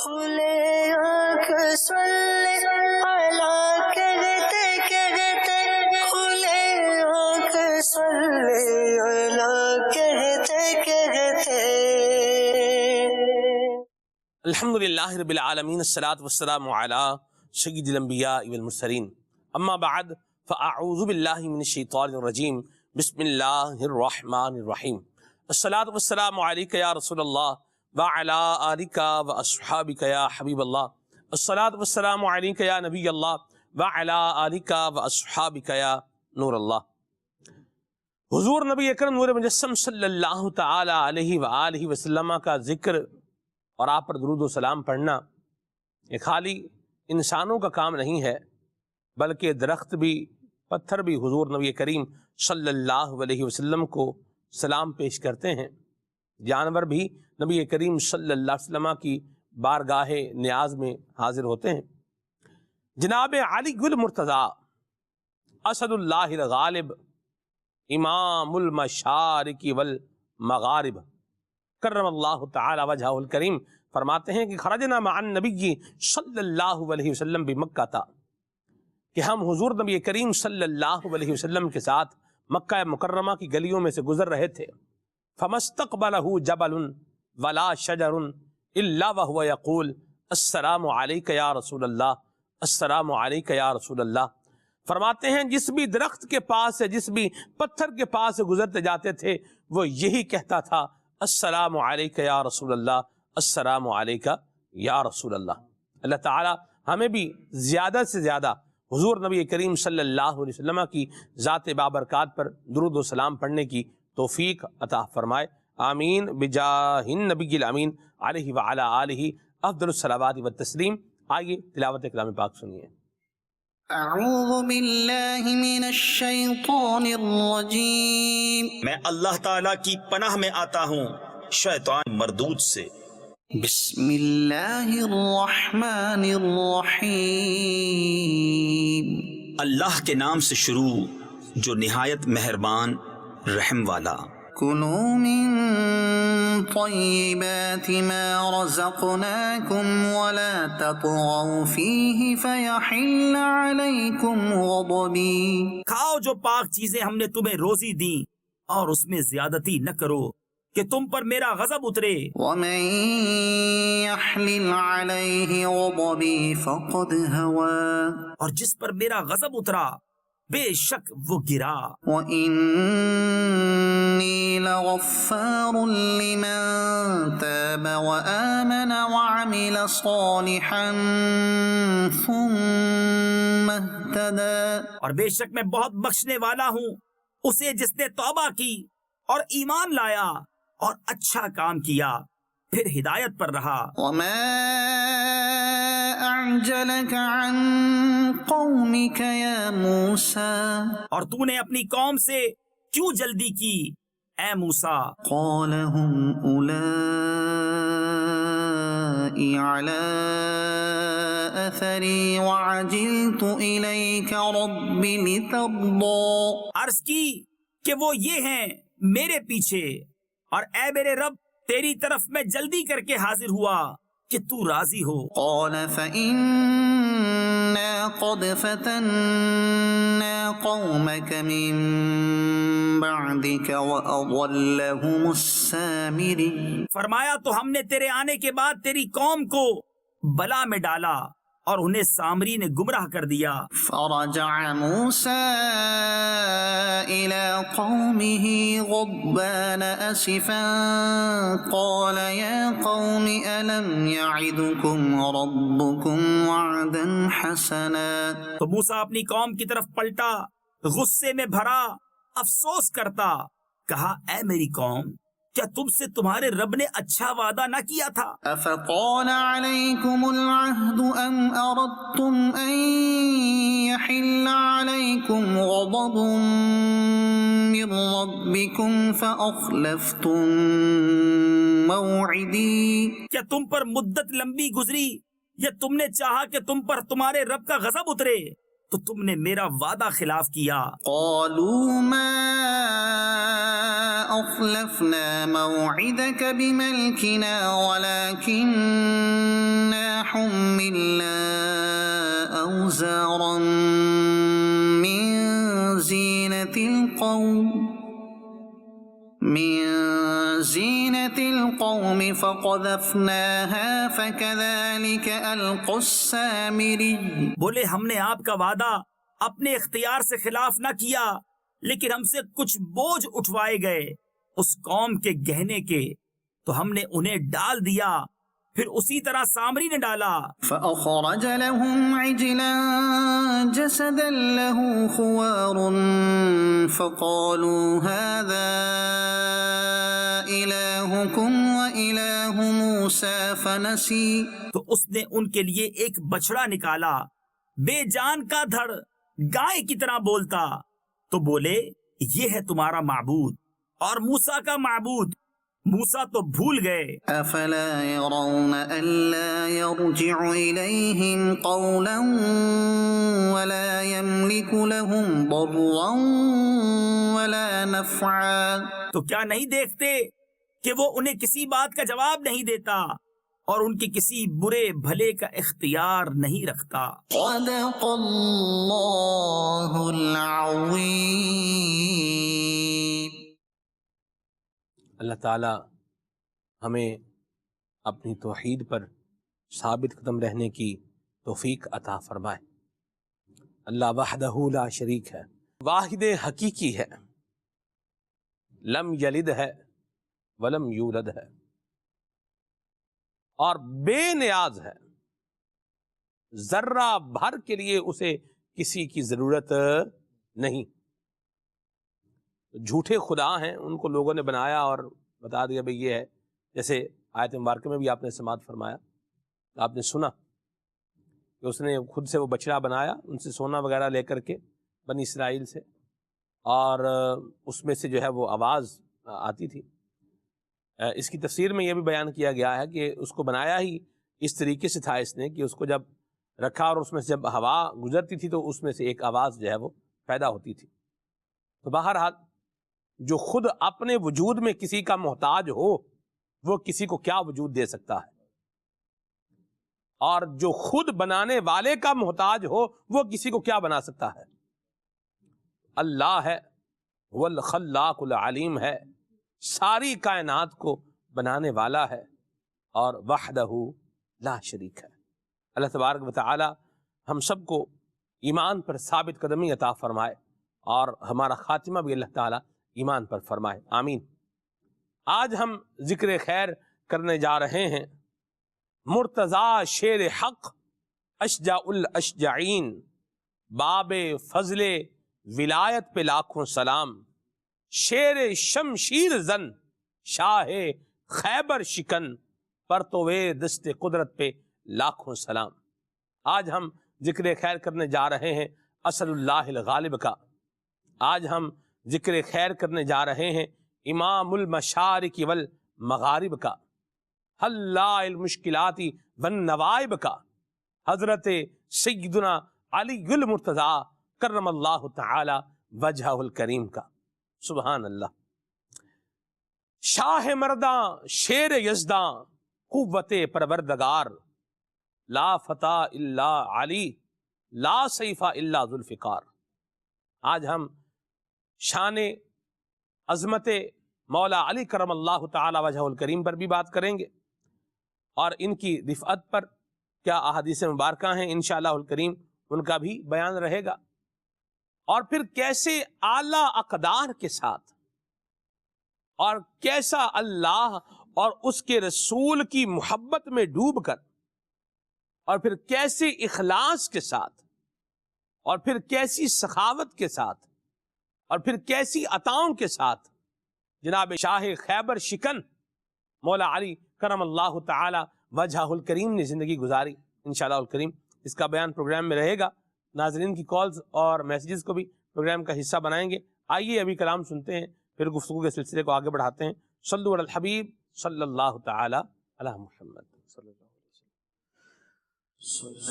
کھلے آنکھ صلی علی کہتے کہتے، کھلے آنکھ صلی علی کہتے کہتے۔ الحمدللہ رب العالمین، الصلاۃ والسلام علی سید الانبیاء والمرسلین، اما بعد فاعوذ باللہ من الشیطان الرجیم، بسم اللہ الرحمن الرحیم۔ الصلاۃ والسلام علیک یا رسول اللہ وعلی آلک واصحابک یا حبیب اللہ، الصلاۃ والسلام علیک یا نبی اللہ وعلی آلک واصحابک یا نور اللہ۔ حضور نبی اکرم نور مجسم صلی اللہ تعالی علیہ وآلہ وسلم کا ذکر اور آپ پر درود و سلام پڑھنا یہ خالی انسانوں کا کام نہیں ہے، بلکہ درخت بھی، پتھر بھی حضور نبی کریم صلی اللہ علیہ وسلم کو سلام پیش کرتے ہیں، جانور بھی نبی کریم صلی اللہ علیہ وسلم کی بارگاہ نیاز میں حاضر ہوتے ہیں۔ جناب علی گل مرتضیٰ اسد اللہ الغالب، امام المشارق والمغارب، کرم اللہ تعالی وجہہ الکریم، فرماتے ہیں کہ خرجنا مع النبی صلی اللہ علیہ وسلم بمکہ تھا، کہ ہم حضور نبی کریم صلی اللہ علیہ وسلم کے ساتھ مکہ مکرمہ کی گلیوں میں سے گزر رہے تھے۔ فمستقبلہ جبل ولا شجر الا وهو یقول السلام علیک یا رسول اللہ، السلام علیک یا رسول اللہ۔ فرماتے ہیں جس بھی درخت کے پاس سے، جس بھی پتھر کے پاس سے گزرتے جاتے تھے، وہ یہی کہتا تھا السلام علیک یا رسول اللہ، السلام علیک یا رسول اللہ۔ اللہ تعالی ہمیں بھی زیادہ سے زیادہ حضور نبی کریم صلی اللہ علیہ وسلم کی ذات بابرکات پر درود و سلام پڑھنے کی توفیق عطا فرمائے، آمین بجاہ النبی الامین علیہ وعلی آلہ افضل الصلوات والتسلیم۔ آئیے تلاوت کلام پاک سنیے۔ اعوذ باللہ من الشیطان الرجیم، میں اللہ تعالیٰ کی پناہ میں آتا ہوں شیطان مردود سے۔ بسم اللہ الرحمن الرحیم، اللہ کے نام سے شروع جو نہایت مہربان رحم والا۔ کلوا من طیبات ما رزقناکم ولا تطغوا فیہ فیحل علیکم غضبی۔ کھاؤ جو پاک چیزیں ہم نے تمہیں روزی دیں، اور اس میں زیادتی نہ کرو کہ تم پر میرا غضب اترے۔ ومن یحلل علیہ غضبی فقد ہوا، اور جس پر میرا غضب اترا بے شک وہ گرا۔ وَإِنِّي لَغَفَّارٌ لِمَن تَابَ وَآمَنَ وَعَمِلَ صَالِحًا ثُمَّ اهْتَدَىٰ، اور بے شک میں بہت بخشنے والا ہوں اسے جس نے توبہ کی اور ایمان لایا اور اچھا کام کیا، پھر ہدایت پر رہا۔ وَمَا أَعْجَلَكَ عَن قَوْمِكَ يَا مُوسَىٰ، اور تو نے اپنی قوم سے کیوں جلدی کی اے موسیٰ؟ قَالَ هُمْ أُولَاءِ عَلَىٰ أَثَرِي وَعَجِلْتُ إِلَيْكَ رَبِّ لِتَرْضَىٰ، عرض کی کہ وہ یہ ہیں میرے پیچھے، اور اے میرے رب تیری طرف میں جلدی کر کے حاضر ہوا کہ تو راضی ہو۔ قال فإنا قد فتنا قومك من بعدك وأضلهم السامري، فرمایا تو ہم نے تیرے آنے کے بعد تیری قوم کو بلا میں ڈالا اور انہیں سامری نے گمراہ کر دیا۔ فرجع موسى إلى قومه غضبان أسفا قال يا قوم ألم يعدكم ربكم وعدا حسنا، تو موسیٰ اپنی قوم کی طرف پلٹا غصے میں بھرا، افسوس کرتا، کہا اے میری قوم، کیا تم سے تمہارے رب نے اچھا وعدہ نہ کیا تھا؟ أفطال عليكم العهد أم أردتم أن يحل عليكم غضب من ربكم فأخلفتم موعدي، کیا تم پر مدت لمبی گزری یا تم نے چاہا کہ تم پر تمہارے رب کا غضب اترے تو تم نے میرا وعدہ خلاف کیا؟ قالوا ما أخلفنا موعدك بملكنا ولكننا أوزارا من زينة القوم فقذفناها فكذلك ألقى السامري. بولے ہم نے آپ کا وعدہ اپنے اختیار سے خلاف نہ کیا، لیکن ہم سے کچھ بوجھ اٹھوائے گئے اس قوم کے گہنے کے، تو ہم نے انہیں ڈال دیا، پھر اسی طرح سامری نے ڈالا. فأخرج لهم عجلا جسدا له خوار فقالوا هذا إلهكم وإله موسى فنسي. تو اس نے ان کے لیے ایک بچڑا نکالا، بے جان کا دھڑ، گائے کی طرح بولتا، تو بولے یہ ہے تمہارا معبود اور موسیٰ کا معبود. موسیٰ تو بھول گئے. افلا يرون الا يرجع اليهم قولا ولا يملك لهم ضرا ولا نفعا. تو کیا نہیں دیکھتے کہ وہ انہیں کسی بات کا جواب نہیں دیتا اور ان کی کسی برے بھلے کا اختیار نہیں رکھتا. صدق اللہ العظیم. اللہ تعالی ہمیں اپنی توحید پر ثابت قدم رہنے کی توفیق عطا فرمائے. اللہ وحدہ لا شریک ہے، واحد حقیقی ہے، لم یلد ہے ولم یولد ہے، اور بے نیاز ہے، ذرہ بھر کے لیے اسے کسی کی ضرورت نہیں. جھوٹے خدا ہیں، ان کو لوگوں نے بنایا اور بتا دیا بھئی یہ ہے. جیسے آیت مبارکہ میں بھی آپ نے سماعت فرمایا، آپ نے سنا کہ اس نے خود سے وہ بچڑا بنایا، ان سے سونا وغیرہ لے کر کے بنی اسرائیل سے، اور اس میں سے جو ہے وہ آواز آتی تھی. اس کی تفسیر میں یہ بھی بیان کیا گیا ہے کہ اس کو بنایا ہی اس طریقے سے تھا اس نے کہ اس کو جب رکھا اور اس میں سے جب ہوا گزرتی تھی تو اس میں سے ایک آواز جو ہے وہ پیدا ہوتی تھی. تو بہرحال جو خود اپنے وجود میں کسی کا محتاج ہو وہ کسی کو کیا وجود دے سکتا ہے، اور جو خود بنانے والے کا محتاج ہو وہ کسی کو کیا بنا سکتا ہے. اللہ ہے، وہ الخلاق العلیم ہے، ساری کائنات کو بنانے والا ہے، اور وحدہ لا شریک ہے. اللہ تبارک و تعالی ہم سب کو ایمان پر ثابت قدمی عطا فرمائے اور ہمارا خاتمہ بھی اللہ تعالی ایمان پر فرمائے، آمین. آج ہم ذکر خیر کرنے جا رہے ہیں مرتضی شیر حق اشجع الاشجعین، باب فضل ولایت پہ لاکھوں سلام، شیر شمشیر زن شاہ خیبر شکن، پرتوے دست قدرت پہ لاکھوں سلام. آج ہم ذکر خیر کرنے جا رہے ہیں اسد اللہ الغالب کا. آج ہم ذکر خیر کرنے جا رہے ہیں امام المشارق والمغارب کا، حلّا المشکلات والنوائب کا، حضرت سیدنا علی المرتضی کرم اللہ تعالی وجہہ الکریم کا. سبحان اللہ. شاہ مرداں شیر یزداں قوت پروردگار، لا فتح الا علی لا سیف الا ذوالفقار. آج ہم شان عظمت مولا علی کرم اللہ تعالی وجہ الکریم پر بھی بات کریں گے، اور ان کی رفعت پر کیا احادیث مبارکہ ہیں انشاءاللہ الکریم ان کا بھی بیان رہے گا، اور پھر کیسے اعلیٰ اقدار کے ساتھ اور کیسا اللہ اور اس کے رسول کی محبت میں ڈوب کر، اور پھر کیسے اخلاص کے ساتھ، اور پھر کیسی سخاوت کے ساتھ، اور پھر کیسی عطاؤں کے ساتھ جناب شاہ خیبر شکن مولا علی کرم اللہ تعالی وجہ الکریم نے زندگی گزاری. انشاءاللہ الکریم اس کا بیان پروگرام میں رہے گا. ناظرین کی کالز اور میسیجز کو بھی پروگرام کا حصہ بنائیں گے. آئیے ابھی کلام سنتے ہیں، پھر گفتگو کے سلسلے کو آگے بڑھاتے ہیں. صلو علی الحبیب صلی اللہ تعالی علی محمد صلی اللہ صلی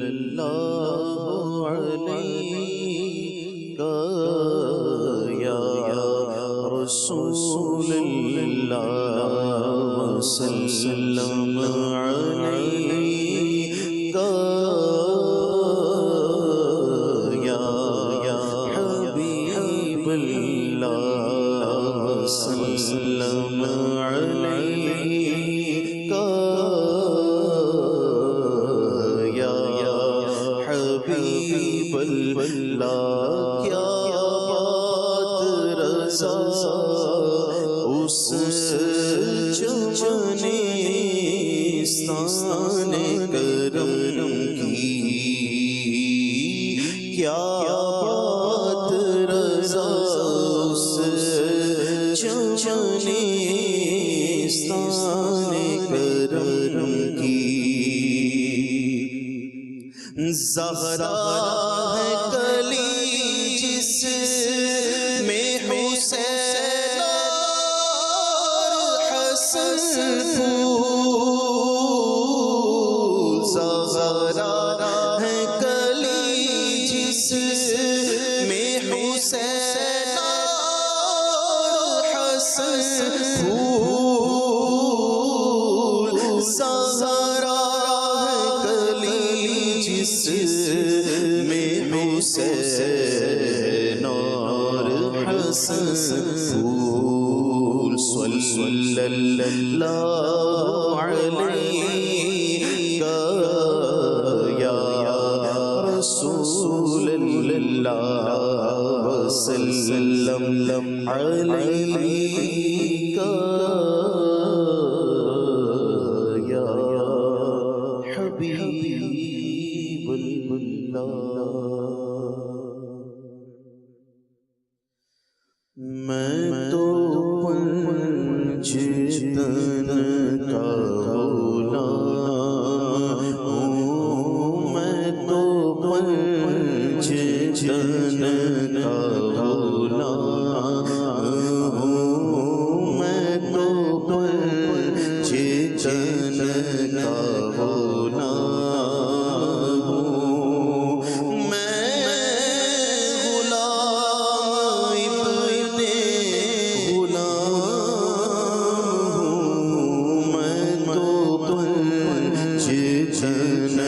اللہ علیہ کا یا رسول اللہ وسلم علیک یا حبیب اللہ وسلم علیک یا حبیب اللہ کیا بات رضا اس چمنستان کرم کی کیا بات رضا اس چمنستان کرم کی زہرا ہے کلی جس میں حسین اور حسن پھول زہرا ہے کلی جس میں حسین اور حسن پھول زہرا ہے کلی جس میں حسین اور حسن پھول صلی اللہ علیہ یا رسول اللہ وسلم علیہ یا حبیب اللہ میں تو پنج تن کا غلام ہوں میں تو پنج تن کا غلام ہوں میں تو پنج تن کا غلام ہوں میں غلام ابن غلام ہوں میں تو پنج تن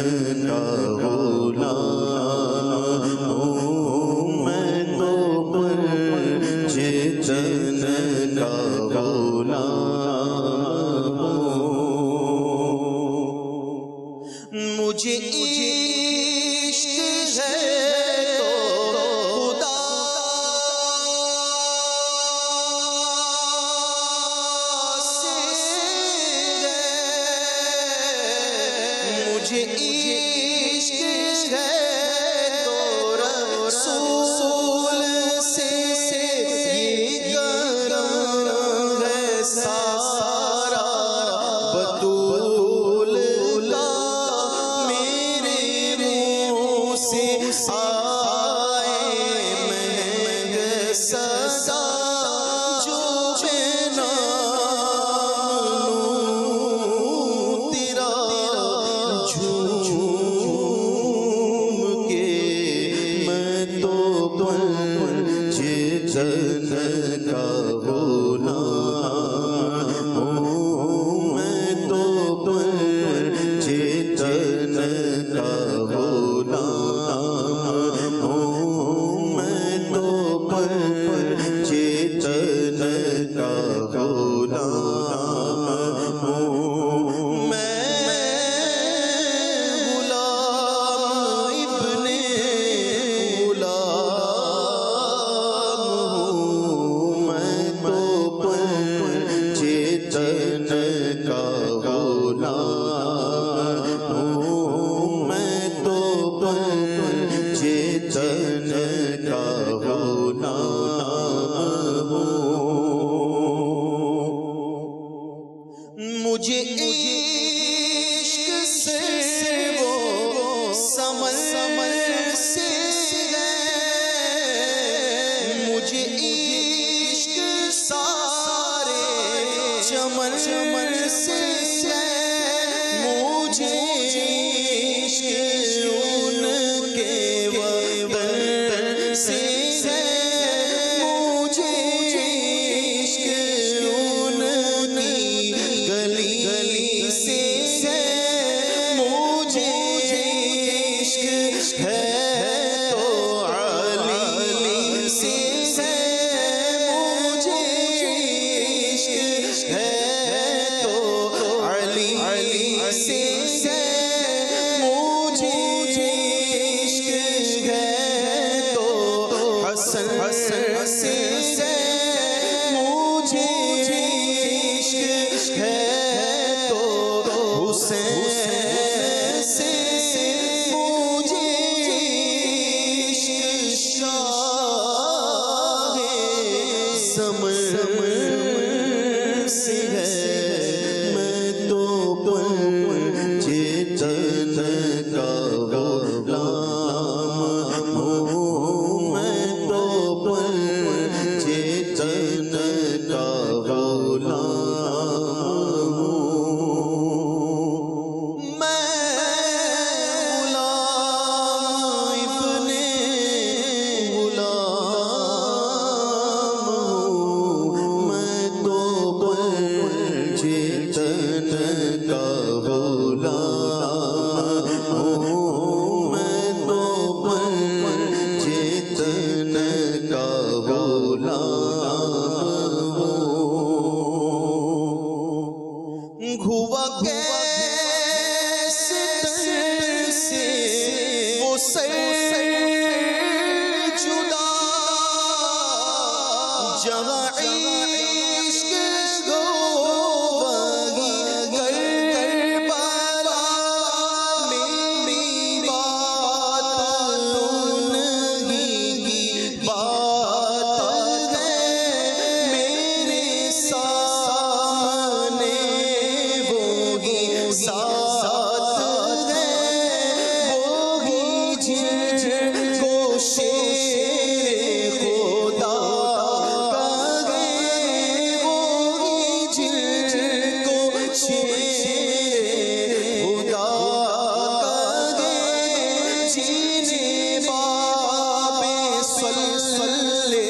کا غلام ہوں میں تو پنج تن کا غلام ہوں مجھے عشق ہے تو خدا سے ہے مجھے عشق ہے تو رسول سے یہ کرم ہے سارا بطول کا میرے منہ سے آئے مہنگ سزا جو بے نام تیرا جھوم کے میں تو پنج تن کا غلام ہوں میں تو پنج تن کا غلام ہوں میں تو پنج تن کا غلام ہوں میں غلام ابن غلام ہوں میں تو پنج تن کا غلام ہوں میں تو پنج تن کا غلام ہوں مجھے عشق سے وہ سمر سے ہے مجھے عشق سارے چمن سے ہے مجھے عشق ان کے وطن سے جن کو شیر خدا کہے وہی جن کو شیر خدا کہے جنہیں باب صلی علی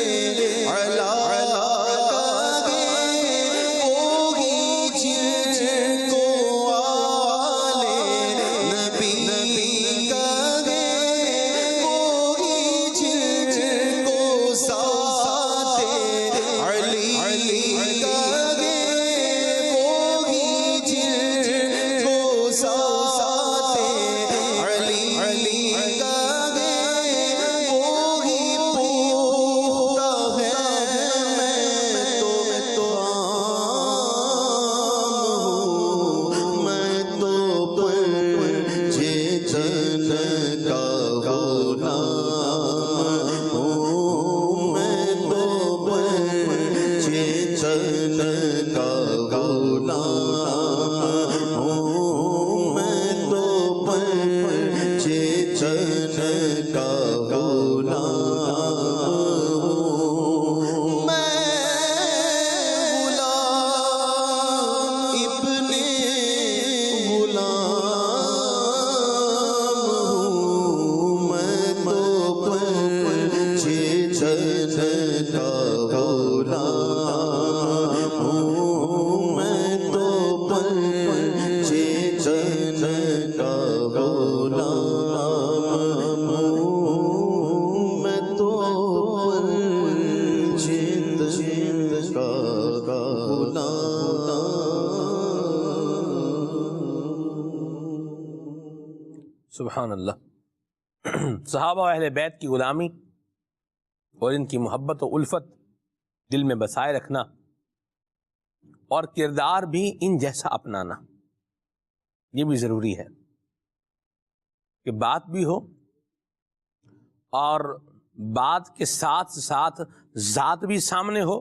سبحان اللہ. صحابہ و اہل بیت کی غلامی اور ان کی محبت و الفت دل میں بسائے رکھنا اور کردار بھی ان جیسا اپنانا، یہ بھی ضروری ہے کہ بات بھی ہو اور بات کے ساتھ ساتھ ذات بھی سامنے ہو،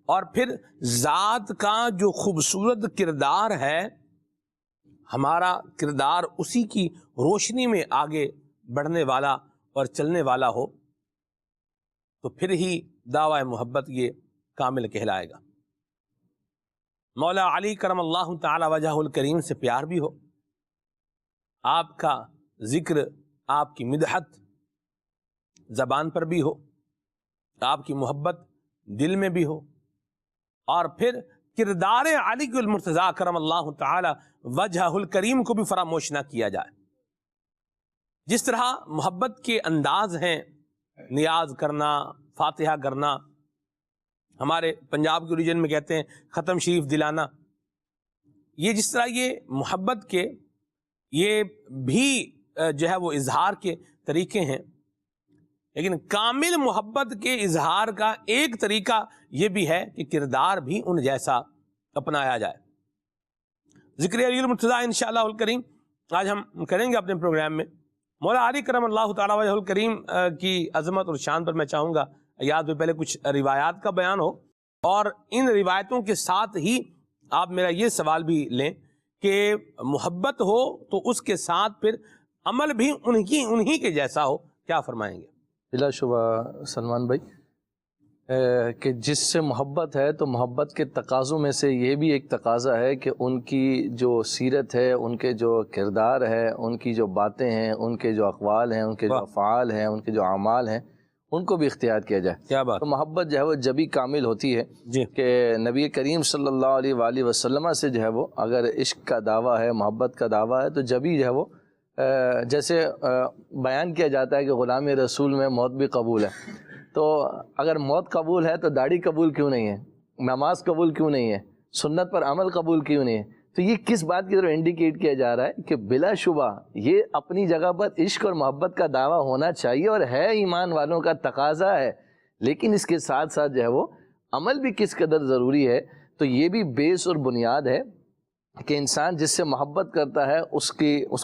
اور پھر ذات کا جو خوبصورت کردار ہے ہمارا کردار اسی کی روشنی میں آگے بڑھنے والا اور چلنے والا ہو، تو پھر ہی دعوی محبت یہ کامل کہلائے گا. مولا علی کرم اللہ تعالی وجہ الکریم سے پیار بھی ہو، آپ کا ذکر، آپ کی مدحت زبان پر بھی ہو، آپ کی محبت دل میں بھی ہو، اور پھر کردار علی المرتضیٰ کرم اللہ تعالی وجہ الکریم کو بھی فراموش نہ کیا جائے. جس طرح محبت کے انداز ہیں، نیاز کرنا، فاتحہ کرنا، ہمارے پنجاب کے ریجن میں کہتے ہیں ختم شریف دلانا، یہ جس طرح یہ محبت کے یہ بھی جو ہے وہ اظہار کے طریقے ہیں، لیکن کامل محبت کے اظہار کا ایک طریقہ یہ بھی ہے کہ کردار بھی ان جیسا اپنایا جائے. ذکر علی المرتضیٰ انشاءاللہ الکریم آج ہم کریں گے اپنے پروگرام میں. مولا علی کرم اللہ تعالیٰ وجہ الکریم کی عظمت اور شان پر میں چاہوں گا یاد میں پہلے کچھ روایات کا بیان ہو، اور ان روایتوں کے ساتھ ہی آپ میرا یہ سوال بھی لیں کہ محبت ہو تو اس کے ساتھ پھر عمل بھی انہی کے جیسا ہو. کیا فرمائیں گے؟ بلا شبہ سلمان بھائی کہ جس سے محبت ہے تو محبت کے تقاضوں میں سے یہ بھی ایک تقاضا ہے کہ ان کی جو سیرت ہے، ان کے جو کردار ہے، ان کی جو باتیں ہیں، ان کے جو اقوال ہیں، ان کے جو افعال ہیں، ان کے جو اعمال ہیں، ان کو بھی اختیار کیا جائے. کیا بات. تو محبت جو ہے وہ جبھی کامل ہوتی ہے جی کہ نبی کریم صلی اللہ علیہ وآلہ وسلم سے جو ہے وہ اگر عشق کا دعویٰ ہے، محبت کا دعویٰ ہے، تو جبھی جو ہے وہ جیسے بیان کیا جاتا ہے کہ غلام رسول میں موت بھی قبول ہے، تو اگر موت قبول ہے تو داڑھی قبول کیوں نہیں ہے، نماز قبول کیوں نہیں ہے، سنت پر عمل قبول کیوں نہیں ہے؟ تو یہ کس بات کی طرف انڈیکیٹ کیا جا رہا ہے کہ بلا شبہ یہ اپنی جگہ پر عشق اور محبت کا دعویٰ ہونا چاہیے اور ہے، ایمان والوں کا تقاضا ہے، لیکن اس کے ساتھ ساتھ جو ہے وہ عمل بھی کس قدر ضروری ہے. تو یہ بھی بیس اور بنیاد ہے کہ انسان جس سے محبت کرتا ہے اس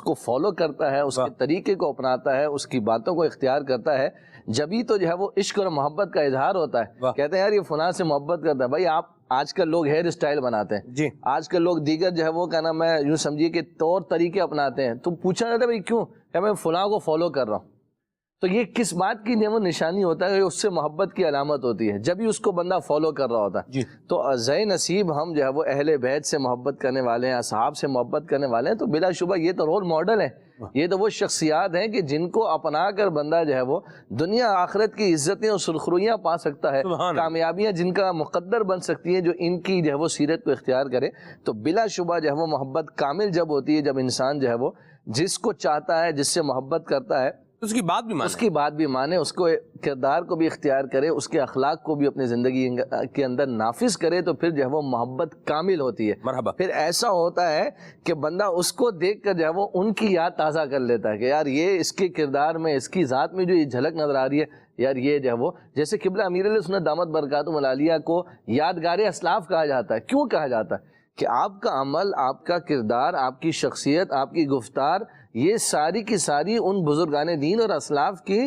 کو فالو کرتا ہے، اس کے طریقے کو اپناتا ہے، اس کی باتوں کو اختیار کرتا ہے، جبھی تو جو ہے وہ عشق اور محبت کا اظہار ہوتا ہے. کہتے ہیں یار یہ فلاں سے محبت کرتا ہے. بھائی آپ آج کل لوگ ہیئر اسٹائل بناتے ہیں جی، آج کل لوگ دیگر جو ہے وہ کیا نام ہے یوں سمجھیے کہ طور طریقے اپناتے ہیں، تو پوچھا جاتا ہے بھائی کیوں؟ یا میں فلاں کو فالو کر رہا ہوں، تو یہ کس بات کی وہ نشانی ہوتا ہے؟ اس سے محبت کی علامت ہوتی ہے جب ہی اس کو بندہ فالو کر رہا ہوتا ہے جی۔ تو زی نصیب ہم جو ہے وہ اہل بیت سے محبت کرنے والے ہیں، اصحاب سے محبت کرنے والے ہیں، تو بلا شبہ یہ تو رول ماڈل ہے، یہ تو وہ شخصیات ہیں کہ جن کو اپنا کر بندہ جو ہے وہ دنیا آخرت کی عزتیں اور سرخرویاں پا سکتا ہے، کامیابیاں جن کا مقدر بن سکتی ہیں جو ان کی جو ہے وہ سیرت کو اختیار کرے۔ تو بلا شبہ جو ہے وہ محبت کامل جب ہوتی ہے جب انسان جو ہے وہ جس کو چاہتا ہے، جس سے محبت کرتا ہے، اس کی بات بھی مانے، اس کی بات بھی مانے، اس کو کردار کو بھی اختیار کرے، اس کے اخلاق کو بھی اپنی زندگی کے اندر نافذ کرے، تو پھر جو ہے وہ محبت کامل ہوتی ہے۔ مرحبا۔ پھر ایسا ہوتا ہے کہ بندہ اس کو دیکھ کر جو ہے وہ ان کی یاد تازہ کر لیتا ہے کہ یار یہ اس کے کردار میں، اس کی ذات میں جو یہ جھلک نظر آ رہی ہے، یار یہ جو ہے وہ جیسے قبلہ امیر علیہ سنت دامت برکاتہم العالیہ کو یادگار اسلاف کہا جاتا ہے۔ کیوں کہا جاتا ہے؟ کہ آپ کا عمل، آپ کا کردار، آپ کی شخصیت، آپ کی گفتار، یہ ساری کی ساری ان بزرگان دین اور اسلاف کی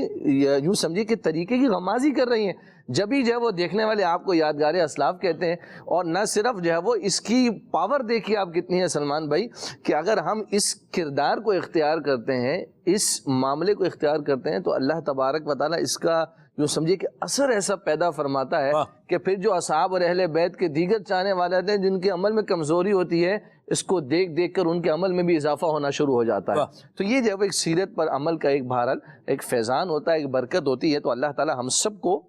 یوں سمجھیے کہ طریقے کی غمازی کر رہی ہیں، جبھی جو ہے وہ دیکھنے والے آپ کو یادگار اسلاف کہتے ہیں۔ اور نہ صرف جو ہے وہ اس کی پاور دیکھیے آپ کتنی ہے سلمان بھائی، کہ اگر ہم اس کردار کو اختیار کرتے ہیں، اس معاملے کو اختیار کرتے ہیں، تو اللہ تبارک و تعالیٰ اس کا یوں سمجھیے کہ اثر ایسا پیدا فرماتا ہے کہ پھر جو اصحاب اور اہل بیت کے دیگر چاہنے والے ہیں جن کے عمل میں کمزوری ہوتی ہے، اس کو دیکھ دیکھ کر ان کے عمل میں بھی اضافہ ہونا شروع ہو جاتا ہے۔ تو یہ جو ایک سیرت پر عمل کا ایک بہرحال ایک فیضان ہوتا ہے، ایک برکت ہوتی ہے۔ تو اللہ تعالی ہم سب کو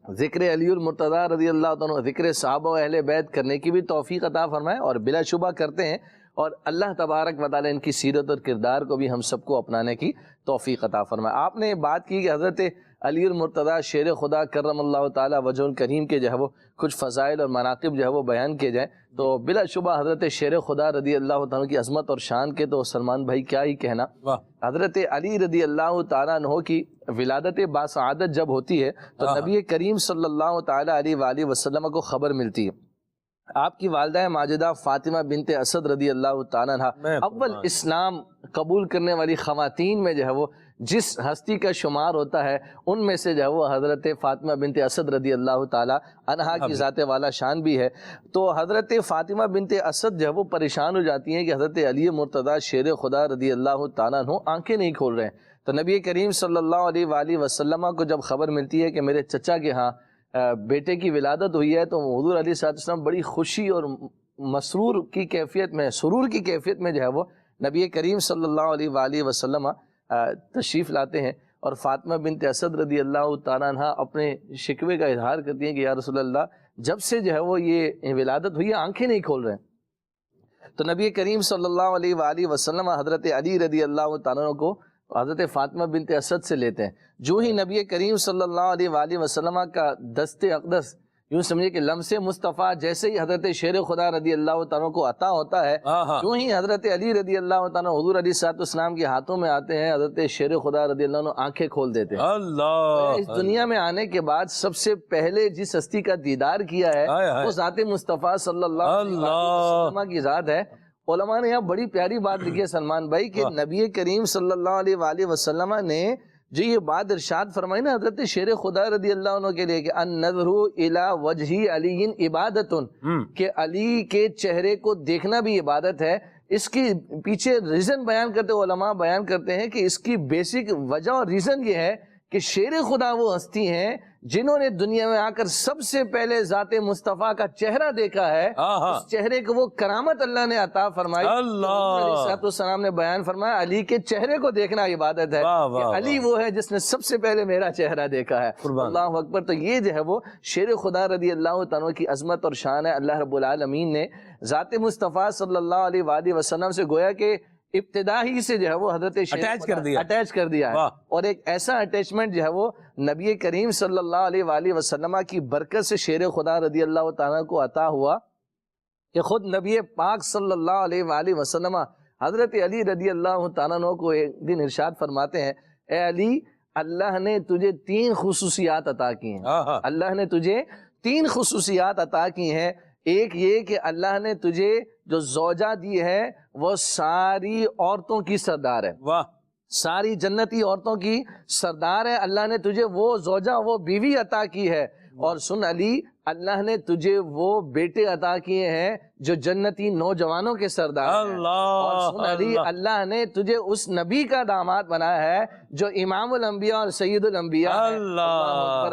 ذکر علی المرتضیٰ رضی اللہ عنہ، ذکر صحابہ و اہل بیت کرنے کی بھی توفیق عطا فرمائے، اور بلا شبہ کرتے ہیں، اور اللہ تبارک و تعالی ان کی سیرت اور کردار کو بھی ہم سب کو اپنانے کی توفیق عطا فرمائے۔ آپ نے بات کی کہ حضرت علی المرتضیٰ شیر خدا کرم اللہ تعالی وجہ الکریم کے جو ہے وہ کچھ فضائل اور مناقب جو ہے وہ بیان کیے جائیں، تو بلا شبہ حضرت شیر خدا رضی اللہ تعالیٰ کی عظمت اور شان کے تو سلمان بھائی کیا ہی کہنا۔ حضرت علی رضی اللہ تعالیٰ عنہ کی ولادت باسعادت جب ہوتی ہے تو نبی کریم صلی اللہ تعالی علیہ وآلہ وسلم کو خبر ملتی ہے۔ آپ کی والدہ ماجدہ فاطمہ بنت اسد رضی اللہ تعالیٰ عنہ اول اسلام قبول کرنے والی خواتین میں جو ہے وہ جس ہستی کا شمار ہوتا ہے، ان میں سے جو ہے وہ حضرت فاطمہ بنت اسد رضی اللہ تعالی عنہا کی ذات والا شان بھی ہے۔ تو حضرت فاطمہ بنت اسد جو ہے وہ پریشان ہو جاتی ہیں کہ حضرت علی مرتضیٰ شیر خدا رضی اللہ تعالیٰ عنہ آنکھیں نہیں کھول رہے ہیں۔ تو نبی کریم صلی اللہ علیہ وآلہ وسلم کو جب خبر ملتی ہے کہ میرے چچا کے ہاں بیٹے کی ولادت ہوئی ہے، تو حضور علیہ السلام بڑی خوشی اور مسرور کی کیفیت میں، سرور کی کیفیت میں جو ہے وہ نبی کریم صلی اللہ علیہ وآلہ وسلم تشریف لاتے ہیں، اور فاطمہ بنت اسد رضی اللہ تعالیٰ عنہ اپنے شکوے کا اظہار کرتی ہیں کہ یا رسول اللہ جب سے جو ہے وہ یہ ولادت ہوئی ہے آنکھیں نہیں کھول رہے ہیں۔ تو نبی کریم صلی اللہ علیہ وآلہ وسلم حضرت علی رضی اللہ تعالیٰ عنہ کو حضرت فاطمہ بنت اسد سے لیتے ہیں۔ جو ہی نبی کریم صلی اللہ علیہ وآلہ وسلم کا دست اقدس یوں سمجھے کہ لمس مصطفیٰ جیسے ہی حضرت شیر خدا رضی اللہ تعالیٰ کو عطا ہوتا ہے، جو ہی حضرت علی رضی اللہ تعالیٰ حضور علیہ السلام کے ہاتھوں میں آتے ہیں، حضرت شیر خدا رضی اللہ عنہ آنکھیں کھول دیتے ہیں۔ اللہ اس دنیا میں آنے کے بعد سب سے پہلے جس ہستی کا دیدار کیا ہے وہ ذات مصطفیٰ صلی اللہ علیہ وسلم کی ذات ہے۔ علماء نے یہاں بڑی پیاری بات لکھی ہے سلمان بھائی کہ نبی کریم صلی اللہ علیہ وآلہ وسلم نے جو یہ بات ارشاد فرمائی نا حضرت شیر خدا رضی اللہ عنہ کے لیے کہ النظر الی وجہ علی عبادت، کہ علی کے چہرے کو دیکھنا بھی عبادت ہے۔ اس کی پیچھے ریزن بیان کرتے علماء بیان کرتے ہیں کہ اس کی بیسک وجہ اور ریزن یہ ہے کہ شیر خدا وہ ہستی ہیں جنہوں نے دنیا میں آ کر سب سے پہلے ذات مصطفیٰ کا چہرہ دیکھا ہے، اس چہرے کو وہ کرامت اللہ نے عطا فرمائی۔ علیہ السلام نے بیان فرمایا علی کے چہرے کو دیکھنا عبادت ہے، کہ علی وہ ہے جس نے سب سے پہلے میرا چہرہ دیکھا ہے۔ اللہ اکبر۔ تو یہ جو ہے وہ شیر خدا رضی اللہ تعالیٰ کی عظمت اور شان ہے۔ اللہ رب العالمین نے ذات مصطفیٰ صلی اللہ علیہ وآلہ وسلم سے گویا کہ ابتدا ہی سے جو ہے وہ حضرت اٹیچ کر دیا ہے، اور ایک ایسا اٹیچمنٹ جو ہے وہ نبی کریم صلی اللہ علیہ وآلہ وسلم کی برکت سے شیر خدا رضی اللہ تعالیٰ کو عطا ہوا کہ خود نبی پاک صلی اللہ علیہ وآلہ وسلم حضرت علی رضی اللہ تعالیٰ کو ایک دن ارشاد فرماتے ہیں، اے علی اللہ نے تجھے 3 خصوصیات عطا کی ہیں، اللہ نے تجھے 3 خصوصیات عطا کی ہیں۔ ایک یہ کہ اللہ نے تجھے جو زوجہ دی ہے وہ ساری عورتوں کی سردار ہے، ساری جنتی عورتوں کی سردار ہے۔ اللہ نے تجھے وہ زوجہ، وہ بیوی عطا کی ہے، اور سن علی اللہ نے تجھے وہ بیٹے عطا کیے ہیں جو جنتی نوجوانوں کے سردار ہیں، اور سن علی اللہ نے تجھے اس نبی کا داماد بنایا ہے جو امام الانبیاء اور سید الانبیاء ہے۔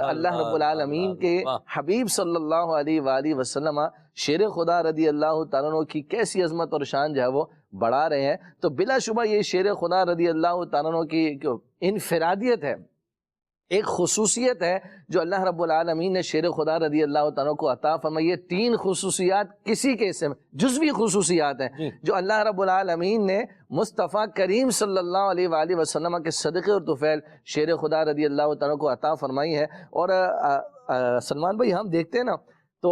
اللہ رب العالمین کے حبیب صلی اللہ علیہ وآلہ وسلم شیر خدا رضی اللہ تعالیٰ عنہ کی کیسی عظمت اور شان جو ہے وہ بڑھا رہے ہیں۔ تو بلا شبہ یہ شیر خدا رضی اللہ تعالیٰ عنہ کی انفرادیت ہے، ایک خصوصیت ہے جو اللہ رب العالمین نے شیر خدا رضی اللہ تعالیٰ کو عطا فرمائی۔ یہ تین خصوصیات کسی کے اسم جزوی خصوصیات ہیں جو اللہ رب العالمین نے مصطفیٰ کریم صلی اللہ علیہ وآلہ وسلم کے صدقے اور طفیل شیر خدا رضی اللہ تعالیٰ کو عطا فرمائی ہے۔ اور سلمان بھائی ہم دیکھتے ہیں نا تو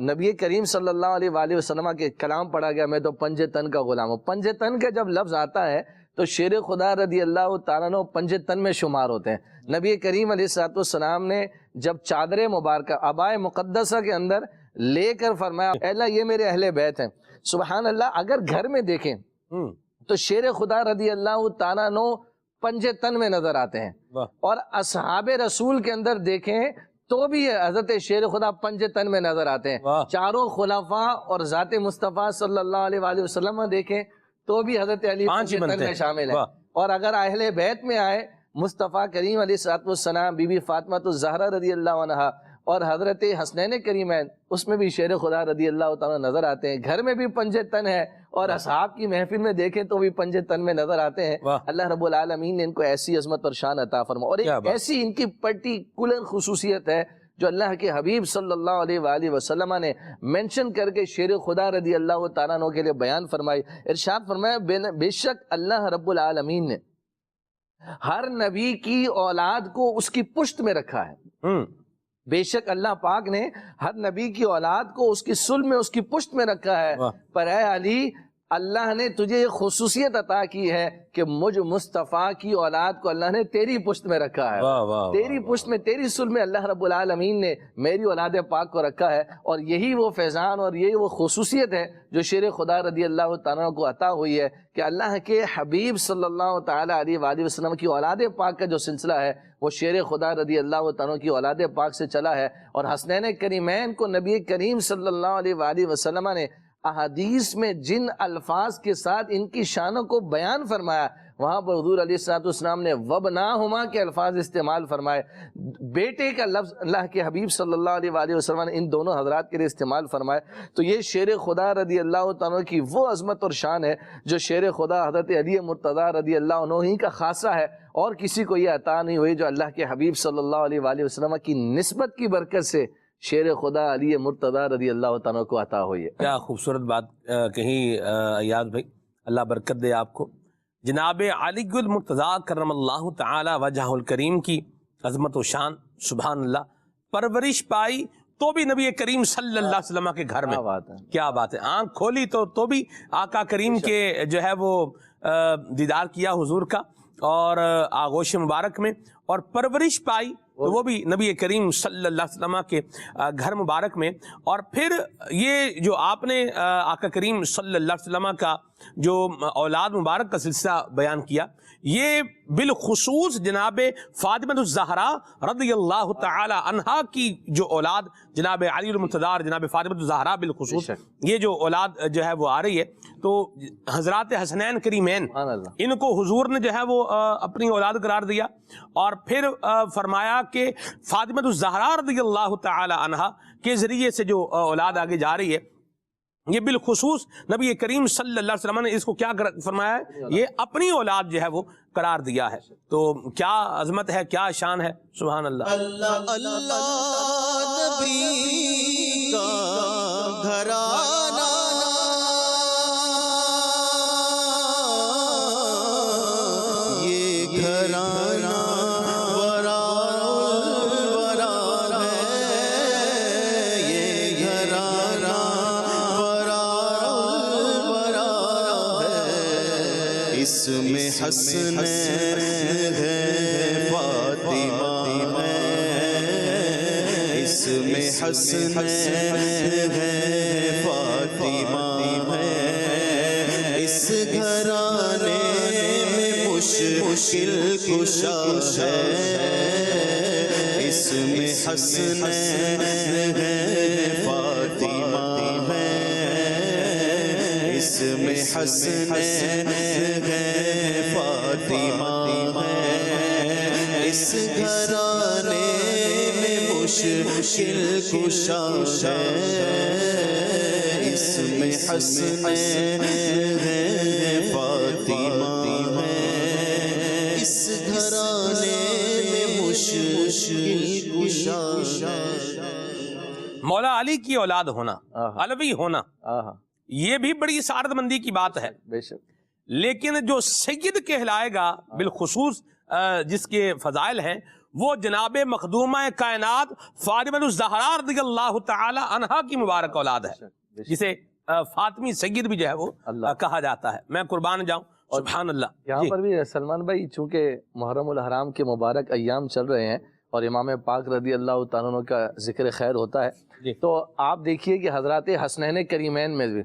نبی کریم صلی اللہ علیہ وآلہ وسلم کے کلام پڑھا گیا، میں تو پنج تن کا غلام ہوں۔ پنج تن کا جب لفظ آتا ہے تو شیر خدا رضی اللہ تعالیٰ عنہ پنج تن میں شمار ہوتے ہیں۔ نبی کریم علیہ السلام نے جب چادر مبارکہ عبائے مقدسہ کے اندر لے کر فرمایا اے اللہ یہ میرے اہل بیت ہیں، سبحان اللہ، اگر گھر میں دیکھیں تو شیر خدا رضی اللہ تعالیٰ عنہ پنج تن میں نظر آتے ہیں، اور اصحاب رسول کے اندر دیکھیں تو بھی حضرت شیر خدا پنج تن میں نظر آتے ہیں۔ چاروں خلفاء اور ذات مصطفیٰ صلی اللہ علیہ وآلہ وسلم دیکھیں تو بھی حضرت علی پنج تن میں شامل ہیں۔ اور اگر اہل بیت میں آئے مصطفیٰ کریم علیہ السلام، بی بی فاطمہ الزہرا رضی اللہ عنہا اور حضرت حسنین کریمین، اس میں بھی شیر خدا رضی اللہ تعالیٰ نظر آتے ہیں۔ گھر میں بھی پنج تن ہے اور اصحاب کی محفل میں دیکھیں تو بھی پنج تن میں نظر آتے ہیں۔ اللہ رب العالمین نے ان کو ایسی عظمت اور شان عطا فرما، اور ایک ایسی ان کی پرٹیکولر خصوصیت ہے جو اللہ کے حبیب صلی اللہ علیہ وآلہ وسلم نے مینشن کر کے شیر خدا رضی اللہ تعالیٰ عنہ کے لیے بیان فرمائی۔ ارشاد فرمایا بے شک اللہ رب العالمین نے ہر نبی کی اولاد کو اس کی پشت میں رکھا ہے۔ بے شک اللہ پاک نے ہر نبی کی اولاد کو اس کی صلب میں اس کی پشت میں رکھا ہے، پر اے علی اللہ نے تجھے یہ خصوصیت عطا کی ہے کہ مجھ مصطفیٰ کی اولاد کو اللہ نے تیری پشت میں رکھا ہے، تیری پشت میں، تیری صلب میں اللہ رب العالمین نے میری اولاد پاک کو رکھا ہے۔ اور یہی وہ فیضان اور یہی وہ خصوصیت ہے جو شیر خدا رضی اللہ تعالیٰ کو عطا ہوئی ہے کہ اللہ کے حبیب صلی اللہ تعالیٰ علیہ وآلہ وسلم کی اولاد پاک کا جو سلسلہ ہے وہ شیر خدا رضی اللہ تعالیٰ کی اولاد پاک سے چلا ہے۔ اور حسنین کریمین کو نبی کریم صلی اللہ علیہ وآلہ وسلم نے احادیث میں جن الفاظ کے ساتھ ان کی شانوں کو بیان فرمایا، وہاں پر حضور علیہ السلام نے وَبْنَاهُمَا کے الفاظ استعمال فرمائے۔ بیٹے کا لفظ اللہ کے حبیب صلی اللہ علیہ وآلہ وسلم نے ان دونوں حضرات کے لیے استعمال فرمائے۔ تو یہ شیر خدا رضی اللہ تعالیٰ کی وہ عظمت اور شان ہے جو شیر خدا حضرت علی مرتضیٰ رضی اللہ عنہ ہی کا خاصہ ہے، اور کسی کو یہ عطا نہیں ہوئی جو اللہ کے حبیب صلی اللہ علیہ وآلہ وسلم کی نسبت کی برکت سے شیر خدا علی مرتضیٰ رضی اللہ تعالیٰ کو عطا ہوئی ہے۔ کیا خوبصورت بات کہی ایاز بھائی، اللہ برکت دے آپ کو۔ جناب علی المرتضیٰ کرم اللہ تعالی وجہ الکریم کی عظمت و شان، سبحان اللہ، پرورش پائی تو بھی نبی کریم صلی اللہ علیہ وسلم کے گھر میں، کیا بات ہے، آنکھ کھولی تو بھی آقا کریم کے جو ہے وہ دیدار کیا حضور کا، اور آغوش مبارک میں، اور پرورش پائی تو وہ بھی نبی کریم صلی اللہ علیہ وسلم کے گھر مبارک میں۔ اور پھر یہ جو آپ نے آقا کریم صلی اللہ علیہ وسلم کا جو اولاد مبارک کا سلسلہ بیان کیا، یہ بالخصوص جناب فاطمہ الزہرا رضی اللہ تعالی عنہا کی جو اولاد جناب علی المرتضیٰ، جناب فاطمہ الزہرا بالخصوص یہ جو اولاد جو ہے وہ آ رہی ہے، تو حضرات حسنین کریمین ان کو حضور نے جو ہے وہ اپنی اولاد قرار دیا، اور پھر فرمایا کہ فاطمہ الزہرا رضی اللہ تعالی عنہا کے ذریعے سے جو اولاد آگے جا رہی ہے، یہ بالخصوص نبی کریم صلی اللہ علیہ وسلم نے اس کو کیا فرمایا ہے، یہ اپنی اولاد جو ہے وہ قرار دیا ہے۔ تو کیا عظمت ہے، کیا شان ہے، سبحان اللہ۔ اللہ نبی کا گھرانہ یہ گھرانہ اس میں حسنین ہے فاطمہ میں، اس میں حسنین ہے فاطمہ میں، اس گھرانے میں مشکل کشا ہے، اس میں حسنین ہے فاطمہ ہے اس میں حسنین ہے فاطمہ ہے اس گھرانے میں مشکل کشا ہے اس میں حسنین ہے فاطمہ ہے اس گھرانے میں مشکل کشا ہے۔ مولا علی کی اولاد ہونا، علوی ہونا، یہ بھی بڑی سعادت مندی کی بات ہے، بے شک۔ لیکن جو سید کہلائے گا بالخصوص جس کے فضائل ہیں وہ جناب مخدومہ کائنات فاطمہ الزہرا رضی اللہ تعالی عنہا کی مبارک اولاد ہے، جسے فاطمی سید بھی جو ہے وہ کہا جاتا ہے۔ میں قربان جاؤں، سبحان اللہ۔ یہاں پر بھی سلمان بھائی چونکہ محرم الحرام کے مبارک ایام چل رہے ہیں اور امام پاک رضی اللہ تعالیٰ عنہ کا ذکر خیر ہوتا ہے، تو آپ دیکھیے کہ حضرات حسنین کریمین میں بھی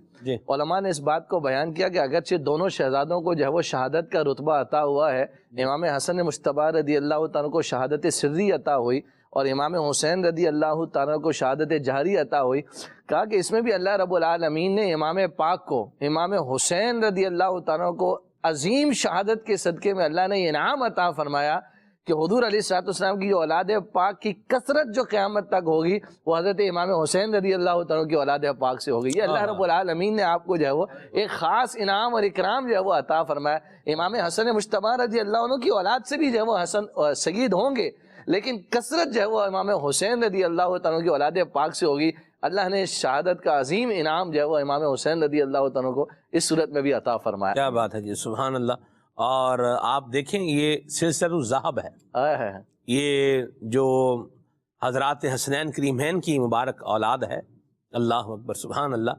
علماء نے اس بات کو بیان کیا کہ اگرچہ دونوں شہزادوں کو جو ہے وہ شہادت کا رتبہ عطا ہوا ہے، امام حسن مجتبی رضی اللہ تعالیٰ کو شہادت سری عطا ہوئی اور امام حسین رضی اللہ تعالیٰ کو شہادت جہری عطا ہوئی، کہا کہ اس میں بھی اللہ رب العالمین نے امام پاک کو، امام حسین رضی اللہ تعالیٰ کو عظیم شہادت کے صدقے میں اللہ نے انعام عطا فرمایا کہ حضور علیہ السلام کی جو اولاد پاک کی کثرت جو قیامت تک ہوگی وہ حضرت امام حسین رضی اللہ تعالیٰ کی اولاد پاک سے ہوگی۔ یہ اللہ رب العالمین نے آپ کو جو ہے وہ ایک خاص انعام اور اکرام جو ہے وہ عطا فرمایا۔ امام حسن مجتبی رضی اللہ عنہ کی اولاد سے بھی جو ہے وہ حسن سید ہوں گے، لیکن کثرت جو ہے وہ امام حسین رضی اللہ تعالیٰ کی اولاد پاک سے ہوگی۔ اللہ نے شہادت کا عظیم انعام جو ہے وہ امام حسین رضی اللہ تعالیٰ کو اس صورت میں بھی عطا فرمایا۔ کیا بات ہے جی، سبحان اللہ۔ اور آپ دیکھیں یہ سلسلہ الذہب ہے، یہ جو حضرات حسنین کریمین کی مبارک اولاد ہے، اللہ اکبر سبحان اللہ۔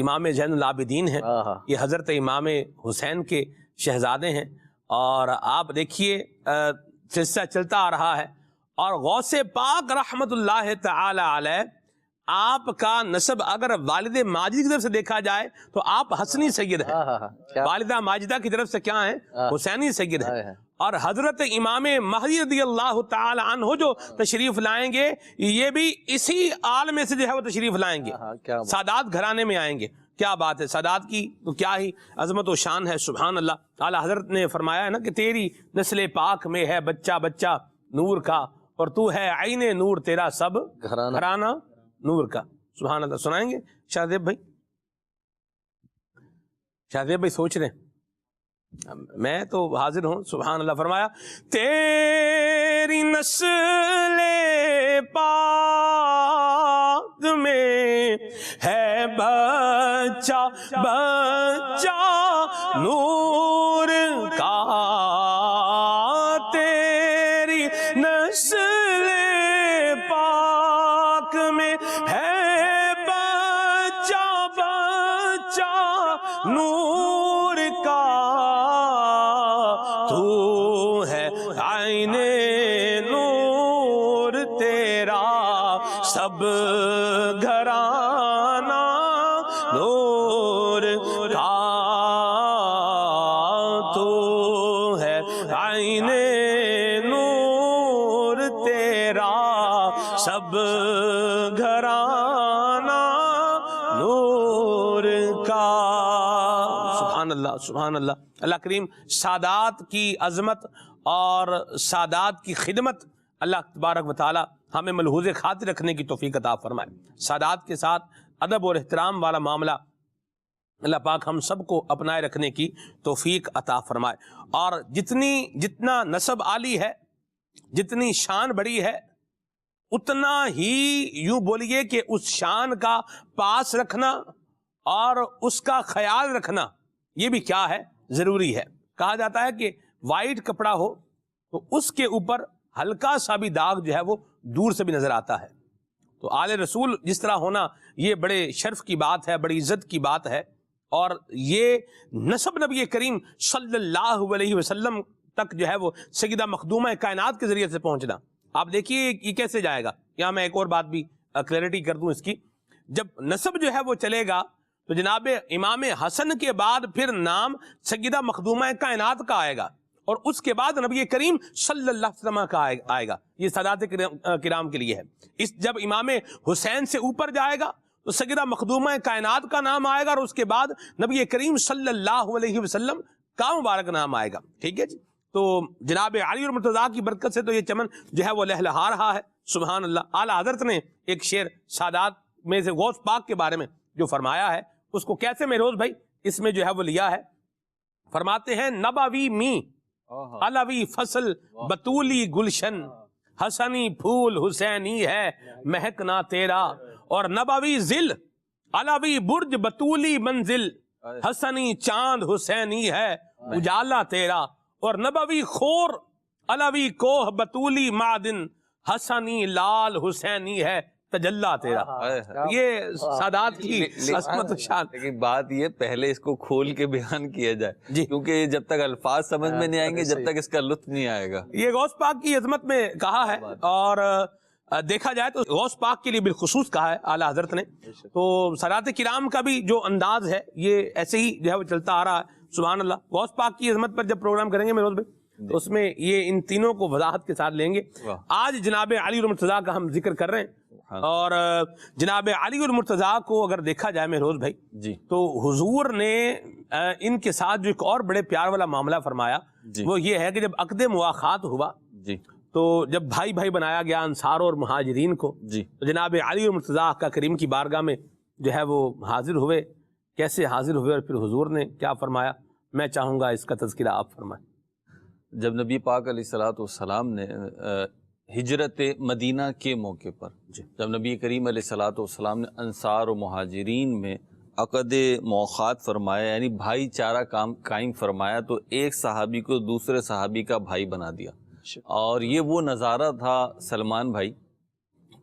امام زین العابدین ہیں، یہ حضرت امام حسین کے شہزادے ہیں، اور آپ دیکھیے سلسلہ چلتا آ رہا ہے، اور غوث پاک رحمت اللہ تعالی علیہ آپ کا نسب اگر والد ماجد کی طرف سے دیکھا جائے تو آپ حسنی سید ہیں، والدہ ماجدہ کی طرف سے کیا ہیں؟ حسینی سید ہیں۔ اور حضرت امام مہدی رضی اللہ تعالی عنہ جو تشریف لائیں گے یہ بھی اسی عالم سے جو ہے وہ تشریف لائیں گے، سادات گھرانے میں آئیں گے۔ کیا بات ہے، سادات کی تو کیا ہی عظمت و شان ہے، سبحان اللہ۔ اعلیٰ حضرت نے فرمایا ہے نا کہ تیری نسل پاک میں ہے بچہ بچہ نور کا، اور تو ہے عین نور تیرا سب گھرانہ نور کا، سبحان اللہ۔ سنائیں گے شاہزیب بھائی؟ شاہزیب بھائی سوچ رہے ہیں، میں تو حاضر ہوں، سبحان اللہ۔ فرمایا تیری نسل پاک میں ہے بچہ بچہ نور کا، تیری نسل پاک میں ہے بچہ بچہ نور کا، تو ہے عین نور تیرا سب گھرانہ نور کا، تو ہے عین نور تیرا سب گھرانہ نور کا، سبحان اللہ سبحان اللہ۔ اللہ کریم سادات کی عظمت اور سادات کی خدمت اللہ تبارک و تعالی ہمیں ملحوظ خاطر رکھنے کی توفیق عطا فرمائے۔ سادات کے ساتھ ادب اور احترام والا معاملہ اللہ پاک ہم سب کو اپنائے رکھنے کی توفیق عطا فرمائے، اور جتنا نسب عالی ہے، جتنی شان بڑی ہے، اتنا ہی یوں بولیے کہ اس شان کا پاس رکھنا اور اس کا خیال رکھنا یہ بھی کیا ہے؟ ضروری ہے۔ کہا جاتا ہے کہ وائٹ کپڑا ہو تو اس کے اوپر ہلکا سا بھی داغ جو ہے وہ دور سے بھی نظر آتا ہے، تو آل رسول جس طرح ہونا یہ بڑے شرف کی بات ہے، بڑی عزت کی بات ہے، اور یہ نسب نبی کریم صلی اللہ علیہ وسلم تک جو ہے وہ سیدہ مخدومہ کائنات کے ذریعے سے پہنچنا۔ آپ دیکھیے یہ کیسے جائے گا، یہاں میں ایک اور بات بھی کلیئرٹی کر دوں اس کی۔ جب نسب جو ہے وہ چلے گا تو جناب امام حسن کے بعد پھر نام سیدہ مخدومہ کائنات کا آئے گا، اور اس کے بعد نبی کریم صلی اللہ علیہ وسلم کا آئے گا. یہ سادات کرام کے لیے ہے. جب امام حسین سے اوپر جائے گا تو سیدہ مخدومہ کائنات کا نام آئے گا, اور اس کے بعد نبی کریم صلی اللہ علیہ وسلم کا مبارک نام آئے گا. ٹھیک ہے جی. تو جناب علی اور مرتضیٰ کی برکت سے تو یہ چمن جو ہے وہ لہلہا رہا ہے. سبحان اللہ. اعلیٰ حضرت نے ایک شعر سادات میں سے غوث پاک کے بارے میں جو فرمایا ہے اس کو کیسے مہروز بھائی اس میں جو ہے وہ لیا ہے. فرماتے ہیں نبوی می علوی فصل بطولی گلشن, حسنی پھول حسینی ہے مہکنا تیرا, اور نبوی ذل علوی برج بطولی منزل, حسنی چاند حسینی ہے اجالا تیرا, اور نبوی خور علوی کوہ بطولی معدن, حسنی لال حسینی ہے تجلا تیرا. یہ سادات کی عظمت و شان. لیکن بات یہ پہلے اس کو کھول کے بیان کیا جائے جی, کیونکہ جب تک الفاظ سمجھ میں نہیں آئیں گے جب تک اس کا لطف نہیں آئے گا. یہ غوث پاک کی عظمت میں کہا ہے, اور دیکھا جائے تو غوث پاک کے لیے بالخصوص کہا ہے اعلیٰ حضرت نے. تو سادات کرام کا بھی جو انداز ہے یہ ایسے ہی جو ہے وہ چلتا آ رہا ہے. سبحان اللہ. غوث پاک کی عظمت پر جب پروگرام کریں گے مہروز بھائی تو اس میں یہ ان تینوں کو وضاحت کے ساتھ لیں گے. آج جناب علی اور مرتضیٰ کا ہم ذکر کر رہے ہیں, اور جناب علی اور مرتضیٰ کو اگر دیکھا جائے مہروز بھائی جی تو حضور نے ان کے ساتھ جو ایک اور بڑے پیار والا معاملہ فرمایا وہ یہ ہے کہ جب عقد مواخات ہوا جی تو جب بھائی بھائی بنایا گیا انصار اور مہاجرین کو, جی تو جناب علی اور مرتضیٰ کا کریم کی بارگاہ میں جو ہے وہ حاضر ہوئے. کیسے حاضر ہوئے اور پھر حضور نے کیا فرمایا, میں چاہوں گا اس کا تذکرہ آپ فرمائیں. جب نبی پاک علیہ الصلوۃ والسلام نے ہجرت مدینہ کے موقع پر جب نبی کریم علیہ الصلوۃ والسلام نے انصار و مہاجرین میں عقد مواخات فرمایا, یعنی بھائی چارہ قائم فرمایا, تو ایک صحابی کو دوسرے صحابی کا بھائی بنا دیا. اور یہ وہ نظارہ تھا سلمان بھائی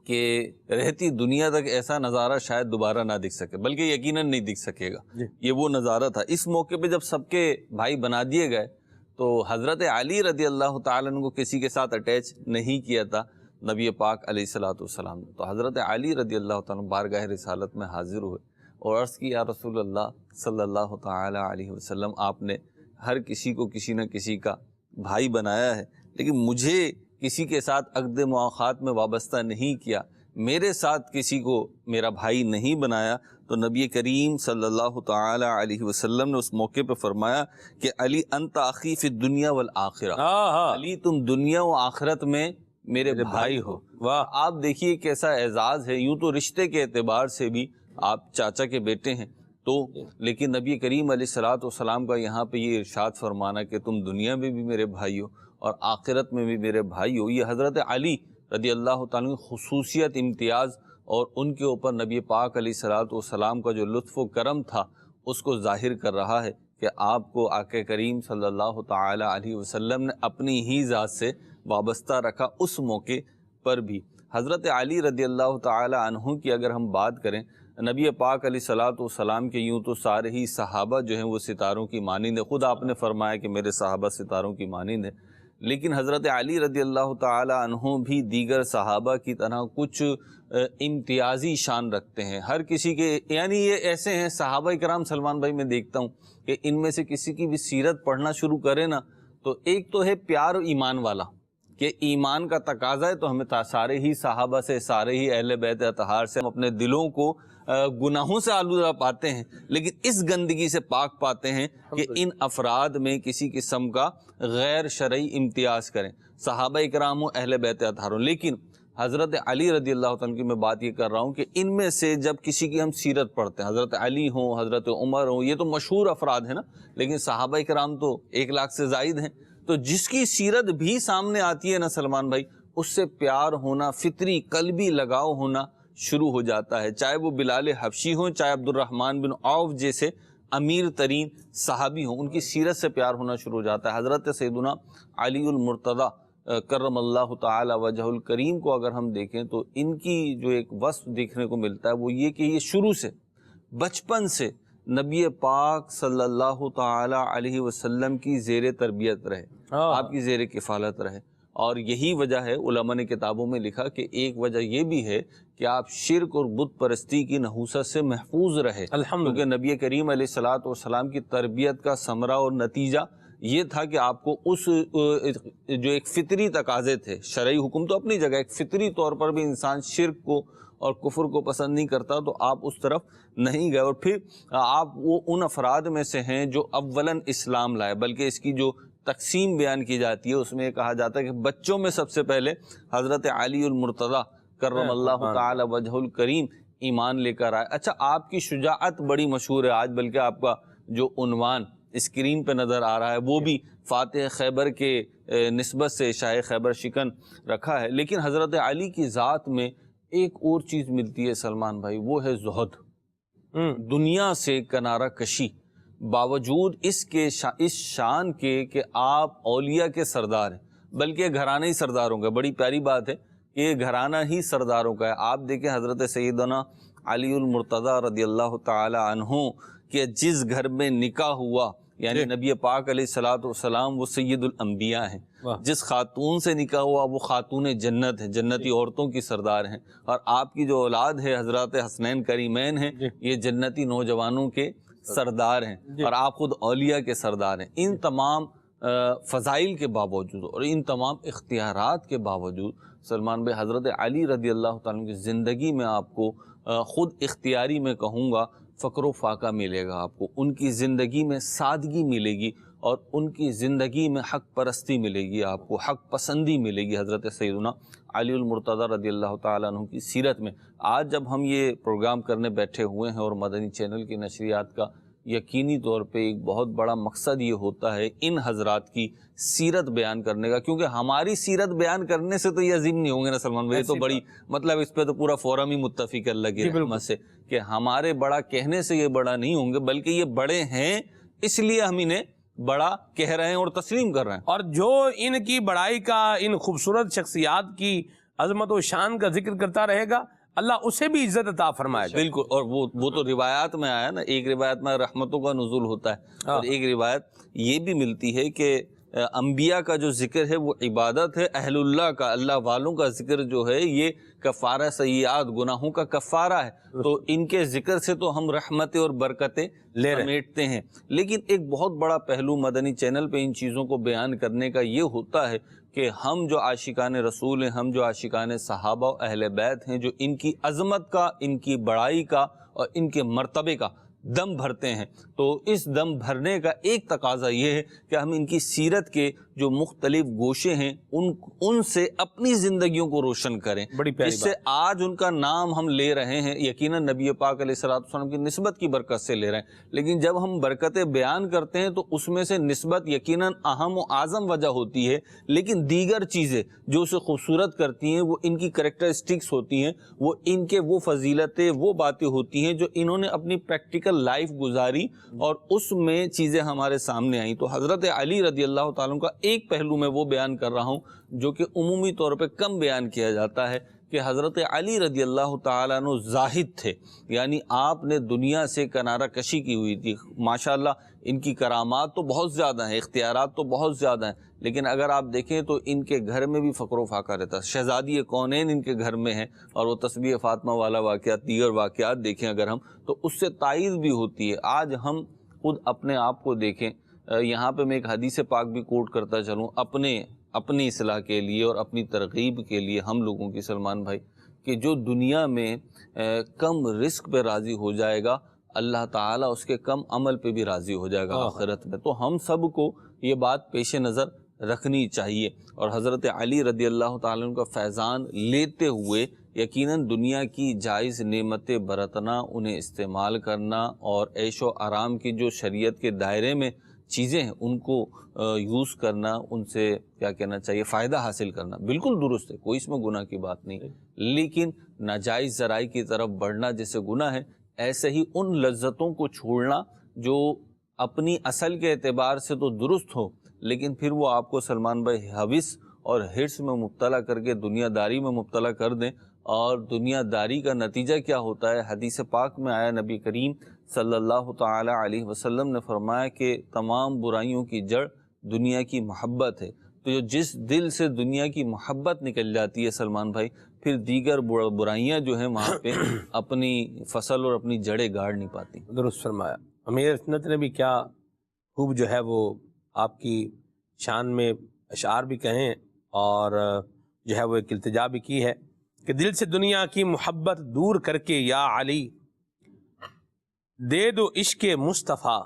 کہ رہتی دنیا تک ایسا نظارہ شاید دوبارہ نہ دکھ سکے, بلکہ یقیناً نہیں دکھ سکے گا. یہ وہ نظارہ تھا. اس موقع پہ جب سب کے بھائی بنا دیے گئے تو حضرت علی رضی اللہ تعالیٰ عنہ کو کسی کے ساتھ اٹیچ نہیں کیا تھا نبی پاک علیہ الصلوۃ والسلام نے. تو حضرت علی رضی اللہ تعالیٰ عنہ بارگاہ رسالت میں حاضر ہوئے اور عرض کی یا رسول اللہ صلی اللہ تعالیٰ علیہ وسلم, آپ نے ہر کسی کو کسی نہ کسی کا بھائی بنایا ہے, لیکن مجھے کسی کے ساتھ عقد مواخات میں وابستہ نہیں کیا, میرے ساتھ کسی کو میرا بھائی نہیں بنایا. تو نبی کریم صلی اللہ تعالی علیہ وسلم نے اس موقع پہ فرمایا کہ علی انت اخی فی الدنیا والآخرہ, علی تم دنیا و آخرت میں میرے بھائی ہو. آپ دیکھیے کیسا اعزاز ہے. یوں تو رشتے کے اعتبار سے بھی آپ چاچا کے بیٹے ہیں, تو لیکن نبی کریم علیہ الصلوۃ والسلام کا یہاں پہ یہ ارشاد فرمانا کہ تم دنیا میں بھی میرے بھائی ہو اور آخرت میں بھی میرے بھائی ہو, یہ حضرت علی رضی اللہ تعالیٰ کی خصوصیت, امتیاز, اور ان کے اوپر نبی پاک علیہ الصلوۃ والسلام کا جو لطف و کرم تھا اس کو ظاہر کر رہا ہے کہ آپ کو آقا کریم صلی اللہ تعالی علیہ وسلم نے اپنی ہی ذات سے وابستہ رکھا. اس موقع پر بھی حضرت علی رضی اللہ تعالی عنہ کی اگر ہم بات کریں, نبی پاک علیہ الصلوۃ والسلام کے یوں تو سارے ہی صحابہ جو ہیں وہ ستاروں کی مانند ہیں, خود آپ نے فرمایا کہ میرے صحابہ ستاروں کی مانند ہیں, لیکن حضرت علی رضی اللہ تعالی عنہ بھی دیگر صحابہ کی طرح کچھ امتیازی شان رکھتے ہیں. ہر کسی کے, یعنی یہ ایسے ہیں صحابہ کرام, سلمان بھائی میں دیکھتا ہوں کہ ان میں سے کسی کی بھی سیرت پڑھنا شروع کرے نا تو ایک تو ہے پیار ایمان والا کہ ایمان کا تقاضا ہے, تو ہمیں سارے ہی صحابہ سے, سارے ہی اہل بیت اطہار سے ہم اپنے دلوں کو گناہوں سے آلودہ پاتے ہیں, لیکن اس گندگی سے پاک پاتے ہیں کہ ان افراد میں کسی قسم کا غیر شرعی امتیاز کریں, صحابہ اکرام ہوں, اہل بیت اطہار ہوں. لیکن حضرت علی رضی اللہ تعالیٰ کی میں بات یہ کر رہا ہوں کہ ان میں سے جب کسی کی ہم سیرت پڑھتے ہیں, حضرت علی ہوں, حضرت عمر ہوں, یہ تو مشہور افراد ہیں نا, لیکن صحابہ کرام تو 1 لاکھ سے زائد ہیں. تو جس کی سیرت بھی سامنے آتی ہے نا سلمان بھائی, اس سے پیار ہونا, فطری قلبی لگاؤ ہونا شروع ہو جاتا ہے, چاہے وہ بلال حبشی ہوں, چاہے عبد الرحمن بن عوف جیسے امیر ترین صحابی ہوں, ان کی سیرت سے پیار ہونا شروع ہو جاتا ہے. حضرت سیدنا علی المرتضیٰ کرم اللہ تعالی وجہ الکریم کو اگر ہم دیکھیں تو ان کی جو ایک وصف دیکھنے کو ملتا ہے وہ یہ کہ یہ شروع سے, بچپن سے نبی پاک صلی اللہ تعالی علیہ وسلم کی زیر تربیت رہے, آپ کی زیر کفالت رہے. اور یہی وجہ ہے, علماء نے کتابوں میں لکھا کہ ایک وجہ یہ بھی ہے کہ آپ شرک اور بت پرستی کی نحوست سے محفوظ رہے, کیونکہ نبی کریم علیہ الصلوۃ والسلام کی تربیت کا ثمرہ اور نتیجہ یہ تھا کہ آپ کو اس جو ایک فطری تقاضے تھے، شرعی حکم تو اپنی جگہ، ایک فطری طور پر بھی انسان شرک کو اور کفر کو پسند نہیں کرتا، تو آپ اس طرف نہیں گئے، اور پھر آپ وہ ان افراد میں سے ہیں جو اولاً اسلام لائے، بلکہ اس کی جو تقسیم بیان کی جاتی ہے اس میں یہ کہا جاتا ہے کہ بچوں میں سب سے پہلے حضرت علی المرتضیٰ کرم اللہ تعالی وجہ الکریم ایمان لے کر آئے۔ اچھا، آپ کی شجاعت بڑی مشہور ہے آج، بلکہ آپ کا جو عنوان اسکرین پہ نظر آ رہا ہے وہ بھی فاتح خیبر کے نسبت سے شاہ خیبر شکن رکھا ہے، لیکن حضرت علی کی ذات میں ایک اور چیز ملتی ہے سلمان بھائی، وہ ہے زہد، دنیا سے کنارہ کشی، باوجود اس شان کے کہ آپ اولیاء کے سردار ہیں، بلکہ گھرانہ ہی سرداروں کا، بڑی پیاری بات ہے کہ یہ گھرانہ ہی سرداروں کا ہے۔ آپ دیکھیں حضرت سیدنا علی المرتضیٰ رضی اللہ تعالی عنہ کہ جس گھر میں نکاح ہوا، یعنی نبی پاک علیہ الصلوۃ والسلام وہ سید الانبیاء ہیں، جس خاتون سے نکاح ہوا وہ خاتون جنت ہے، جنتی عورتوں کی سردار ہیں، اور آپ کی جو اولاد ہے حضرات حسنین کریمین ہیں، یہ جنتی نوجوانوں کے سردار ہیں، اور آپ خود اولیاء کے سردار ہیں۔ ان تمام فضائل کے باوجود اور ان تمام اختیارات کے باوجود سلمان بھائی، حضرت علی رضی اللہ تعالیٰ کی زندگی میں آپ کو خود اختیاری میں کہوں گا فقر و فاقہ ملے گا، آپ کو ان کی زندگی میں سادگی ملے گی، اور ان کی زندگی میں حق پرستی ملے گی، آپ کو حق پسندی ملے گی حضرت سیدنا علی المرتضیٰ رضی اللہ تعالیٰ عنہ کی سیرت میں۔ آج جب ہم یہ پروگرام کرنے بیٹھے ہوئے ہیں اور مدنی چینل کی نشریات کا یقینی طور پہ ایک بہت بڑا مقصد یہ ہوتا ہے ان حضرات کی سیرت بیان کرنے کا، کیونکہ ہماری سیرت بیان کرنے سے تو یہ عظیم نہیں ہوں گے نا سلمان بھائی، تو بڑی مطلب اس پہ تو پورا فورم ہی متفق ہے اللہ کی رحمت سے کہ ہمارے بڑا کہنے سے یہ بڑا نہیں ہوں گے، بلکہ یہ بڑے ہیں اس لیے ہم انہیں بڑا کہہ رہے ہیں اور تسلیم کر رہے ہیں۔ اور جو ان کی بڑائی کا، ان خوبصورت شخصیات کی عظمت و شان کا ذکر کرتا رہے گا، اللہ اسے بھی عزت عطا فرمائے گا۔ بالکل، اور وہ تو روایات میں آیا نا، ایک روایت میں رحمتوں کا نزول ہوتا ہے، اور ایک روایت یہ بھی ملتی ہے کہ انبیاء کا جو ذکر ہے وہ عبادت ہے، اہل اللہ کا، اللہ والوں کا ذکر جو ہے یہ کفارہ سیئات، گناہوں کا کفارہ ہے، تو ان کے ذکر سے تو ہم رحمتیں اور برکتیں سمیٹتے ہیں۔ لیکن ایک بہت بڑا پہلو مدنی چینل پہ ان چیزوں کو بیان کرنے کا یہ ہوتا ہے کہ ہم جو عاشقان رسول ہیں، ہم جو عاشقان صحابہ و اہل بیت ہیں، جو ان کی عظمت کا، ان کی بڑائی کا اور ان کے مرتبے کا دم بھرتے ہیں، تو اس دم بھرنے کا ایک تقاضا یہ ہے کہ ہم ان کی سیرت کے جو مختلف گوشے ہیں ان سے اپنی زندگیوں کو روشن کریں، جس سے آج ان کا نام ہم لے رہے ہیں یقیناً نبی پاک علیہ الصلوۃ والسلام کی نسبت کی برکت سے لے رہے ہیں، لیکن جب ہم برکتیں بیان کرتے ہیں تو اس میں سے نسبت یقیناً اہم و اعظم وجہ ہوتی ہے، لیکن دیگر چیزیں جو اسے خوبصورت کرتی ہیں وہ ان کی کریکٹرسٹکس ہوتی ہیں، وہ ان کے وہ فضیلتیں، وہ باتیں ہوتی ہیں جو انہوں نے اپنی پریکٹیکل لائف گزاری اور اس میں چیزیں ہمارے سامنے آئیں۔ تو حضرت علی رضی اللہ تعالیٰ کا ایک پہلو میں وہ بیان کر رہا ہوں جو کہ عمومی طور پہ کم بیان کیا جاتا ہے، کہ حضرت علی رضی اللہ تعالیٰ عنہ زاہد تھے، یعنی آپ نے دنیا سے کنارہ کشی کی ہوئی تھی۔ ماشاءاللہ ان کی کرامات تو بہت زیادہ ہیں، اختیارات تو بہت زیادہ ہیں، لیکن اگر آپ دیکھیں تو ان کے گھر میں بھی فقر و فاقہ رہتا ہے۔ شہزادی کونین ان کے گھر میں ہیں، اور وہ تسبیح فاطمہ والا واقعات، دیگر واقعات دیکھیں اگر ہم تو اس سے تائید بھی ہوتی ہے۔ آج ہم خود اپنے آپ کو دیکھیں، یہاں پہ میں ایک حدیث پاک بھی کوٹ کرتا چلوں اپنی اصلاح کے لیے اور اپنی ترغیب کے لیے ہم لوگوں کی، سلمان بھائی، کہ جو دنیا میں کم رزق پہ راضی ہو جائے گا، اللہ تعالیٰ اس کے کم عمل پہ بھی راضی ہو جائے گا آخرت میں۔ تو ہم سب کو یہ بات پیش نظر رکھنی چاہیے، اور حضرت علی رضی اللہ تعالیٰ عنہ کا فیضان لیتے ہوئے یقیناً دنیا کی جائز نعمتیں برتنا، انہیں استعمال کرنا، اور عیش و آرام کی جو شریعت کے دائرے میں چیزیں ہیں ان کو یوز کرنا، ان سے کیا کہنا چاہیے فائدہ حاصل کرنا بالکل درست ہے، کوئی اس میں گناہ کی بات نہیں، لیکن ناجائز ذرائع کی طرف بڑھنا جیسے گناہ ہے، ایسے ہی ان لذتوں کو چھوڑنا جو اپنی اصل کے اعتبار سے تو درست ہو، لیکن پھر وہ آپ کو سلمان بھائی حوث اور حرص میں مبتلا کر کے دنیا داری میں مبتلا کر دیں، اور دنیا داری کا نتیجہ کیا ہوتا ہے؟ حدیث پاک میں آیا، نبی کریم صلی اللہ تعالی علیہ وسلم نے فرمایا کہ تمام برائیوں کی جڑ دنیا کی محبت ہے، تو جس دل سے دنیا کی محبت نکل جاتی ہے سلمان بھائی، پھر دیگر برائیاں جو ہیں وہاں پہ اپنی فصل اور اپنی جڑیں گاڑ نہیں پاتی۔ درست فرمایا۔ امیر سنت نے بھی کیا خوب جو ہے وہ آپ کی شان میں اشعار بھی کہیں اور جو ہے وہ ایک التجا بھی کی ہے کہ دل سے دنیا کی محبت دور کر کے یا علی دے دو عشق مصطفیٰ،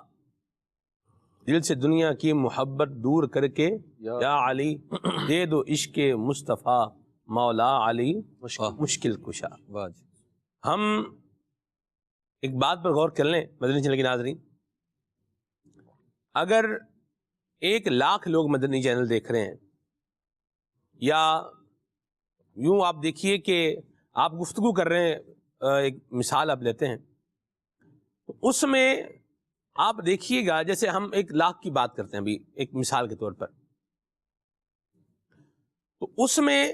دل سے دنیا کی محبت دور کر کے یا علی دے دو عشق مصطفیٰ، مولا علی مشکل کشا۔ واہ جی۔ ہم ایک بات پر غور کر لیں مدنی چینل کے ناظرین، اگر 1,00,000 لوگ مدنی چینل دیکھ رہے ہیں، یا یوں آپ دیکھیے کہ آپ گفتگو کر رہے ہیں، ایک مثال آپ لیتے ہیں، اس میں آپ دیکھیے گا جیسے ہم 1,00,000 کی بات کرتے ہیں ابھی ایک مثال کے طور پر، تو اس میں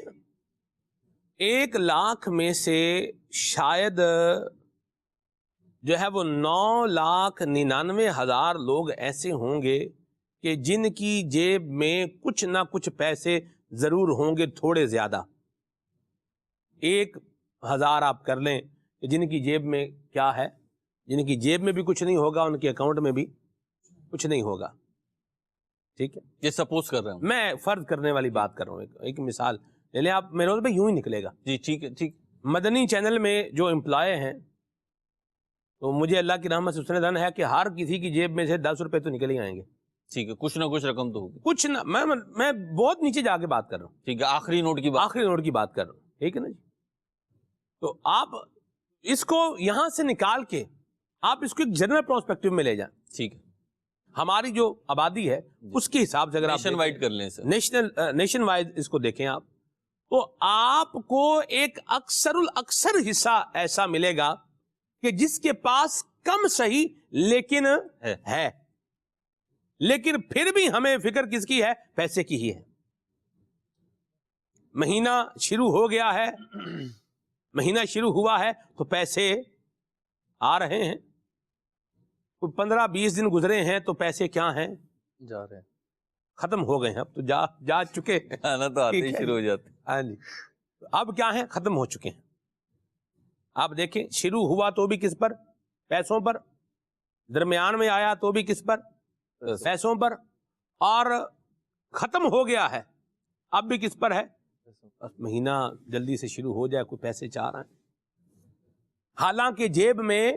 1,00,000 میں سے شاید جو ہے وہ 9,99,000 لوگ ایسے ہوں گے کہ جن کی جیب میں کچھ نہ کچھ پیسے ضرور ہوں گے، تھوڑے زیادہ۔ 1,000 آپ کر لیں کہ جن کی جیب میں کیا ہے، جن کی جیب میں بھی کچھ نہیں ہوگا، ان کے اکاؤنٹ میں بھی کچھ نہیں ہوگا، ٹھیک ہے؟ یہ سپوز کر رہا ہوں میں فرض کرنے والی بات کر رہا ہوں، ایک مثال لے لیں آپ، میرے بھائی یوں ہی نکلے گا۔ جی ٹھیک ہے، ٹھیک۔ مدنی چینل میں جو امپلائے ہیں، تو مجھے اللہ کی رحمت سے حسن دن ہے کہ ہر کسی کی جیب میں سے 10 روپے تو نکل ہی آئیں گے، ٹھیک ہے، کچھ نہ کچھ رقم تو ہوگی، کچھ نہ، میں بہت نیچے جا کے بات کر رہا ہوں، ٹھیک ہے، آخری نوٹ کی بات۔ آخری نوٹ کی بات کر رہا ہوں، ٹھیک ہے نا جی؟ تو آپ اس کو یہاں سے نکال کے آپ اس کو ایک جنرل پرسپیکٹو میں لے جائیں، ٹھیک ہے، ہماری جو آبادی ہے اس کے حساب سے اگر آپ نیشن وائڈ کر لیں سر، نیشن وائڈ اس کو دیکھیں آپ، تو آپ کو ایک اکثر حصہ ایسا ملے گا کہ جس کے پاس کم صحیح لیکن ہے، لیکن پھر بھی ہمیں فکر کس کی ہے؟ پیسے کی ہی ہے۔ مہینہ شروع ہو گیا ہے، مہینہ شروع ہوا ہے تو پیسے آ رہے ہیں، 15-20 دن گزرے ہیں تو پیسے کیا ہیں؟ جا رہے ہیں، ختم ہو گئے ہیں، اب تو جا چکے ہیں، آنا تو آتے ہی شروع ہو جاتے۔ ہاں جی، اب کیا ہیں؟ ختم ہو چکے ہیں۔ آپ دیکھیں شروع ہوا تو بھی کس پر؟ پیسوں پر، درمیان میں آیا تو بھی کس پر؟ پیسوں پر، اور ختم ہو گیا ہے اب بھی کس پر ہے؟ بس مہینہ جلدی سے شروع ہو جائے، کوئی پیسے چاہ رہے ہیں، حالانکہ جیب میں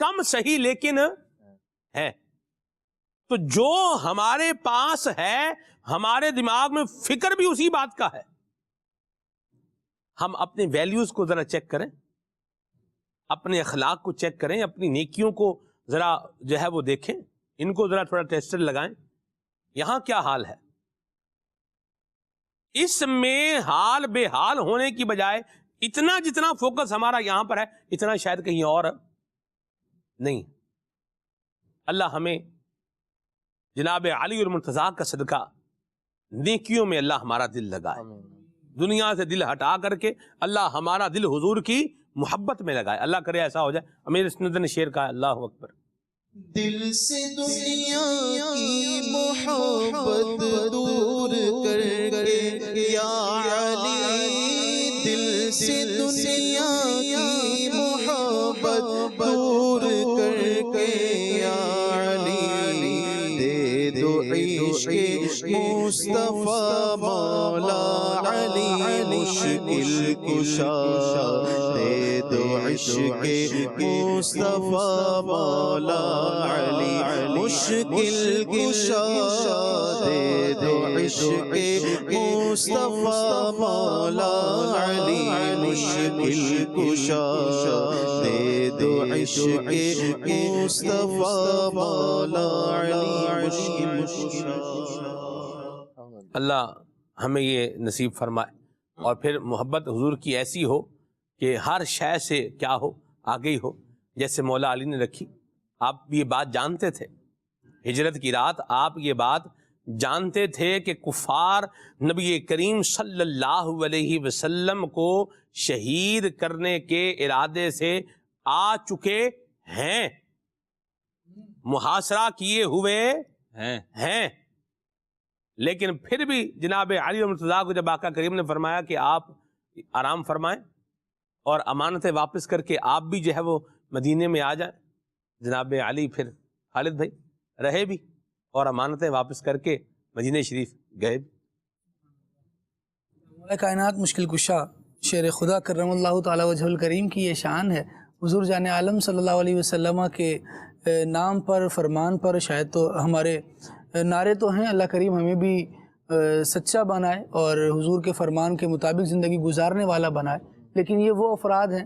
کم صحیح لیکن ہے۔ تو جو ہمارے پاس ہے، ہمارے دماغ میں فکر بھی اسی بات کا ہے۔ ہم اپنے ویلیوز کو ذرا چیک کریں، اپنے اخلاق کو چیک کریں، اپنی نیکیوں کو ذرا جو ہے وہ دیکھیں، ان کو ذرا تھوڑا ٹیسٹر لگائیں، یہاں کیا حال ہے۔ اس میں حال بے حال ہونے کی بجائے اتنا جتنا فوکس ہمارا یہاں پر ہے، اتنا شاید کہیں اور نہیں۔ اللہ ہمیں جناب علی المرتضیٰ کا صدقہ نیکیوں میں اللہ ہمارا دل لگائے، دنیا سے دل ہٹا کر کے اللہ ہمارا دل حضور کی محبت میں لگائے، اللہ کرے ایسا ہو جائے۔ امیر سنت نے شعر کہا، اللہ اکبر۔ دل سے دنیا کی محبت دور کر کے یا علی، دل سے دنیا کی محبت دور کر کے یا علی، دے دو عشق مصطفیٰ مولا علی مشکل کشا، دے دو عشق مصطفیٰ مولا علی مشکل کشا، دے دو عشق مصطفیٰ مولا علی مشکل کشا، دے دو عشق مصطفیٰ مولا علی مشکل کشا۔ اللہ ہمیں یہ نصیب فرمائے، اور پھر محبت حضور کی ایسی ہو کہ ہر شے سے کیا ہو؟ آگے ہی ہو، جیسے مولا علی نے رکھی۔ آپ یہ بات جانتے تھے، ہجرت کی رات آپ یہ بات جانتے تھے کہ کفار نبی کریم صلی اللہ علیہ وسلم کو شہید کرنے کے ارادے سے آ چکے ہیں، محاصرہ کیے ہوئے ہیں، لیکن پھر بھی جناب علی المرتضیٰ کو جب آقا کریم نے فرمایا کہ آپ آرام فرمائیں اور امانتیں واپس کر کے آپ بھی جو ہے وہ مدینے میں آ جائیں، جناب علی پھر خالد بھائی رہے بھی اور امانتیں واپس کر کے مدینہ شریف گئے. کائنات مشکل کشا شیر خدا کرم اللہ تعالی وجہ الکریم کی یہ شان ہے. حضور جان عالم صلی اللہ علیہ وسلم کے نام پر، فرمان پر شاید تو ہمارے نعرے تو ہیں، اللہ کریم ہمیں بھی سچا بنائے اور حضور کے فرمان کے مطابق زندگی گزارنے والا بنائے. لیکن یہ وہ افراد ہیں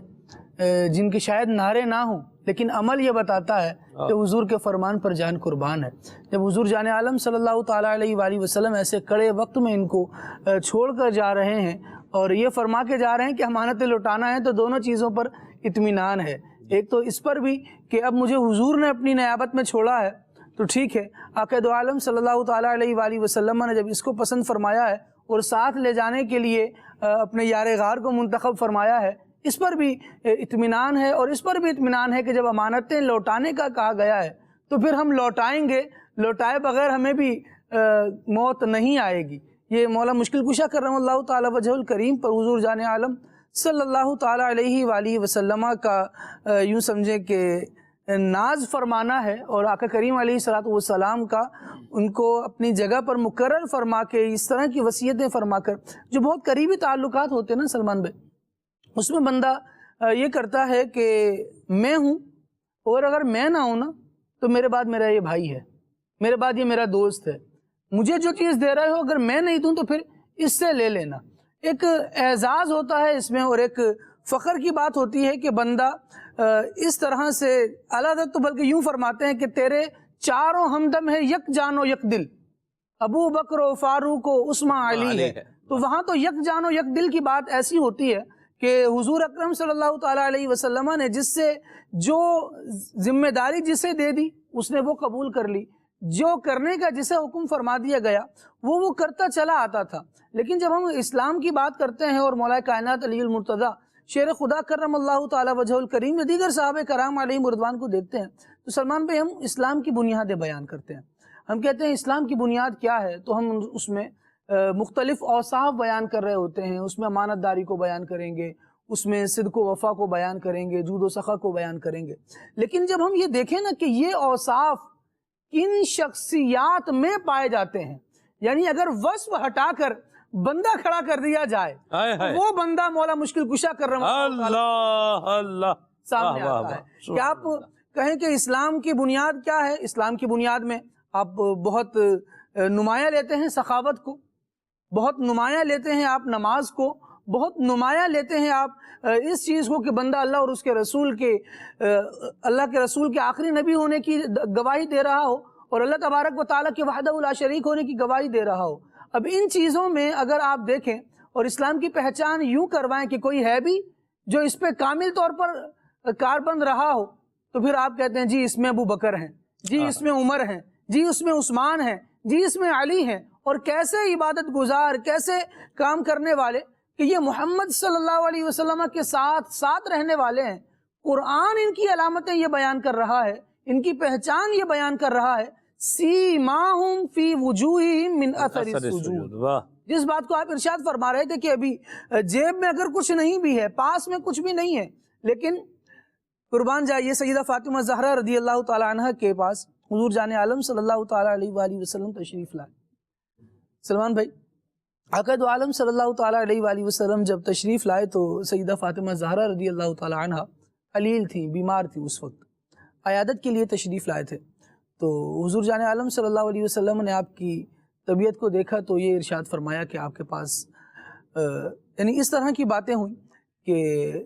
جن کے شاید نعرے نہ ہوں لیکن عمل یہ بتاتا ہے کہ حضور کے فرمان پر جان قربان ہے. جب حضور جان عالم صلی اللہ تعالیٰ علیہ وآلہ وسلم ایسے کڑے وقت میں ان کو چھوڑ کر جا رہے ہیں اور یہ فرما کے جا رہے ہیں کہ امانتیں لوٹانا ہے، تو دونوں چیزوں پر اطمینان ہے. ایک تو اس پر بھی کہ اب مجھے حضور نے اپنی نیابت میں چھوڑا ہے تو ٹھیک ہے، آقا دو عالم صلی اللہ تعالیٰ علیہ وآلہ وسلم نے جب اس کو پسند فرمایا ہے اور ساتھ لے جانے کے لیے اپنے یار غار کو منتخب فرمایا ہے، اس پر بھی اطمینان ہے. اور اس پر بھی اطمینان ہے کہ جب امانتیں لوٹانے کا کہا گیا ہے تو پھر ہم لوٹائیں گے، لوٹائے بغیر ہمیں بھی موت نہیں آئے گی. یہ مولا مشکل کشا کرم اللہ تعالی وجہ الکریم پر حضور جان عالم صلی اللہ تعالی علیہ وآلہ وسلم کا یوں سمجھیں کہ ناز فرمانا ہے، اور آقا کریم علیہ الصلوۃ والسلام کا ان کو اپنی جگہ پر مقرر فرما کے اس طرح کی وصیتیں فرما کر، جو بہت قریبی تعلقات ہوتے ہیں نا سلمان بھائی، اس میں بندہ یہ کرتا ہے کہ میں ہوں اور اگر میں نہ ہوں نا تو میرے بعد میرا یہ بھائی ہے، میرے بعد یہ میرا دوست ہے، مجھے جو چیز دے رہے ہو اگر میں نہیں دوں تو پھر اس سے لے لینا. ایک اعزاز ہوتا ہے اس میں اور ایک فخر کی بات ہوتی ہے کہ بندہ اس طرح سے اعلیٰ حضرت تو بلکہ یوں فرماتے ہیں کہ تیرے چاروں ہمدم ہے یک جان و یک دل، ابو بکر و فاروق و عثمان علی ہے. تو وہاں تو یک جان و یک دل کی بات ایسی ہوتی ہے کہ حضور اکرم صلی اللہ تعالیٰ علیہ وسلم نے جس سے جو ذمہ داری جسے دے دی اس نے وہ قبول کر لی، جو کرنے کا جسے حکم فرما دیا گیا وہ کرتا چلا آتا تھا. لیکن جب ہم اسلام کی بات کرتے ہیں اور مولا کائنات علی المرتضیٰ شیر خدا کرم اللہ تعالی وجہ الکریم یا دیگر صحابہ کرام علیہم رضوان کو دیکھتے ہیں تو سلمان بھائی ہم اسلام کی بنیادیں بیان کرتے ہیں. ہم کہتے ہیں اسلام کی بنیاد کیا ہے تو ہم اس میں مختلف اوصاف بیان کر رہے ہوتے ہیں. اس میں امانت داری کو بیان کریں گے، اس میں صدق و وفا کو بیان کریں گے، جود و سخا کو بیان کریں گے. لیکن جب ہم یہ دیکھیں نا کہ یہ اوصاف کن شخصیات میں پائے جاتے ہیں، یعنی اگر وصف ہٹا کر بندہ کھڑا کر دیا جائے وہ بندہ مولا مشکل کشا کر اللہ سامنے آتا ہے. کہ آپ کہیں کہ اسلام کی بنیاد کیا ہے، اسلام کی بنیاد میں آپ بہت نمایاں لیتے ہیں سخاوت کو، بہت نمایاں لیتے ہیں آپ نماز کو، بہت نمایاں لیتے ہیں آپ اس چیز کو کہ بندہ اللہ اور اس کے رسول کے اللہ کے رسول کے آخری نبی ہونے کی گواہی دے رہا ہو اور اللہ تبارک و تعالیٰ کے وحدہ لا شریک ہونے کی گواہی دے رہا ہو. اب ان چیزوں میں اگر آپ دیکھیں اور اسلام کی پہچان یوں کروائیں کہ کوئی ہے بھی جو اس پہ کامل طور پر کاربند رہا ہو تو پھر آپ کہتے ہیں جی اس میں ابو بکر ہیں، جی اس میں عمر ہیں، جی اس میں عثمان ہیں، جی اس میں علی ہیں. اور کیسے عبادت گزار، کیسے کام کرنے والے کہ یہ محمد صلی اللہ علیہ وسلم کے ساتھ رہنے والے ہیں. قرآن ان کی علامتیں یہ بیان کر رہا ہے، ان کی پہچان یہ بیان کر رہا ہے، سیماہم فی وجوہہم من اثر السجود. جس بات کو آپ ارشاد فرما رہے تھے کہ ابھی جیب میں اگر کچھ نہیں بھی ہے، پاس میں کچھ بھی نہیں ہے، لیکن قربان جائیے سیدہ فاطمہ زہرا رضی اللہ تعالی عنہ کے پاس حضور جان عالم صلی اللہ تعالی علیہ وآلہ وسلم تشریف لائے. سلمان بھائی آقا دو عالم صلی اللہ تعالی علیہ وآلہ وسلم جب تشریف لائے تو سیدہ فاطمہ زہرا رضی اللہ تعالی عنہ علیل تھیں، بیمار تھیں، اس وقت عیادت کے لیے تشریف لائے تھے. تو حضور جان عالم صلی اللہ علیہ وسلم نے آپ کی طبیعت کو دیکھا تو یہ ارشاد فرمایا کہ آپ کے پاس یعنی اس طرح کی باتیں ہوئیں کہ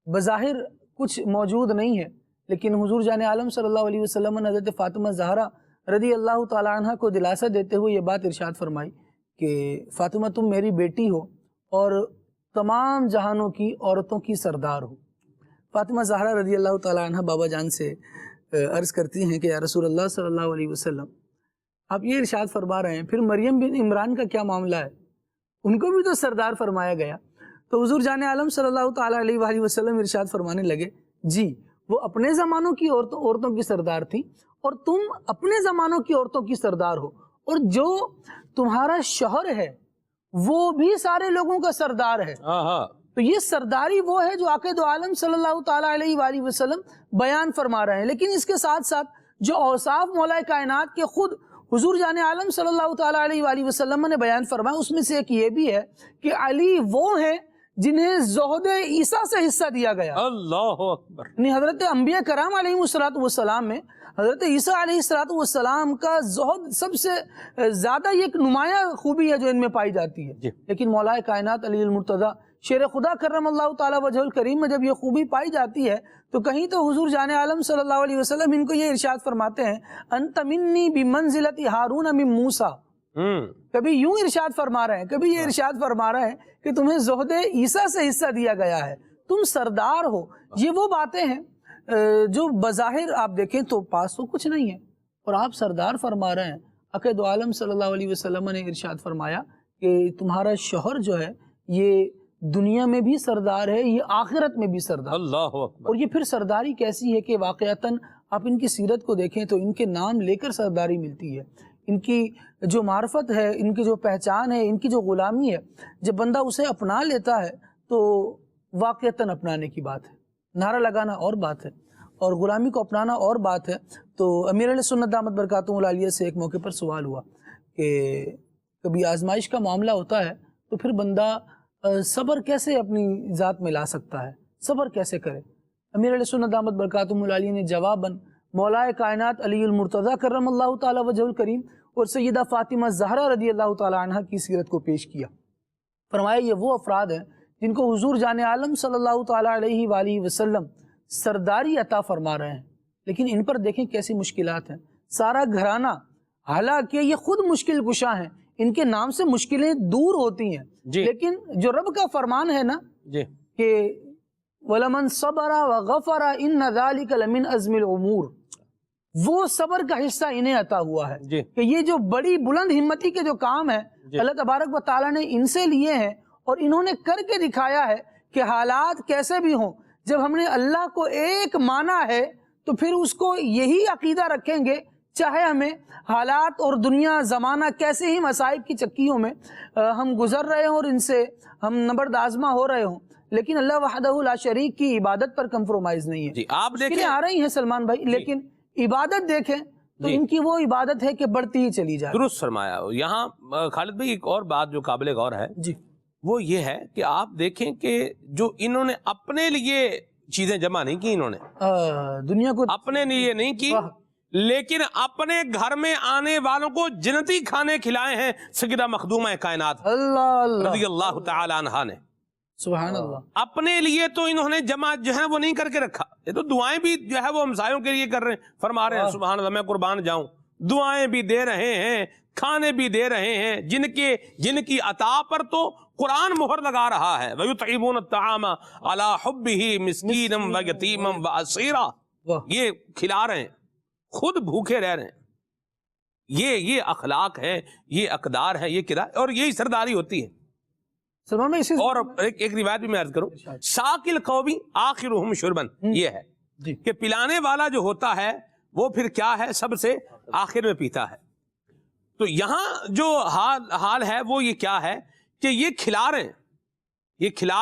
بظاہر کچھ موجود نہیں ہے، لیکن حضور جان عالم صلی اللہ علیہ وسلم نے حضرت فاطمہ زہرا رضی اللہ تعالی عنہ کو دلاسا دیتے ہوئے یہ بات ارشاد فرمائی کہ فاطمہ تم میری بیٹی ہو اور تمام جہانوں کی عورتوں کی سردار ہو. فاطمہ زہرا رضی اللہ تعالی عنہ بابا جان سے عرض کرتی ہیں کہ یا رسول اللہ صلی اللہ علیہ وسلم آپ یہ ارشاد فرما رہے ہیں، پھر مریم بن عمران کا کیا معاملہ ہے، ان کو بھی تو سردار فرمایا گیا. تو حضور جان عالم صلی اللہ تعالی علیہ وآلہ وسلم ارشاد فرمانے لگے جی وہ اپنے زمانوں کی عورتوں کی سردار تھی اور تم اپنے زمانوں کی عورتوں کی سردار ہو، اور جو تمہارا شوہر ہے وہ بھی سارے لوگوں کا سردار ہے. تو یہ سرداری وہ ہے جو آقا دو عالم صلی اللہ تعالی علیہ وآلہ وسلم بیان فرما رہے ہیں. لیکن اس کے ساتھ ساتھ جو اوصاف مولا کائنات کے خود حضور جان عالم صلی اللہ تعالیٰ علیہ وآلہ وسلم نے بیان فرمایا، اس میں سے ایک یہ بھی ہے کہ علی وہ ہیں جنہیں زہد عیسیٰ سے حصہ دیا گیا۔ اللہ اکبر۔ یعنی حضرت انبیاء کرام علیہ السلام میں حضرت عیسیٰ علیہ السلام کا زہد سب سے زیادہ یہ ایک نمایاں خوبی ہے جو ان میں پائی جاتی ہے۔ لیکن مولا کائنات علی المرتضیٰ شیر خدا کرم اللہ تعالیٰ وجہ الکریم میں جب یہ خوبی پائی جاتی ہے تو کہیں تو حضور جان عالم صلی اللہ علیہ وسلم ان کو یہ ارشاد فرماتے ہیں انت منی بمنزلت ہارون من موسیٰ، کبھی یوں ارشاد فرما رہے ہیں، کبھی یہ ارشاد فرما رہے ہیں کہ تمہیں زہد عیسیٰ سے حصہ دیا گیا ہے، تم سردار ہو۔ یہ وہ باتیں ہیں جو بظاہر آپ دیکھیں تو پاس تو کچھ نہیں ہے اور آپ سردار فرما رہے ہیں۔ عقید عالم صلی اللہ علیہ وسلم نے ارشاد فرمایا کہ تمہارا شوہر جو ہے یہ دنیا میں بھی سردار ہے، یہ آخرت میں بھی سردار۔ اللہ اکبر۔ اور یہ پھر سرداری کیسی ہے کہ واقعتاً آپ ان کی سیرت کو دیکھیں تو ان کے نام لے کر سرداری ملتی ہے، ان کی جو معرفت ہے، ان کی جو پہچان ہے، ان کی جو غلامی ہے، جب بندہ اسے اپنا لیتا ہے تو واقعتاً اپنانے کی بات ہے، نعرہ لگانا اور بات ہے اور غلامی کو اپنانا اور بات ہے۔ تو امیر علیہ سنت دامت برکاتہ العالیہ سے ایک موقع پر سوال ہوا کہ کبھی آزمائش کا معاملہ ہوتا ہے تو پھر بندہ صبر کیسے اپنی ذات میں لا سکتا ہے، صبر کیسے کرے؟ امیر علیہ سنت دامت برکاتہ العالیہ نے جواباً مولا کائنات علی المرتضیٰ کرم اللہ تعالیٰ وجہ الکریم اور سیدہ فاطمہ زہرا رضی اللہ تعالیٰ عنہ کی سیرت کو پیش کیا۔ فرمایا یہ وہ افراد ہیں جن کو حضور جان عالم صلی اللہ تعالیٰ علیہ وآلہ وسلم سرداری عطا فرما رہے ہیں، لیکن ان پر دیکھیں کیسی مشکلات ہیں۔ سارا گھرانہ، حالانکہ یہ خود مشکل کشا ہیں، ان کے نام سے مشکلیں دور ہوتی ہیں، لیکن جو رب کا فرمان ہے نا کہ وَلَمَنْ صَبَرَ وَغَفَرَ إِنَّ ذَلِكَ لَمِنْ عَزْمِ الْأُمُورِ، وہ صبر کا حصہ انہیں عطا ہوا ہے کہ یہ جو بڑی بلند ہمتی کے جو کام ہیں اللہ تبارک و تعالیٰ نے ان سے لیے ہیں اور انہوں نے کر کے دکھایا ہے کہ حالات کیسے بھی ہوں، جب ہم نے اللہ کو ایک مانا ہے تو پھر اس کو یہی عقیدہ رکھیں گے، چاہے ہمیں حالات اور دنیا زمانہ کیسے ہی مصائب کی چکیوں میں ہم گزر رہے ہوں اور ان سے ہم نبرد آزما ہو رہے ہوں، لیکن اللہ وحدہ لا شریک کی عبادت پر کمپرومائز نہیں ہے۔ آپ دیکھیں آ رہی ہیں سلمان بھائی، لیکن عبادت دیکھیں تو ان کی وہ عبادت ہے کہ بڑھتی ہی چلی جائے۔ درست فرمایا۔ یہاں خالد بھائی ایک اور بات جو قابل غور ہے وہ یہ ہے کہ آپ دیکھیں کہ جو انہوں نے اپنے لیے چیزیں جمع نہیں کی، انہوں نے دنیا کو اپنے لیے نہیں کی، لیکن اپنے گھر میں آنے والوں کو جنتی کھانے کھلائے ہیں سیدہ مخدومہ کائنات رضی اللہ تعالی عنہا نے۔ سبحان اللہ۔ اپنے لیے تو انہوں نے جمع جو ہے وہ نہیں کر کے رکھا، یہ تو دعائیں بھی جو ہے وہ ہمسایوں کے لیے کر رہے ہیں، فرما رہے ہیں سبحان اللہ میں قربان جاؤں، دعائیں بھی دے رہے ہیں، کھانے بھی دے رہے ہیں، جن کی عطا پر تو قرآن مہر لگا رہا ہے وَيُطْعِمُونَ الطَّعَامَ عَلَىٰ حُبِّهِ مِسْكِينًا وَيَتِيمًا وَأَسِيرًا، یہ کھلا رہے ہیں، خود بھوکے رہ رہے ہیں۔ یہ اخلاق ہے، یہ اقدار ہے، یہ کرایہ، اور یہی سرداری ہوتی ہے۔ اور ایک روایت بھی میں عرض کروں، ساقی القومی آخرہم شربن، یہ ہے کہ پلانے والا جو ہوتا ہے وہ پھر کیا ہے، سب سے آخر میں پیتا ہے۔ تو یہاں جو حال ہے وہ یہ کیا ہے کہ یہ کھلا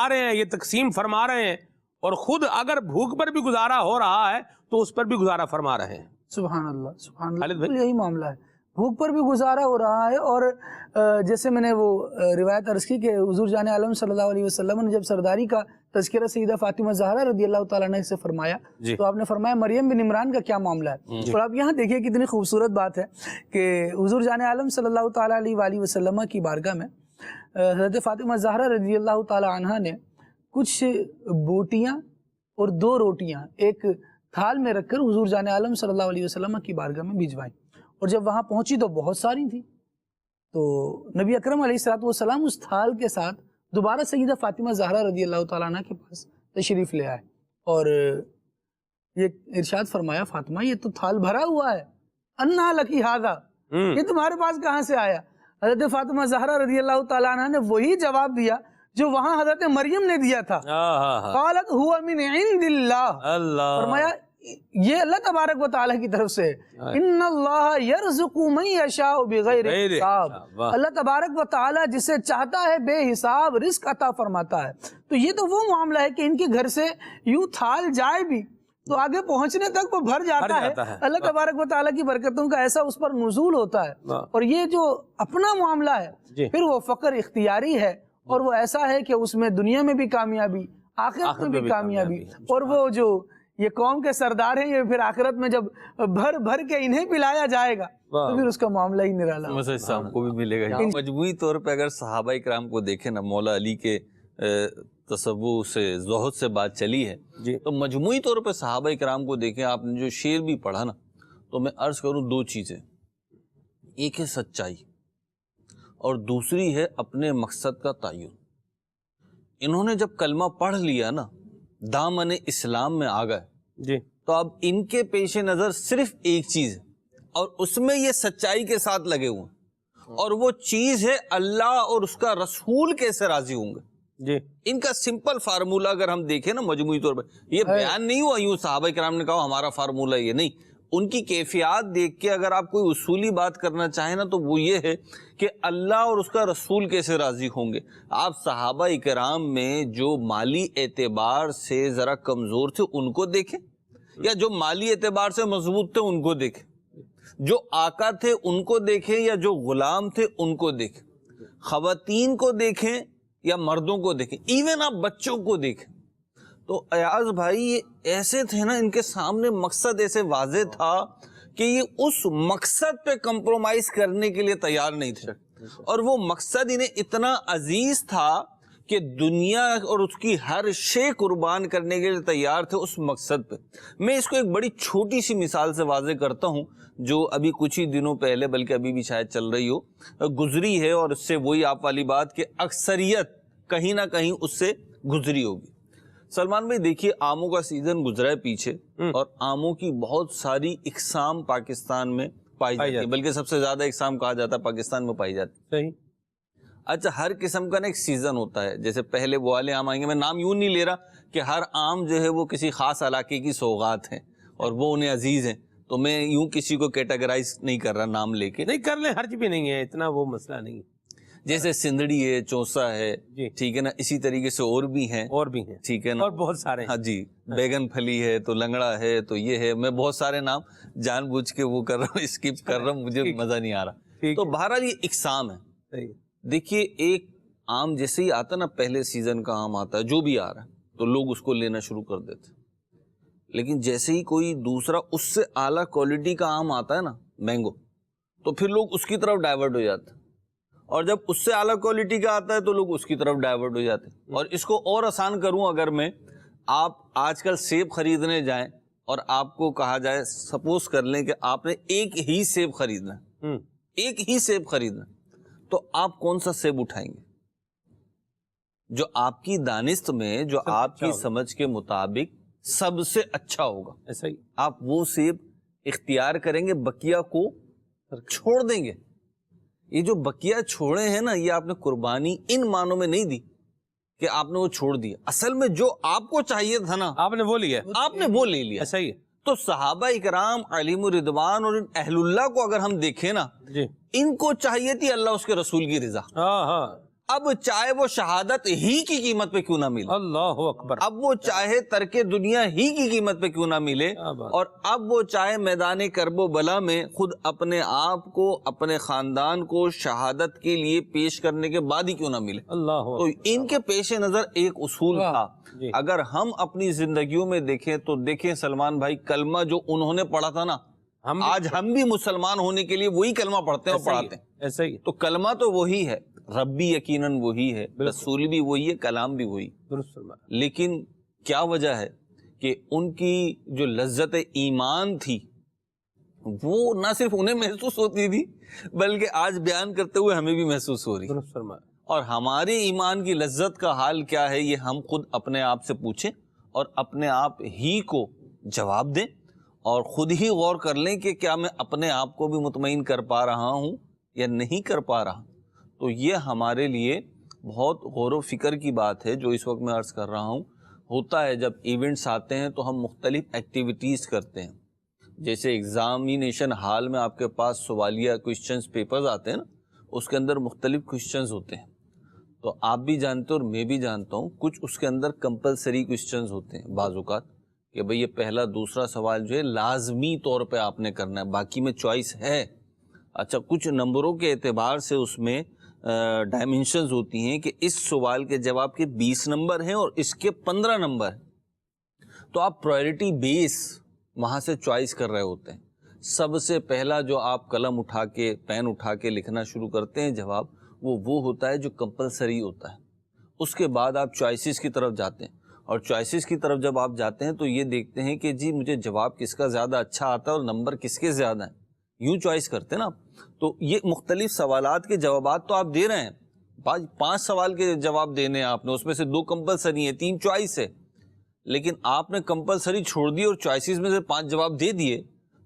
رہے ہیں، یہ تقسیم فرما رہے ہیں، اور خود اگر بھوک پر بھی گزارا ہو رہا ہے تو اس پر بھی گزارا فرما رہے ہیں۔ سبحان اللہ، سبحان اللہ، یہی معاملہ ہے، بھوک پر بھی گزارا ہو رہا ہے۔ اور جیسے میں نے وہ روایت عرض کی کہ حضور جان عالم صلی اللہ علیہ وسلم نے جب سرداری کا تذکرہ سیدہ فاطمہ زہرا رضی اللہ تعالیٰ عنہ سے فرمایا تو آپ نے فرمایا مریم بن عمران کا کیا معاملہ ہے۔ اور آپ یہاں دیکھیے کتنی خوبصورت بات ہے کہ حضور جان عالم صلی اللہ تعالیٰ علیہ وآلہ وسلم کی بارگاہ میں حضرت فاطمہ زہرا رضی اللہ تعالیٰ عنہ نے کچھ بوٹیاں اور 2 روٹیاں ایک تھال میں رکھ کر حضور جان عالم صلی اللہ علیہ وسلم کی بارگاہ میں بھجوائیں، اور جب وہاں پہنچی تو بہت ساری تھی، تو نبی اکرم علیہ السلام اس تھال کے ساتھ دوبارہ سیدہ فاطمہ زہرا رضی اللہ تعالیٰ عنہ کے پاس تشریف لے آئے اور یہ ارشاد فرمایا فاطمہ یہ تو تھال بھرا ہوا ہے، انا لکی ھذا، یہ تمہارے پاس کہاں سے آیا؟ حضرت فاطمہ زہرا رضی اللہ تعالیٰ عنہ نے وہی جواب دیا جو وہاں حضرت مریم نے دیا تھا، قالت هو من عند اللہ، فرمایا یہ اللہ تبارک و تعالیٰ کی طرف سے، ان اللہ یرزق من یشاء بغیر حساب، اللہ تبارک و تعالیٰ جسے چاہتا ہے بے حساب رزق عطا فرماتا ہے۔ تو یہ تو وہ معاملہ ہے کہ ان کے گھر سے یوں تھال جائے بھی تو آگے پہنچنے تک وہ بھر جاتا ہے. اللہ تبارک و تعالیٰ کی برکتوں کا ایسا اس پر نزول ہوتا ہے. اور یہ جو اپنا معاملہ ہے پھر وہ فقر اختیاری ہے، اور وہ ایسا ہے کہ اس میں دنیا میں بھی کامیابی، آخرت میں بھی کامیابی. اور وہ جو یہ قوم کے سردار ہیں، یہ پھر آخرت میں جب بھر بھر کے انہیں پلایا جائے گا تو پھر اس کا معاملہ ہی نرالا ہوگا. مسجد صاحب کو بھی ملے گا. مجموعی طور پہ اگر صحابہ کرام کو دیکھیں نا، مولا علی کے تصوف سے، زہد سے بات چلی ہے تو مجموعی طور پہ صحابہ کرام کو دیکھیں. آپ نے جو شعر بھی پڑھا نا، تو میں عرض کروں دو چیزیں، ایک ہے سچائی اور دوسری ہے اپنے مقصد کا تعین. انہوں نے جب کلمہ پڑھ لیا نا، دامن اسلام میں آ گئے، تو اب ان کے پیش نظر صرف ایک چیز ہے، اور اس میں یہ سچائی کے ساتھ لگے ہوئے ہیں، اور وہ چیز ہے اللہ اور اس کا رسول کیسے راضی ہوں گے. ان کا سمپل فارمولہ اگر ہم دیکھیں نا مجموعی طور پر، یہ بیان نہیں ہوا یوں صحابہ کرام نے کہا ہمارا فارمولہ یہ نہیں. ان کی کیفیات دیکھ کے اگر آپ کوئی اصولی بات کرنا چاہیں نا، تو وہ یہ ہے کہ اللہ اور اس کا رسول کیسے راضی ہوں گے. آپ صحابہ کرام میں جو مالی اعتبار سے ذرا کمزور تھے ان کو دیکھیں، یا جو مالی اعتبار سے مضبوط تھے ان کو دیکھیں، جو آقا تھے ان کو دیکھیں یا جو غلام تھے ان کو دیکھیں، خواتین کو دیکھیں یا مردوں کو دیکھیں، ایون آپ بچوں کو دیکھیں. تو ایاز بھائی یہ ایسے تھے نا، ان کے سامنے مقصد ایسے واضح تھا کہ یہ اس مقصد پہ کمپرومائز کرنے کے لیے تیار نہیں تھے، اور وہ مقصد انہیں اتنا عزیز تھا کہ دنیا اور اس کی ہر شے قربان کرنے کے لیے تیار تھے اس مقصد پہ. میں اس کو ایک بڑی چھوٹی سی مثال سے واضح کرتا ہوں، جو ابھی کچھ ہی دنوں پہلے، بلکہ ابھی بھی شاید چل رہی ہو، گزری ہے، اور اس سے وہی آپ والی بات کہ اکثریت کہیں نہ کہیں اس سے گزری ہوگی. سلمان بھائی دیکھیے، آموں کا سیزن گزرا ہے پیچھے، اور آموں کی بہت ساری اقسام پاکستان میں پائی جاتی ہے، بلکہ سب سے زیادہ اقسام کہا جاتا ہے پاکستان میں پائی جاتی ہے. اچھا، ہر قسم کا نا ایک سیزن ہوتا ہے. جیسے پہلے وہ والے آم آئیں گے، میں نام یوں نہیں لے رہا کہ ہر آم جو ہے وہ کسی خاص علاقے کی سوغات ہیں اور وہ انہیں عزیز ہیں، تو میں یوں کسی کو کیٹاگرائز نہیں کر رہا نام لے کے. نہیں کر لیں، حرج بھی نہیں ہے، اتنا وہ مسئلہ نہیں ہے. جیسے سندڑی ہے، چوسا ہے، ٹھیک ہے نا، اسی طریقے سے اور بھی ہیں، ٹھیک ہے نا، اور بہت سارے. ہاں جی، بیگن پھلی ہے، تو لنگڑا ہے، تو یہ ہے. میں بہت سارے نام جان بوجھ کے وہ کر رہا ہوں، اسکپ کر رہا ہوں، مجھے مزہ نہیں آ رہا. تو بہرحال یہ اقسام ہے. دیکھیے، ایک آم جیسے ہی آتا نا، پہلے سیزن کا آم آتا ہے جو بھی آ رہا ہے، تو لوگ اس کو لینا شروع کر دیتے. لیکن جیسے ہی کوئی دوسرا اس سے اعلیٰ کوالٹی کا آم آتا ہے نا، مینگو، تو پھر لوگ اس کی طرف ڈائیورٹ ہو جاتے ہیں. اور جب اس سے اعلیٰ کوالٹی کا آتا ہے تو لوگ اس کی طرف ڈائیورٹ ہو جاتے ہیں. اور اس کو اور آسان کروں، اگر میں، آپ آج کل سیب خریدنے جائیں اور آپ کو کہا جائے، سپوز کر لیں کہ آپ نے ایک ہی سیب خریدنا ہے، ایک ہی سیب خریدنا ہے، تو آپ کون سا سیب اٹھائیں گے جو آپ کی دانست میں، جو آپ کی سمجھ کے مطابق سب سے اچھا ہوگا؟ ایسا ہی آپ وہ سیب اختیار کریں گے، بقیہ کو چھوڑ دیں گے. یہ جو بقیہ چھوڑے ہیں نا، یہ آپ نے قربانی ان معنوں میں نہیں دی کہ آپ نے وہ چھوڑ دیا. اصل میں جو آپ کو چاہیے تھا نا، آپ نے وہ لیا، آپ نے وہ لے لیا. ایسا ہی ہے. تو صحابہ اکرام علیہم الرضوان اور اہل اللہ کو اگر ہم دیکھیں نا، ان کو چاہیے تھی اللہ اس کے رسول کی رضا. اب چاہے وہ شہادت ہی کی قیمت پہ کیوں نہ ملے، اللہ اکبر، اب وہ چاہے ترک دنیا ہی کی قیمت پہ کیوں نہ ملے، اور اب وہ چاہے میدان کرب و بلا میں خود اپنے آپ کو، اپنے خاندان کو شہادت کے لیے پیش کرنے کے بعد ہی کیوں نہ ملے. تو ان کے پیش نظر ایک اصول تھا. اگر ہم اپنی زندگیوں میں دیکھیں تو دیکھیں سلمان بھائی، کلمہ جو انہوں نے پڑھا تھا نا، آج ہم بھی مسلمان ہونے کے لیے وہی کلمہ پڑھتے ہیں اور پڑھاتے ہیں. ایسا ہی. تو کلمہ تو وہی ہے، ربی یقیناً وہی ہے، رسول بھی وہی ہے، کلام بھی وہی. لیکن کیا وجہ ہے کہ ان کی جو لذت ایمان تھی وہ نہ صرف انہیں محسوس ہوتی تھی، بلکہ آج بیان کرتے ہوئے ہمیں بھی محسوس ہو رہی. اور ہمارے ایمان کی لذت کا حال کیا ہے، یہ ہم خود اپنے آپ سے پوچھیں اور اپنے آپ ہی کو جواب دیں، اور خود ہی غور کر لیں کہ کیا میں اپنے آپ کو بھی مطمئن کر پا رہا ہوں یا نہیں کر پا رہا. تو یہ ہمارے لیے بہت غور و فکر کی بات ہے جو اس وقت میں عرض کر رہا ہوں. ہوتا ہے جب ایونٹس آتے ہیں تو ہم مختلف ایکٹیویٹیز کرتے ہیں. جیسے ایگزامینیشن ہال میں آپ کے پاس سوالیہ کوشچنز پیپرز آتے ہیں نا، اس کے اندر مختلف کوشچنز ہوتے ہیں. تو آپ بھی جانتے ہیں اور میں بھی جانتا ہوں، کچھ اس کے اندر کمپلسری کوشچنز ہوتے ہیں بعض اوقات، کہ بھئی یہ پہلا دوسرا سوال جو ہے لازمی طور پہ آپ نے کرنا ہے، باقی میں چوائس ہے. اچھا کچھ نمبروں کے اعتبار سے اس میں ڈائمنشنز ہوتی ہیں کہ اس سوال کے جواب کے 20 نمبر ہیں اور اس کے 15 نمبر ہیں، تو آپ پرائرٹی بیس وہاں سے چوائس کر رہے ہوتے ہیں. سب سے پہلا جو آپ قلم اٹھا کے پین اٹھا کے لکھنا شروع کرتے ہیں جواب وہ ہوتا ہے جو کمپلسری ہوتا ہے. اس کے بعد آپ چوائسیز کی طرف جاتے ہیں، اور چوائسیز کی طرف جب آپ جاتے ہیں تو یہ دیکھتے ہیں کہ جی مجھے جواب کس کا زیادہ اچھا آتا ہے اور نمبر کس کے زیادہ ہیں، یوں چوائس کرتے ہیں نا. تو یہ مختلف سوالات کے جوابات تو آپ دے رہے ہیں، 5 سوال کے جواب دینے ہیں آپ نے، اس میں سے 2 کمپلسری ہیں، 3 چوائس ہے، لیکن آپ نے کمپلسری چھوڑ دی اور چوائسیز میں سے 5 جواب دے دیے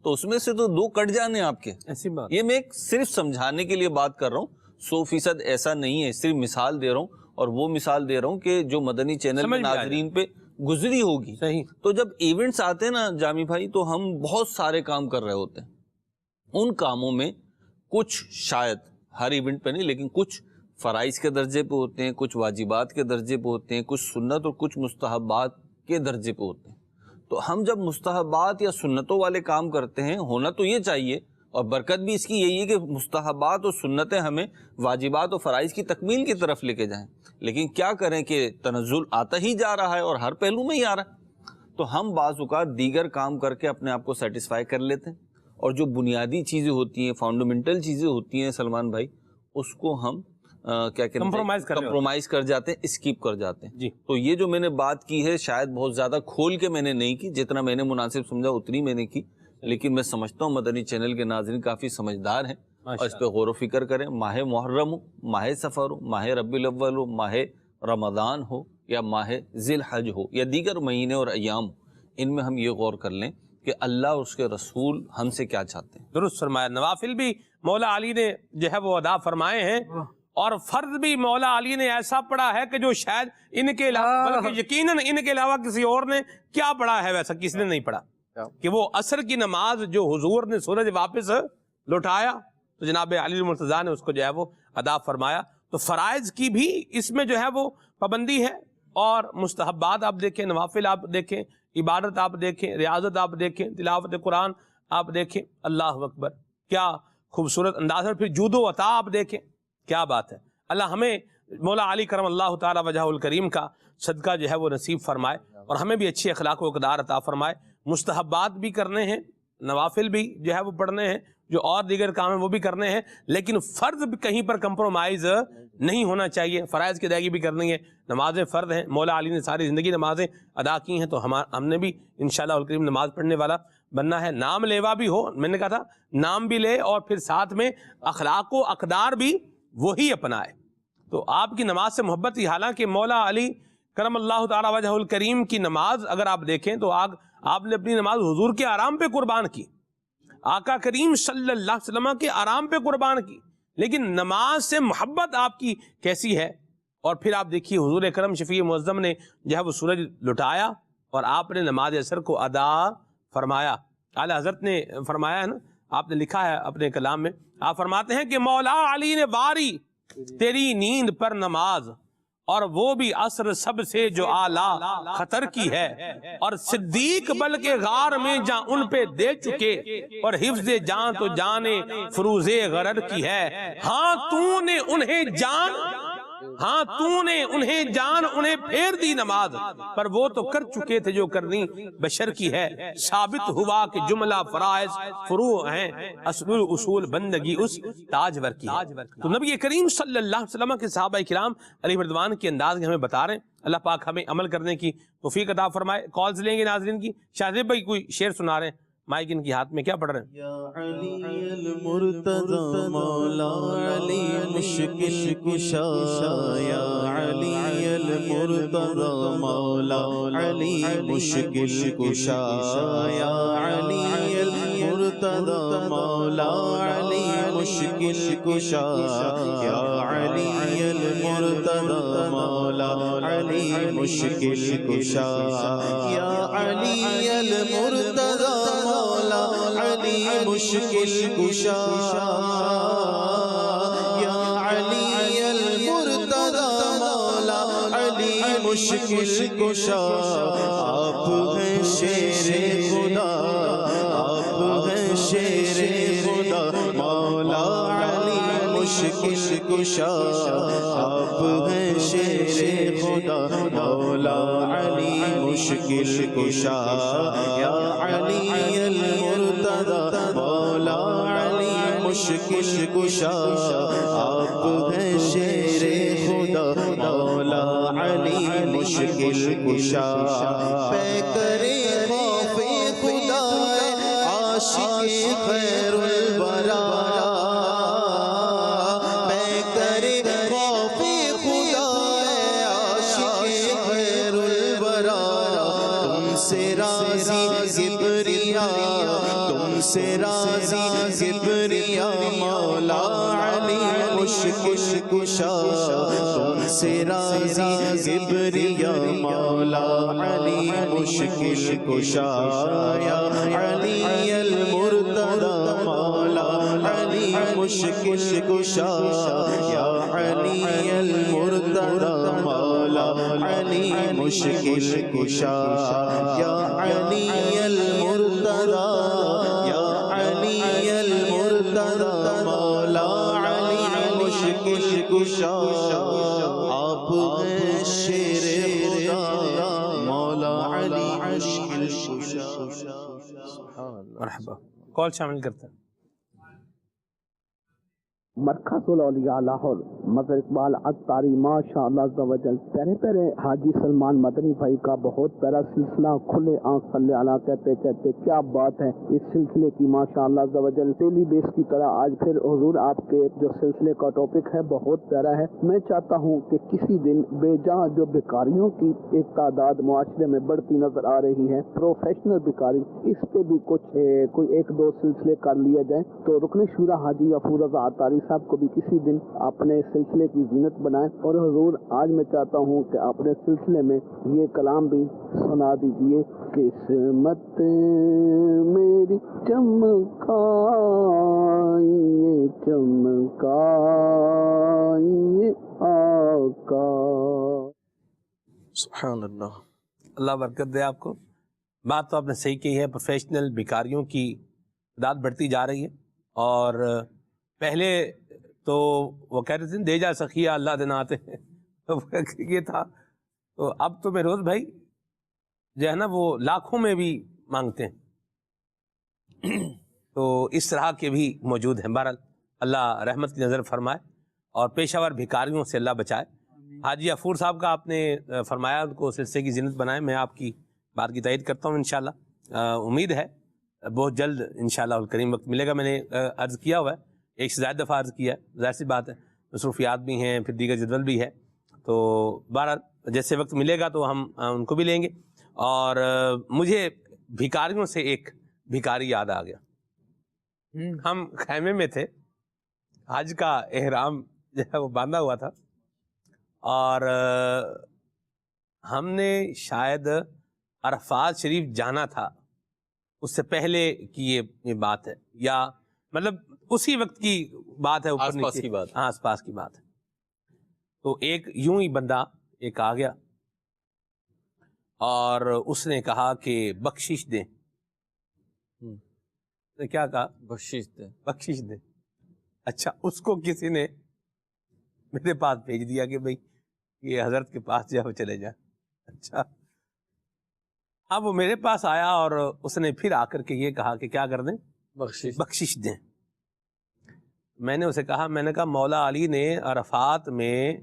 تو اس میں سے تو 2 کٹ جانے آپ کے. ایسی بات یہ میں صرف سمجھانے کے لیے بات کر رہا ہوں، 100% ایسا نہیں ہے، صرف مثال دے رہا ہوں، اور وہ مثال دے رہا ہوں کہ جو مدنی چینل کے ناظرین پہ گزری ہوگی. صحیح. تو جب ایونٹس آتے ہیں نا جامی بھائی، تو ہم بہت سارے کام کر رہے ہوتے ہیں. ان کاموں میں کچھ شاید ہر ایونٹ پہ نہیں، لیکن کچھ فرائض کے درجے پہ ہوتے ہیں، کچھ واجبات کے درجے پہ ہوتے ہیں، کچھ سنت اور کچھ مستحبات کے درجے پہ ہوتے ہیں. تو ہم جب مستحبات یا سنتوں والے کام کرتے ہیں، ہونا تو یہ چاہیے، اور برکت بھی اس کی یہی ہے کہ مستحبات اور سنتیں ہمیں واجبات اور فرائض کی تکمیل کی طرف لے کے جائیں. لیکن کیا کریں کہ تنزل آتا ہی جا رہا ہے اور ہر پہلو میں ہی آ رہا ہے. تو ہم بعض اوقات دیگر کام کر کے اپنے آپ کو سیٹسفائی کر لیتے ہیں، اور جو بنیادی چیزیں ہوتی ہیں، فنڈامنٹل چیزیں ہوتی ہیں سلمان بھائی، اس کو ہم کیا کہتے ہیں کمپرومائز کر جاتے ہیں، اسکیپ کر جاتے ہیں. جی. تو یہ جو میں نے بات کی ہے شاید بہت زیادہ کھول کے میں نے نہیں کی، جتنا میں نے مناسب سمجھا اتنی میں نے کی، لیکن میں سمجھتا ہوں مدنی چینل کے ناظرین کافی سمجھدار ہیں اور اس پہ غور و فکر کریں. ماہ محرم ہو، ماہ سفر ہو، ماہ ربیع الاول ہو، ماہ رمضان ہو، یا ماہ ذی الحج ہو، یا دیگر مہینے اور ایام ہو، ان میں ہم یہ غور کر لیں کہ اللہ اور اس کے رسول ہم سے کیا چاہتے ہیں. درست فرمایا. نوافل بھی مولا علی نے جو ہے وہ ادا فرمائے ہیں، اور فرض بھی مولا علی نے ایسا پڑھا ہے کہ جو شاید ان کے علاوہ، بلکہ یقیناً ان کے علاوہ کسی اور نے کیا پڑھا ہے ویسا کسی نے نہیں پڑھا. کہ وہ عصر کی نماز جو حضور نے سورج واپس لوٹایا تو جناب علی المرتضیٰ نے اس کو جو ہے وہ ادا فرمایا. تو فرائض کی بھی اس میں جو ہے وہ پابندی ہے، اور مستحبات آپ دیکھیں، نوافل آپ دیکھیں، عبادت آپ دیکھیں، ریاضت آپ دیکھیں، تلاوت قرآن آپ دیکھیں. اللہ اکبر، کیا خوبصورت انداز ہے. پھر جود و عطا آپ دیکھیں، کیا بات ہے. اللہ ہمیں مولا علی کرم اللہ تعالی وجہ الکریم کا صدقہ جو ہے وہ نصیب فرمائے، اور ہمیں بھی اچھے اخلاق و اقدار عطا فرمائے. مستحبات بھی کرنے ہیں، نوافل بھی جو ہے وہ پڑھنے ہیں، جو اور دیگر کام ہیں وہ بھی کرنے ہیں، لیکن فرض بھی کہیں پر کمپرومائز نہیں ہونا چاہیے. فرائض کی ادائیگی بھی کرنی ہے. نمازیں فرض ہیں، مولا علی نے ساری زندگی نمازیں ادا کی ہیں، تو ہم نے بھی انشاءاللہ الکریم نماز پڑھنے والا بننا ہے. نام لیوا بھی ہو، میں نے کہا تھا نام بھی لے اور پھر ساتھ میں اخلاق و اقدار بھی وہی اپنائے. تو آپ کی نماز سے محبت ہی، حالانکہ مولا علی کرم اللہ تعالی وجہ الکریم کی نماز اگر آپ دیکھیں تو آپ نے اپنی نماز حضور کے آرام پہ قربان کی، آقا کریم صلی اللہ علیہ وسلم کے آرام پہ قربان کی، لیکن نماز سے محبت آپ کی کیسی ہے. اور پھر آپ دیکھیے حضور اکرم شفیع معظم نے جو ہے وہ سورج لٹایا اور آپ نے نماز عصر کو ادا فرمایا. اعلی حضرت نے فرمایا ہے نا، آپ نے لکھا ہے اپنے کلام میں، آپ فرماتے ہیں کہ مولا علی نے واری تیری نیند پر نماز، اور وہ بھی عصر سب سے جو اعلیٰ خطر کی ہے، اور صدیق بلکہ غار میں جاں ان پہ دے چکے، اور حفظ جان تو جانے فروز غرر کی ہے. ہاں تو نے انہیں جان انہیں پھیر دی نماز، پر وہ تو کر چکے تھے جو کرنی بشر کی ہے. ثابت ہوا کہ جملہ فرائض فروع ہیں، اصول بندگی اس تاجور کی ہے. تو نبی کریم صلی اللہ علیہ وسلم کے صحابہ کرام علیہ رضوان کے انداز کے ہمیں بتا رہے ہیں. اللہ پاک ہمیں عمل کرنے کی توفیق عطا فرمائے. کالز لیں گے ناظرین کی. شاہزیب بھائی کوئی شعر سنا رہے ہیں، مائک ان کی ہاتھ میں، کیا پڑھ رہے ہیں؟ یا علی المرتضی مولا علی مشکل کشا، یا علی المرتضی مولا علی مشکل کشا، یا علی المرتضی مولا علی مشکل کشا، یا علی المرتضی مولا علی مشکل کشا، یا علی المرتضی مولا علی مشکل کشا، یا علی المرتضی مولا علی مشکل کشا آپ ہیں شیر خدا آپ ہیں شیر خدا مولا علی مشکل کشا آپ ہیں شیر خدا مولا علی مشکل کشا یا علی المرتضی مولا علی مشکل کشا آپ ہیں شیر خدا مولا علی مشکل کشا پیکر خوف خدا عاشق خیر الورا پیکر خوف خدا عاشق خیر الورا تم سے راضی کبریا تم سے راضی کبریا مولا علی مشکل کشا تم سے راضی کبریا مولا علی مشکل کشا یا علی المرتضی مولا علی مشکل کشا یا علی المرتضی مولا علی مشکل کشا یا علی المرتضی یا علی المرتضی مولا علی مشکل کشا آپ ہیں شیر خدا مولا علی مشکل کشا. مرحبا. کال شامل کرتا ہے. مرکز الاولیاء لاہور مظہر اقبال عطاری ماشاء اللہ عز و جل. پہلے پہلے حاجی سلمان مدنی بھائی کا بہت پیارا سلسلہ کھلے آنکھ صلی اللہ کہتے کہتے کیا بات ہے اس سلسلے کی ماشاء اللہ عز و جل. ڈیلی بیس کی طرح آج پھر حضور آپ کے جو سلسلے کا ٹاپک ہے بہت پیارا ہے. میں چاہتا ہوں کہ کسی دن بے جاں جو بیکاریوں کی ایک تعداد معاشرے میں بڑھتی نظر آ رہی ہے پروفیشنل بیکاری اس پہ بھی کچھ کوئی ایک دو سلسلے کر لیا جائے تو رکن شورا حاجی غفور رضا عطاری صاحب کو بھی کسی دن اپنے سلسلے کی زینت بنائیں. اور حضور آج میں چاہتا ہوں کہ اپنے سلسلے میں یہ کلام بھی سنا دیجئے. قسمت میری چمکائیے چمکائیے آقا. سبحان اللہ. اللہ برکت دے آپ کو. بات تو آپ نے صحیح کی ہے. پروفیشنل بیکاریوں کی تعداد بڑھتی جا رہی ہے اور پہلے تو وہ کہہ رہے تھے دے جا سخیہ اللہ دینا آتے ہیں یہ تھا. تو اب تو میروز بھائی جو ہے نا وہ لاکھوں میں بھی مانگتے ہیں. تو اس طرح کے بھی موجود ہیں. بہرحال اللہ رحمت کی نظر فرمائے اور پیشہ ور بھکاریوں سے اللہ بچائے. حاجی غفور صاحب کا آپ نے فرمایا ان کو سلسلے کی زینت بنائے. میں آپ کی بات کی تائید کرتا ہوں. انشاءاللہ امید ہے بہت جلد انشاءاللہ الکریم وقت ملے گا. میں نے عرض کیا ہوا ہے ایک سے زائد دفعہ عرض کیا ہے. ظاہر سی بات ہے مصروفیات بھی ہیں پھر دیگر جدول بھی ہے. تو بہرحال جیسے وقت ملے گا تو ہم ان کو بھی لیں گے. اور مجھے بھکاریوں سے ایک بھکاری یاد آ گیا. ہم خیمے میں تھے حج کا احرام جو ہے وہ باندھا ہوا تھا اور ہم نے شاید عرفات شریف جانا تھا. اس سے پہلے کی یہ بات ہے یا مطلب اسی وقت کی بات ہے. آس پاس کی بات. آس پاس کی بات ہے. تو ایک یوں ہی بندہ ایک آ گیا اور اس نے کہا کہ بخشش دیں. نے کیا کہا؟ بخشش دیں. بخشش دیں. اچھا اس کو کسی نے میرے پاس بھیج دیا کہ بھئی یہ حضرت کے پاس جاؤ چلے جا. اچھا اب وہ میرے پاس آیا اور اس نے پھر آ کر کے یہ کہا کہ کیا کر دیں؟ بخشش دیں. میں نے اسے کہا میں نے کہا مولا علی نے عرفات میں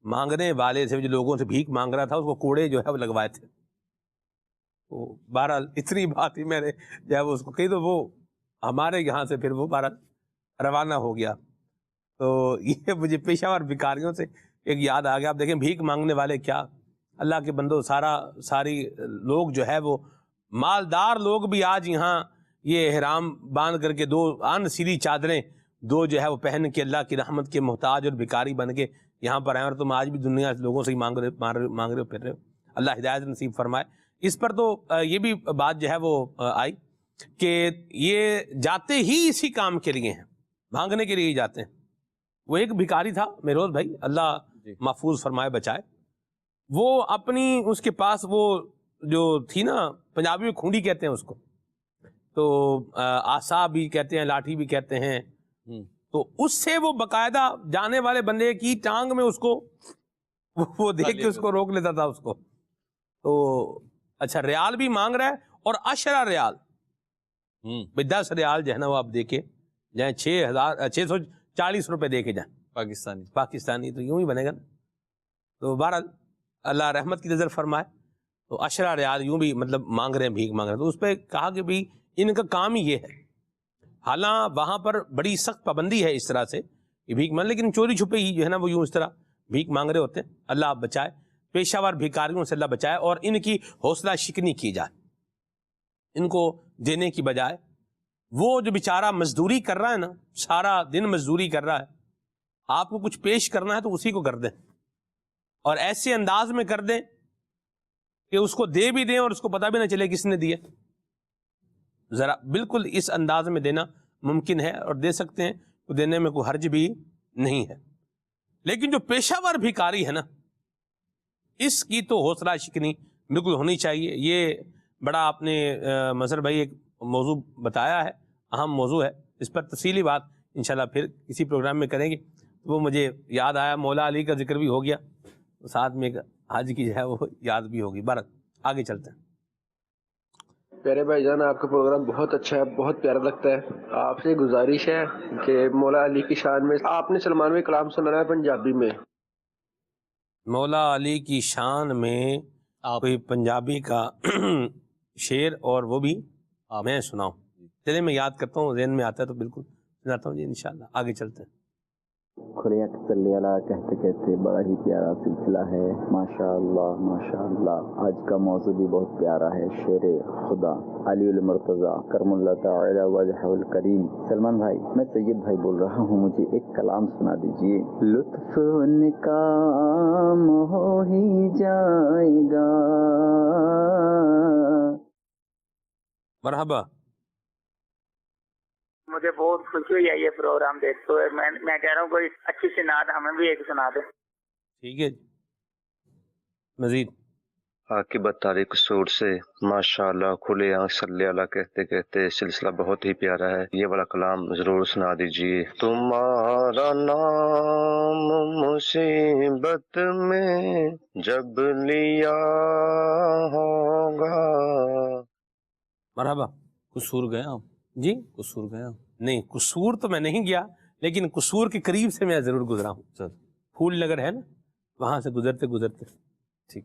مانگنے والے سے جو لوگوں سے بھیک مانگ رہا تھا اس کو کوڑے جو ہے وہ لگوائے تھے. تو بہرحال اتنی بات ہی میں نے جو ہے وہ اس کو کہی تو وہ ہمارے یہاں سے پھر وہ بہرحال روانہ ہو گیا. تو یہ مجھے پیشہ ور بھکاریوں سے ایک یاد آ گیا. آپ دیکھیں بھیک مانگنے والے کیا اللہ کے بندو ساری لوگ جو ہے وہ مالدار لوگ بھی آج یہاں یہ احرام باندھ کر کے دو ان سیدھی چادریں دو جو ہے وہ پہن کے اللہ کی رحمت کے محتاج اور بھکاری بن کے یہاں پر آئے اور تم آج بھی دنیا لوگوں سے ہی مانگ رہے ہو پھر رہے ہو. اللہ ہدایت نصیب فرمائے. اس پر تو یہ بھی بات جو ہے وہ آئی کہ یہ جاتے ہی اسی کام کے لیے ہیں مانگنے کے لیے ہی جاتے ہیں. وہ ایک بھکاری تھا میروز بھائی اللہ محفوظ فرمائے بچائے وہ اپنی اس کے پاس وہ جو تھی نا، پنجابی میں کھونڈی کہتے ہیں اس کو، تو آسا بھی کہتے ہیں، لاٹھی بھی کہتے ہیں، تو اس سے وہ باقاعدہ جانے والے بندے کی ٹانگ میں اس کو وہ دیکھ کے اس کو روک لیتا تھا اس کو. تو اچھا ریال بھی مانگ رہا ہے، اور 10 ریال، 10 ریال جو ہے نا وہ آپ دیکھے جائیں 640 روپے دے کے جائیں پاکستانی، تو یوں ہی بنے گا نا. تو بہرحال اللہ رحمت کی نظر فرمائے. تو 10 ریال یوں بھی مطلب مانگ رہے ہیں، بھیک مانگ رہے ہیں. تو اس پہ کہا کہ بھی ان کا کام ہی یہ ہے. حالانکہ وہاں پر بڑی سخت پابندی ہے اس طرح سے کہ بھیک مانگ، لیکن چوری چھپے ہی جو ہے نا وہ یوں اس طرح بھیک مانگ رہے ہوتے ہیں. اللہ آپ بچائے، پیشہ ور بھیکاریوں سے اللہ بچائے، اور ان کی حوصلہ شکنی کی جائے. ان کو دینے کی بجائے وہ جو بیچارہ مزدوری کر رہا ہے نا، سارا دن مزدوری کر رہا ہے، آپ کو کچھ پیش کرنا ہے تو اسی کو کر دیں، اور ایسے انداز میں کر دیں کہ اس کو دے بھی دیں اور اس کو پتہ بھی نہ چلے کس نے دیے. ذرا بالکل اس انداز میں دینا ممکن ہے اور دے سکتے ہیں، تو دینے میں کوئی حرج بھی نہیں ہے. لیکن جو پیشہ ور بھیکاری ہے نا، اس کی تو حوصلہ شکنی بالکل ہونی چاہیے. یہ بڑا آپ نے مظہر بھائی ایک موضوع بتایا ہے، اہم موضوع ہے. اس پر تفصیلی بات انشاءاللہ پھر کسی پروگرام میں کریں گے. وہ مجھے یاد آیا، مولا علی کا ذکر بھی ہو گیا، ساتھ میں ایک حج کی جو ہے وہ یاد بھی ہوگی. بہرحال آگے چلتے ہیں. پیارے بھائی جان، آپ کا پروگرام بہت اچھا ہے، بہت پیارا لگتا ہے. آپ سے گزارش ہے کہ مولا علی کی شان میں آپ نے سلمان میں کلام سنانا ہے پنجابی میں. مولا علی کی شان میں کوئی پنجابی کا شعر، اور وہ بھی میں سناؤں؟ چلے میں یاد کرتا ہوں، ذہن میں آتا ہے تو بالکل سناتا ہوں جی انشاءاللہ. آگے چلتے ہیں. کھلے صلی اللہ کہتے کہتے بڑا ہی پیارا سلسلہ ہے. ماشاءاللہ ماشاءاللہ. آج کا موضوع بھی بہت پیارا ہے، شعر خدا علی المرتضیٰ کرم اللہ تعالی وجہ الکریم. سلمان بھائی، میں سید بھائی بول رہا ہوں، مجھے ایک کلام سنا دیجئے. لطف ان کا ہو ہی جائے گا. مرحبا. مجھے بہت خوشی ہوئی ہے یہ پروگرام دیکھتے ہوئے. میں کہہ رہا ہوں کوئی اچھی سی نعت ہمیں بھی ایک سنا دیں. ٹھیک ہے. مزید عاقبت تاریخ قصور سے ماشاءاللہ کھلے آنکھ صلی اللہ کہتے کہتے سلسلہ بہت ہی پیارا ہے. یہ والا کلام ضرور سنا دیجیے. تمہارا نام مصیبت میں جب لیا ہوگا. مرحبا. قصور گیا جی؟ قصور گیا نہیں، قصور تو میں نہیں گیا، لیکن قصور کے قریب سے میں ضرور گزرا ہوں. چل پھول نگر ہے نا، وہاں سے گزرتے گزرتے. ٹھیک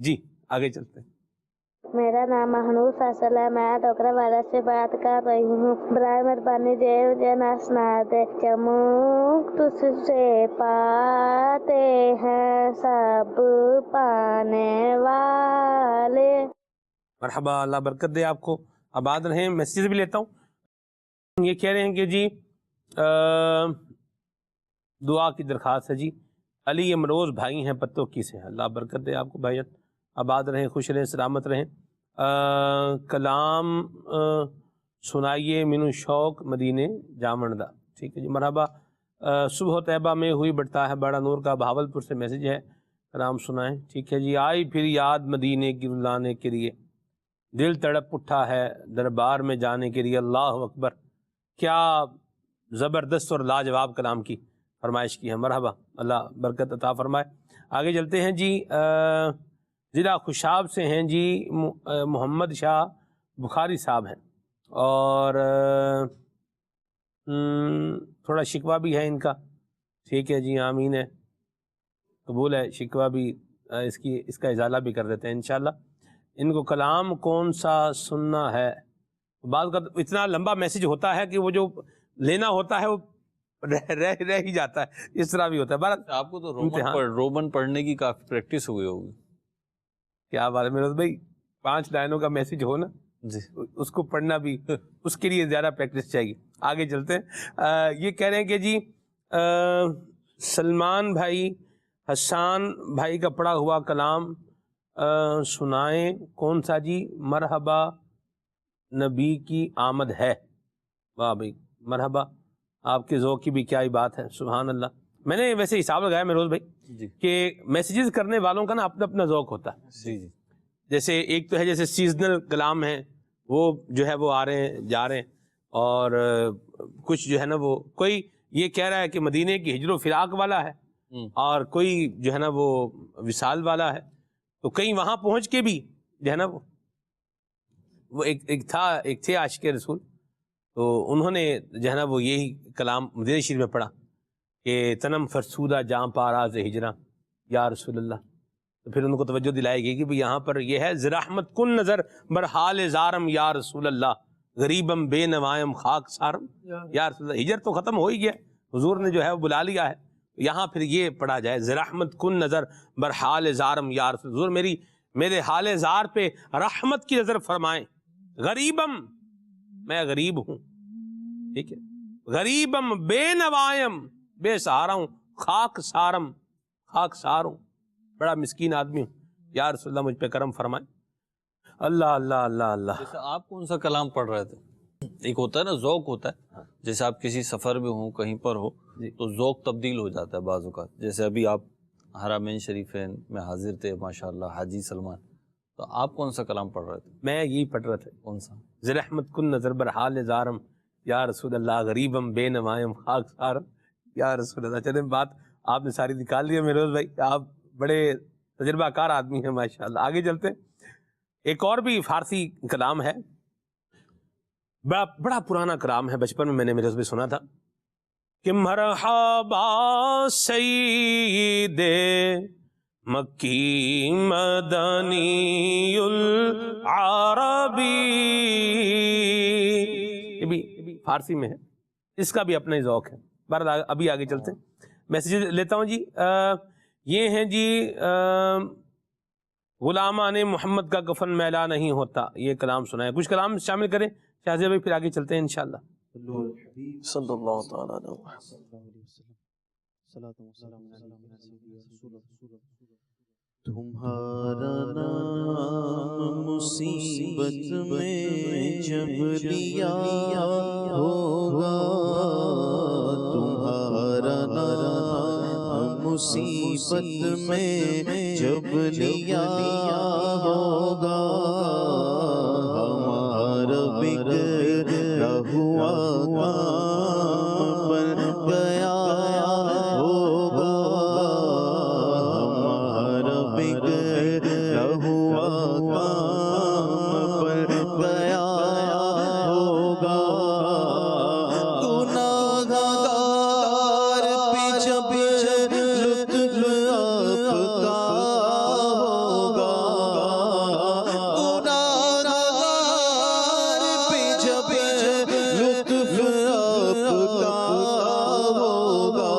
جی، آگے چلتے ہیں. میرا نام مہنوز فیصل ہے، میں ٹوکرا والا سے بات کر رہی ہوں. برائے مہربانی مجھے نہ سنا دے. چمک تجھ سے پاتے ہیں سب پانے والے. مرحبا، اللہ برکت دے آپ کو، آباد رہیں. میسیج بھی لیتا ہوں. یہ کہہ رہے ہیں کہ جی دعا کی درخواست ہے جی. علی امروز بھائی ہیں پتوں کی سے. اللہ برکت دے آپ کو بھائی، آباد رہیں، خوش رہیں، سلامت رہیں. کلام سنائیے مینو شوق مدینے جامندہ. ٹھیک ہے جی، مرحبا. صبح طیبہ میں ہوئی بڑھتا ہے بڑا نور کا، بہاولپور سے میسج ہے، کلام سنائیں. ٹھیک ہے جی. آئی پھر یاد مدینے کی رلانے کے لیے، دل تڑپ اٹھا ہے دربار میں جانے کے لیے. اللہ اکبر، کیا زبردست اور لاجواب کلام کی فرمائش کی ہے. مرحبا، اللہ برکت عطا فرمائے. آگے چلتے ہیں جی. ضلع خوشاب سے ہیں جی محمد شاہ بخاری صاحب ہیں، اور تھوڑا شکوہ بھی ہے ان کا. ٹھیک ہے جی، آمین ہے، قبول ہے. شکوہ بھی اس کا ازالہ بھی کر دیتے ہیں انشاءاللہ. ان کو کلام کون سا سننا ہے؟ بعض کا اتنا لمبا میسج ہوتا ہے کہ وہ جو لینا ہوتا ہے وہ رہ ہی جاتا ہے، اس طرح بھی ہوتا ہے. آپ کو تو رومن پڑھنے کی کافی پریکٹس ہوئی ہوگی. کیا بات ہے میرے بھائی، 5 لائنوں کا میسج ہو نا جی، اس کو پڑھنا بھی اس کے لیے زیادہ پریکٹس چاہیے. آگے چلتے ہیں. یہ کہہ رہے ہیں کہ جی سلمان بھائی حسان بھائی کا پڑھا ہوا کلام سنائیں. کون سا جی؟ مرحبا نبی کی آمد ہے. واہ بھائی، مرحبا. آپ کے ذوق کی بھی کیا ہی بات ہے، سبحان اللہ. میں نے ویسے حساب لگایا میروز بھائی کہ میسیجز کرنے والوں کا نا اپنا اپنا ذوق ہوتا ہے. جیسے ایک تو ہے جیسے سیزنل کلام ہیں وہ جو ہے وہ آ رہے ہیں جا رہے ہیں, اور کچھ جو ہے نا وہ کوئی یہ کہہ رہا ہے کہ مدینے کی ہجر و فراق والا ہے, اور کوئی جو ہے نا وہ وصال والا ہے. تو کہیں وہاں پہنچ کے بھی جو ہے نا وہ ایک تھے عاشق رسول, تو انہوں نے جو ہے نا وہ یہی کلام مدینہ شریف میں پڑھا کہ تنم فرسودہ جاں پاراز ہجراں یا رسول اللہ. تو پھر ان کو توجہ دلائی گئی کہ یہاں پر یہ ہے زرحمت کن نظر برحال زارم یا رسول اللہ غریبم بے نوائم خاک سارم یا رسول اللہ. ہجر تو ختم ہو ہی گیا, حضور نے جو ہے وہ بلا لیا ہے, یہاں پھر یہ پڑھا جائے زرحمت کن نظر برحال زارم یا رسول اللہ. حضور میرے حال زار پہ رحمت کی نظر فرمائیں. غریبم میں غریب ہوں, ٹھیک ہے, غریبم بے نوائم بے سہارا ہوں, خاک سارم خاک سار ہوں, بڑا مسکین آدمی ہوں, یا رسول اللہ مجھ پہ کرم فرمائیں. اللہ اللہ اللہ اللہ. جیسے آپ کون سا کلام پڑھ رہے تھے؟ ایک ہوتا ہے نا ذوق ہوتا ہے, جیسے آپ کسی سفر میں ہوں کہیں پر ہو تو ذوق تبدیل ہو جاتا ہے بعض اوقات. جیسے ابھی آپ حرمین شریفین میں حاضر تھے ماشاءاللہ حاجی سلمان, تو آپ کون سا کلام پڑھ رہے تھے؟ میں یہی پڑھ رہا تھا. کون سا؟ زرحمت کن نظر برحال زارم یا رسول اللہ غریبم بے نوائم خاک سارم یا رسول اللہ. چلیں بات آپ نے ساری نکال لی ہے میروز بھائی, آپ بڑے تجربہ کار آدمی ہیں ماشاءاللہ. آگے چلتے ہیں. ایک اور بھی فارسی کلام ہے, بڑا پرانا کلام ہے, بچپن میں نے میروز بھائی سنا تھا کہ مرحبا سید مکی مدنی العربی. یہ بھی فارسی میں ہے, اس کا بھی اپنا ہی ذوق ہے. بہرحال ابھی آگے چلتے ہیں, میسیج لیتا ہوں جی. یہ ہیں جی غلامان محمد کا کفن میلا نہیں ہوتا, یہ کلام سنا ہے. کچھ کلام شامل کریں شاہزیب بھائی, پھر آگے چلتے ہیں انشاءاللہ. صلی اللہ تعالیٰ علیہ تمہارا نام مصیبت میں جب لیا ہوگا, تمہارا نام مصیبت میں جب لیا ہوگا, ہمارا بگڑا ہوا کام بن گیا ہوگا, ہمارا بگڑا ہوا کام بن گیا ہوگا. گناہگار پہ جب لطف آپ کا ہوگا, گناہگار پہ جب لطف آپ کا ہوگا,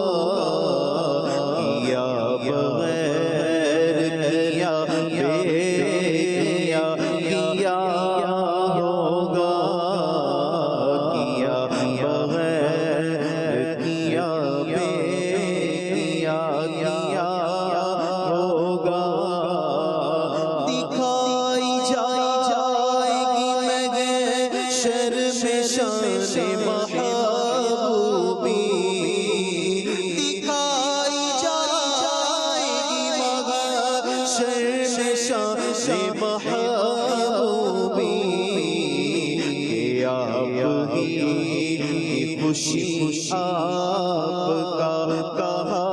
کیا بغیر کیا کیا ہوگا, کیا بغیر کیا کیا ہوگا. دکھائی جائے گی محشر میں شان محبوبی, دکھائی جائے گی محشر میں شان محبوبی, کہ آپ ہی خوشی آپ کا کہا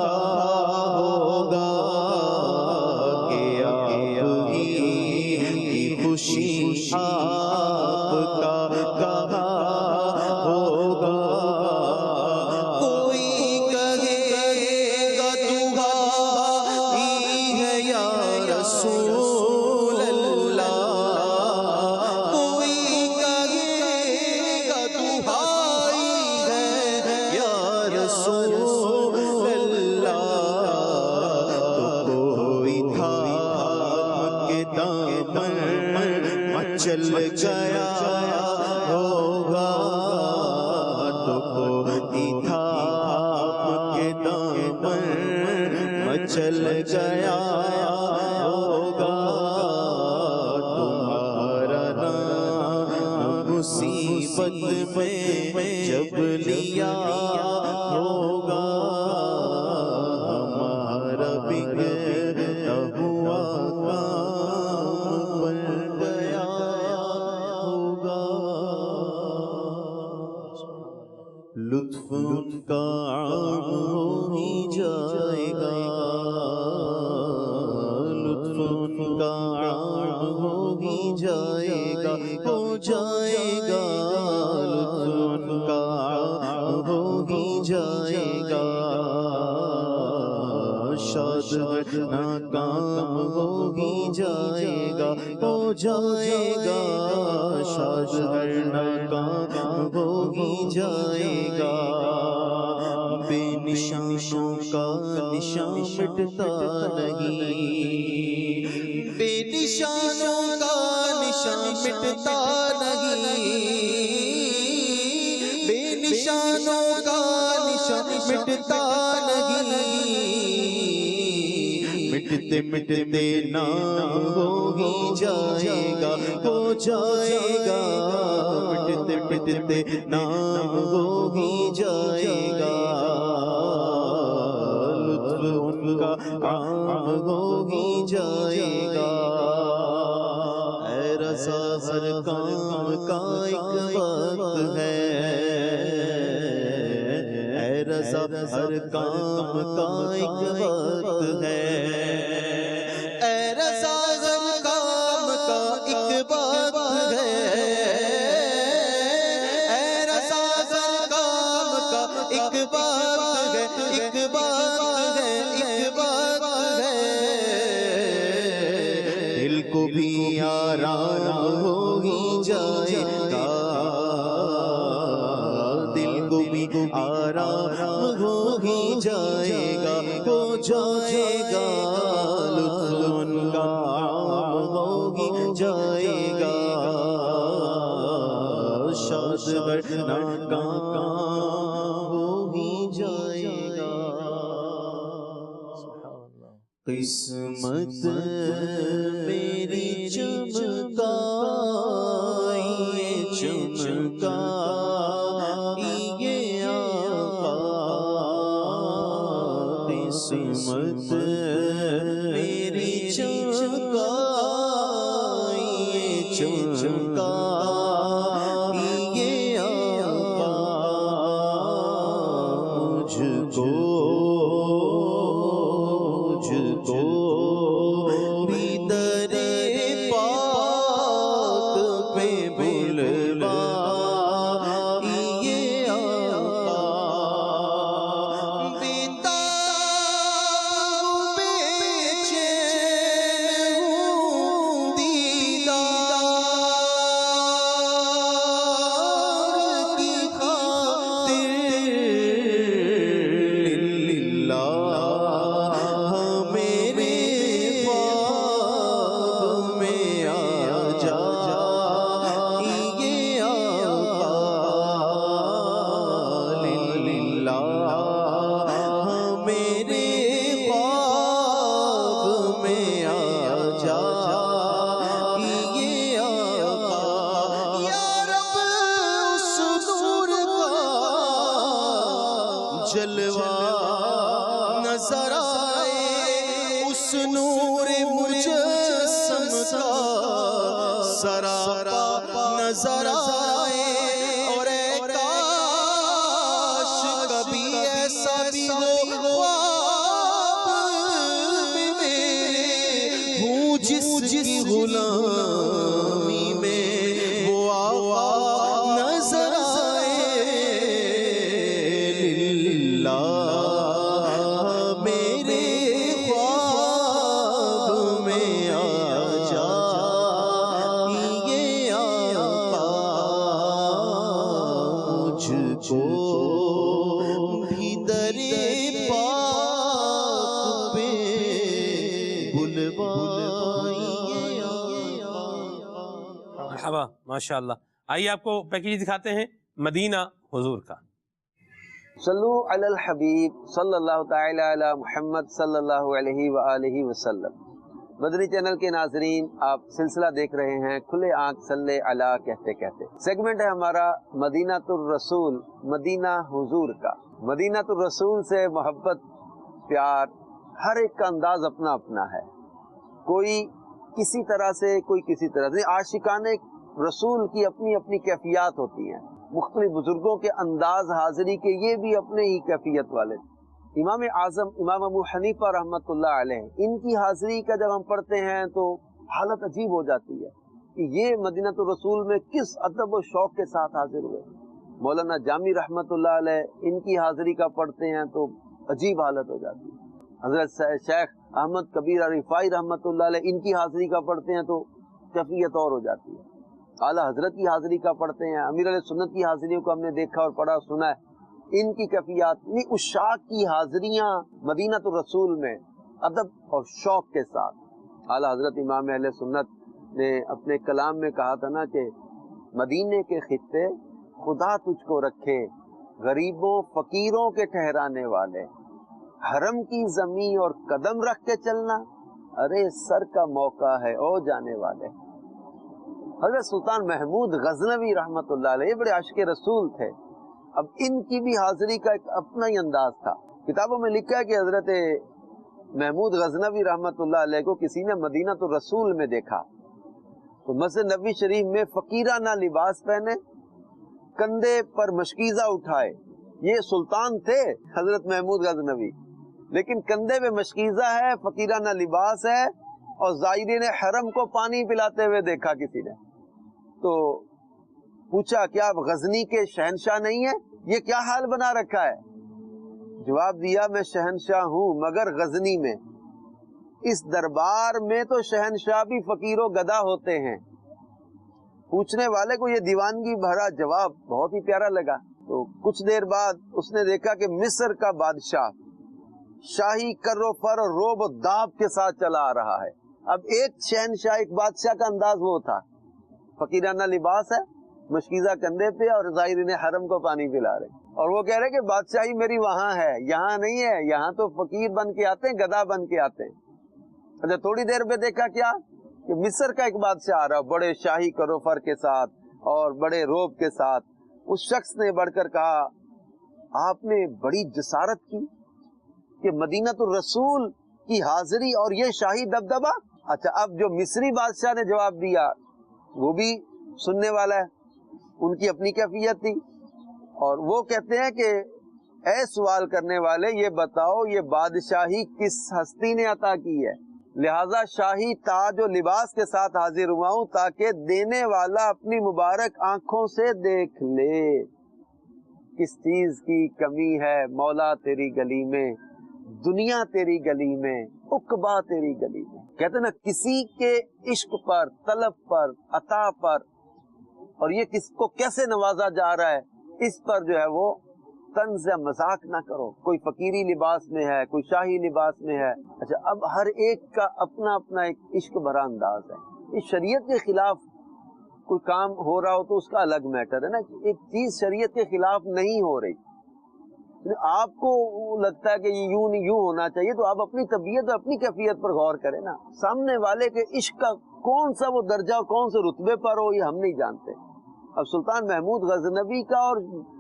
ہوگا, کہ آپ ہی خوشی آپ کا کہا ہوگا. کوئی کہے گا تمہاری ہے یا رسول اللہ, کوئی کہے گا تمہاری ہے یا رسول اللہ, تو کوئی تھام کے دامن مچل گیا ہوگا, تو کوئی تھام کے دامن مچل گیا ہوگا. تمہارا نام مصیبت میں جب لیا ہوگا, نہ ہوا کام بن گیا ہوگا، لطف ان کا عام ہو ہی جائے گا، لطف ان کا عام ہو ہی جائے گا، ہو جائے گا، لطف ان کا عام ہو ہی جائے گا، شاد ناکام ہو ہی جائے گا، ہو جائے گا، شاد ناکام ہو ہی جائے گا، بے نشانوں کا نشان مٹتا نہیں، بے نشانوں کا نشان مٹتا نہیں، بے نشانوں کا نشان مٹتا نہیں، مٹتے مٹتے نام ہو ہی جائے گا، ہو جائے گا، مٹتے مٹتے نام ہو ہی جائے گا، لطف ان کا عام ہو ہی جائے گا، اے رضا ہر کام کا ایک وقت ہے، اے رضا ہر کام کا ایک وقت ہے، اے رضا ہر کام کا ایک وقت ہے، اے رضا ہر کام کا ایک وقت ہے، ایک وقت ہے، ایک وقت ہے، دل کو بھی آرام ہو ہی جائے گا، دل کو بھی آرام ہو ہی جائے گا، ہو جائے گا، لطف ان کا عام ہو ہی جائے گا، شاد ناکام ہو ہی جائے گا، قسمت میری چمکا چمکا یہ آقا، قسمت میری چمکا چمکا یہ آقا، مجھ کو بھی در پاک پہ بلوا یہ آقا، بیتاب بے چین ہوں دیدار کی خاطر، للہ جلوہ نظر آئے اس نور مجسم کا، سراپا نظر آئے، اور اے کاش کبھی ایسا بھی ہو خواب میں میرے، ہوں جس کی غلامی میں وہ آقا نظر آئے، میرے خواب میں آ جا یہ آقا، مجھ کو بھی در پاک پہ بلوائیے آقا۔ مرحبا، ماشاءاللہ۔ آئیے آپ کو پیکیج دکھاتے ہیں مدینہ حضور کا۔ صلو علی الحبیب صلی اللہ تعالی علی محمد صلی اللہ علیہ وآلہ وسلم۔ مدنی چینل کے ناظرین، آپ سلسلہ دیکھ رہے ہیں کھلے آنکھ صلی علی کہتے کہتے۔ سیگمنٹ ہے ہمارا مدینہ الرسول، مدینہ حضور کا۔ مدینہ الرسول سے محبت، پیار ہر ایک کا انداز اپنا اپنا ہے، کوئی کسی طرح سے کوئی کسی طرح سے. عاشقان رسول کی اپنی اپنی کیفیات ہوتی ہیں، مختلف بزرگوں کے انداز حاضری کے یہ بھی اپنے ہی کیفیت والے. امام اعظم امام ابو حنیفہ رحمۃ اللہ علیہ، ان کی حاضری کا جب ہم پڑھتے ہیں تو حالت عجیب ہو جاتی ہے کہ یہ مدینہ الرسول میں کس ادب و شوق کے ساتھ حاضر ہوئے. مولانا جامی رحمۃ اللہ علیہ، ان کی حاضری کا پڑھتے ہیں تو عجیب حالت ہو جاتی ہے. حضرت شیخ احمد کبیر رفاعی رحمۃ اللہ علیہ، ان کی حاضری کا پڑھتے ہیں تو کیفیت اور ہو جاتی ہے. اعلیٰ حضرت کی حاضری کا پڑھتے ہیں، امیر علیہ سنت کی حاضریوں کو ہم نے دیکھا اور پڑھا سنا ہے، ان کی کیفیات. عشاق کی حاضریاں مدینہ الرسول میں ادب اور شوق کے ساتھ. اعلیٰ حضرت امام اہل سنت نے اپنے کلام میں کہا تھا نا کہ مدینے کے خطے خدا تجھ کو رکھے، غریبوں فقیروں کے ٹھہرانے والے، حرم کی زمین اور قدم رکھ کے چلنا، ارے سر کا موقع ہے او جانے والے. حضرت سلطان محمود غزنوی رحمت اللہ علیہ بڑے عاشق رسول تھے. اب ان کی بھی حاضری کا ایک اپنا ہی انداز تھا. کتابوں میں لکھا ہے کہ حضرت محمود غزنوی رحمت اللہ علیہ کو کسی نے مدینہ الرسول میں دیکھا تو مسجد نبوی شریف میں فقیرانہ لباس پہنے، کندھے پر مشکیزہ اٹھائے. یہ سلطان تھے حضرت محمود غزنوی، لیکن کندھے پہ مشکیزہ ہے، فقیرانہ لباس ہے، اور زائرین حرم کو پانی پلاتے ہوئے دیکھا کسی نے. تو پوچھا کیا آپ غزنی کے شہنشاہ نہیں ہیں؟ یہ کیا حال بنا رکھا ہے؟ جواب دیا میں شہنشاہ ہوں مگر غزنی میں. اس دربار میں تو شہنشاہ بھی فقیر و گدا ہوتے ہیں. پوچھنے والے کو یہ دیوانگی بھرا جواب بہت ہی پیارا لگا. تو کچھ دیر بعد اس نے دیکھا کہ مصر کا بادشاہ شاہی کر و فر اور روب و داب کے ساتھ چلا آ رہا ہے. اب ایک شہنشاہ ایک بادشاہ کا انداز وہ تھا، فقیرانہ لباس ہے، مشکیزہ کندھے پہ، اور زائرین حرم کو پانی پلا رہے. اور وہ کہہ رہے کہ بادشاہی میری وہاں ہے، یہاں نہیں ہے. یہاں تو فقیر بن کے آتے ہیں، گدا بن کے آتے ہیں. اچھا تھوڑی دیر پہ دیکھا کیا کہ مصر کا ایک بادشاہ آ رہا بڑے شاہی کروفر کے ساتھ اور بڑے روب کے ساتھ. اس شخص نے بڑھ کر کہا آپ نے بڑی جسارت کی کہ مدینہ الرسول کی حاضری اور یہ شاہی دبدبہ. اچھا اب جو مصری بادشاہ نے جواب دیا وہ بھی سننے والا ہے، ان کی اپنی کیفیت تھی. اور وہ کہتے ہیں کہ اے سوال کرنے والے یہ بتاؤ یہ بادشاہی کس ہستی نے عطا کی ہے؟ لہذا شاہی تاج و لباس کے ساتھ حاضر ہوا ہوں تاکہ دینے والا اپنی مبارک آنکھوں سے دیکھ لے. کس چیز کی کمی ہے مولا تیری گلی میں، دنیا تیری گلی میں، عقبہ تیری گلی میں. کہتے ہیں نا کسی کے عشق پر، طلب پر، عطا پر، اور یہ کس کو کیسے نوازا جا رہا ہے اس پر جو ہے وہ طنز یا مذاق نہ کرو. کوئی فقیری لباس میں ہے، کوئی شاہی لباس میں ہے. اچھا اب ہر ایک کا اپنا اپنا ایک عشق بھرا انداز ہے. اس شریعت کے خلاف کوئی کام ہو رہا ہو تو اس کا الگ میٹر ہے نا. ایک چیز شریعت کے خلاف نہیں ہو رہی، آپ کو لگتا ہے کہ یہ یوں نہیں یوں ہونا چاہیے، تو آپ اپنی طبیعت اور اپنی کیفیت پر غور کریں نا. سامنے والے کے عشق کا کون سا وہ درجہ کون سے رتبے پر ہو یہ ہم نہیں جانتے. اب سلطان محمود غزنوی کا اور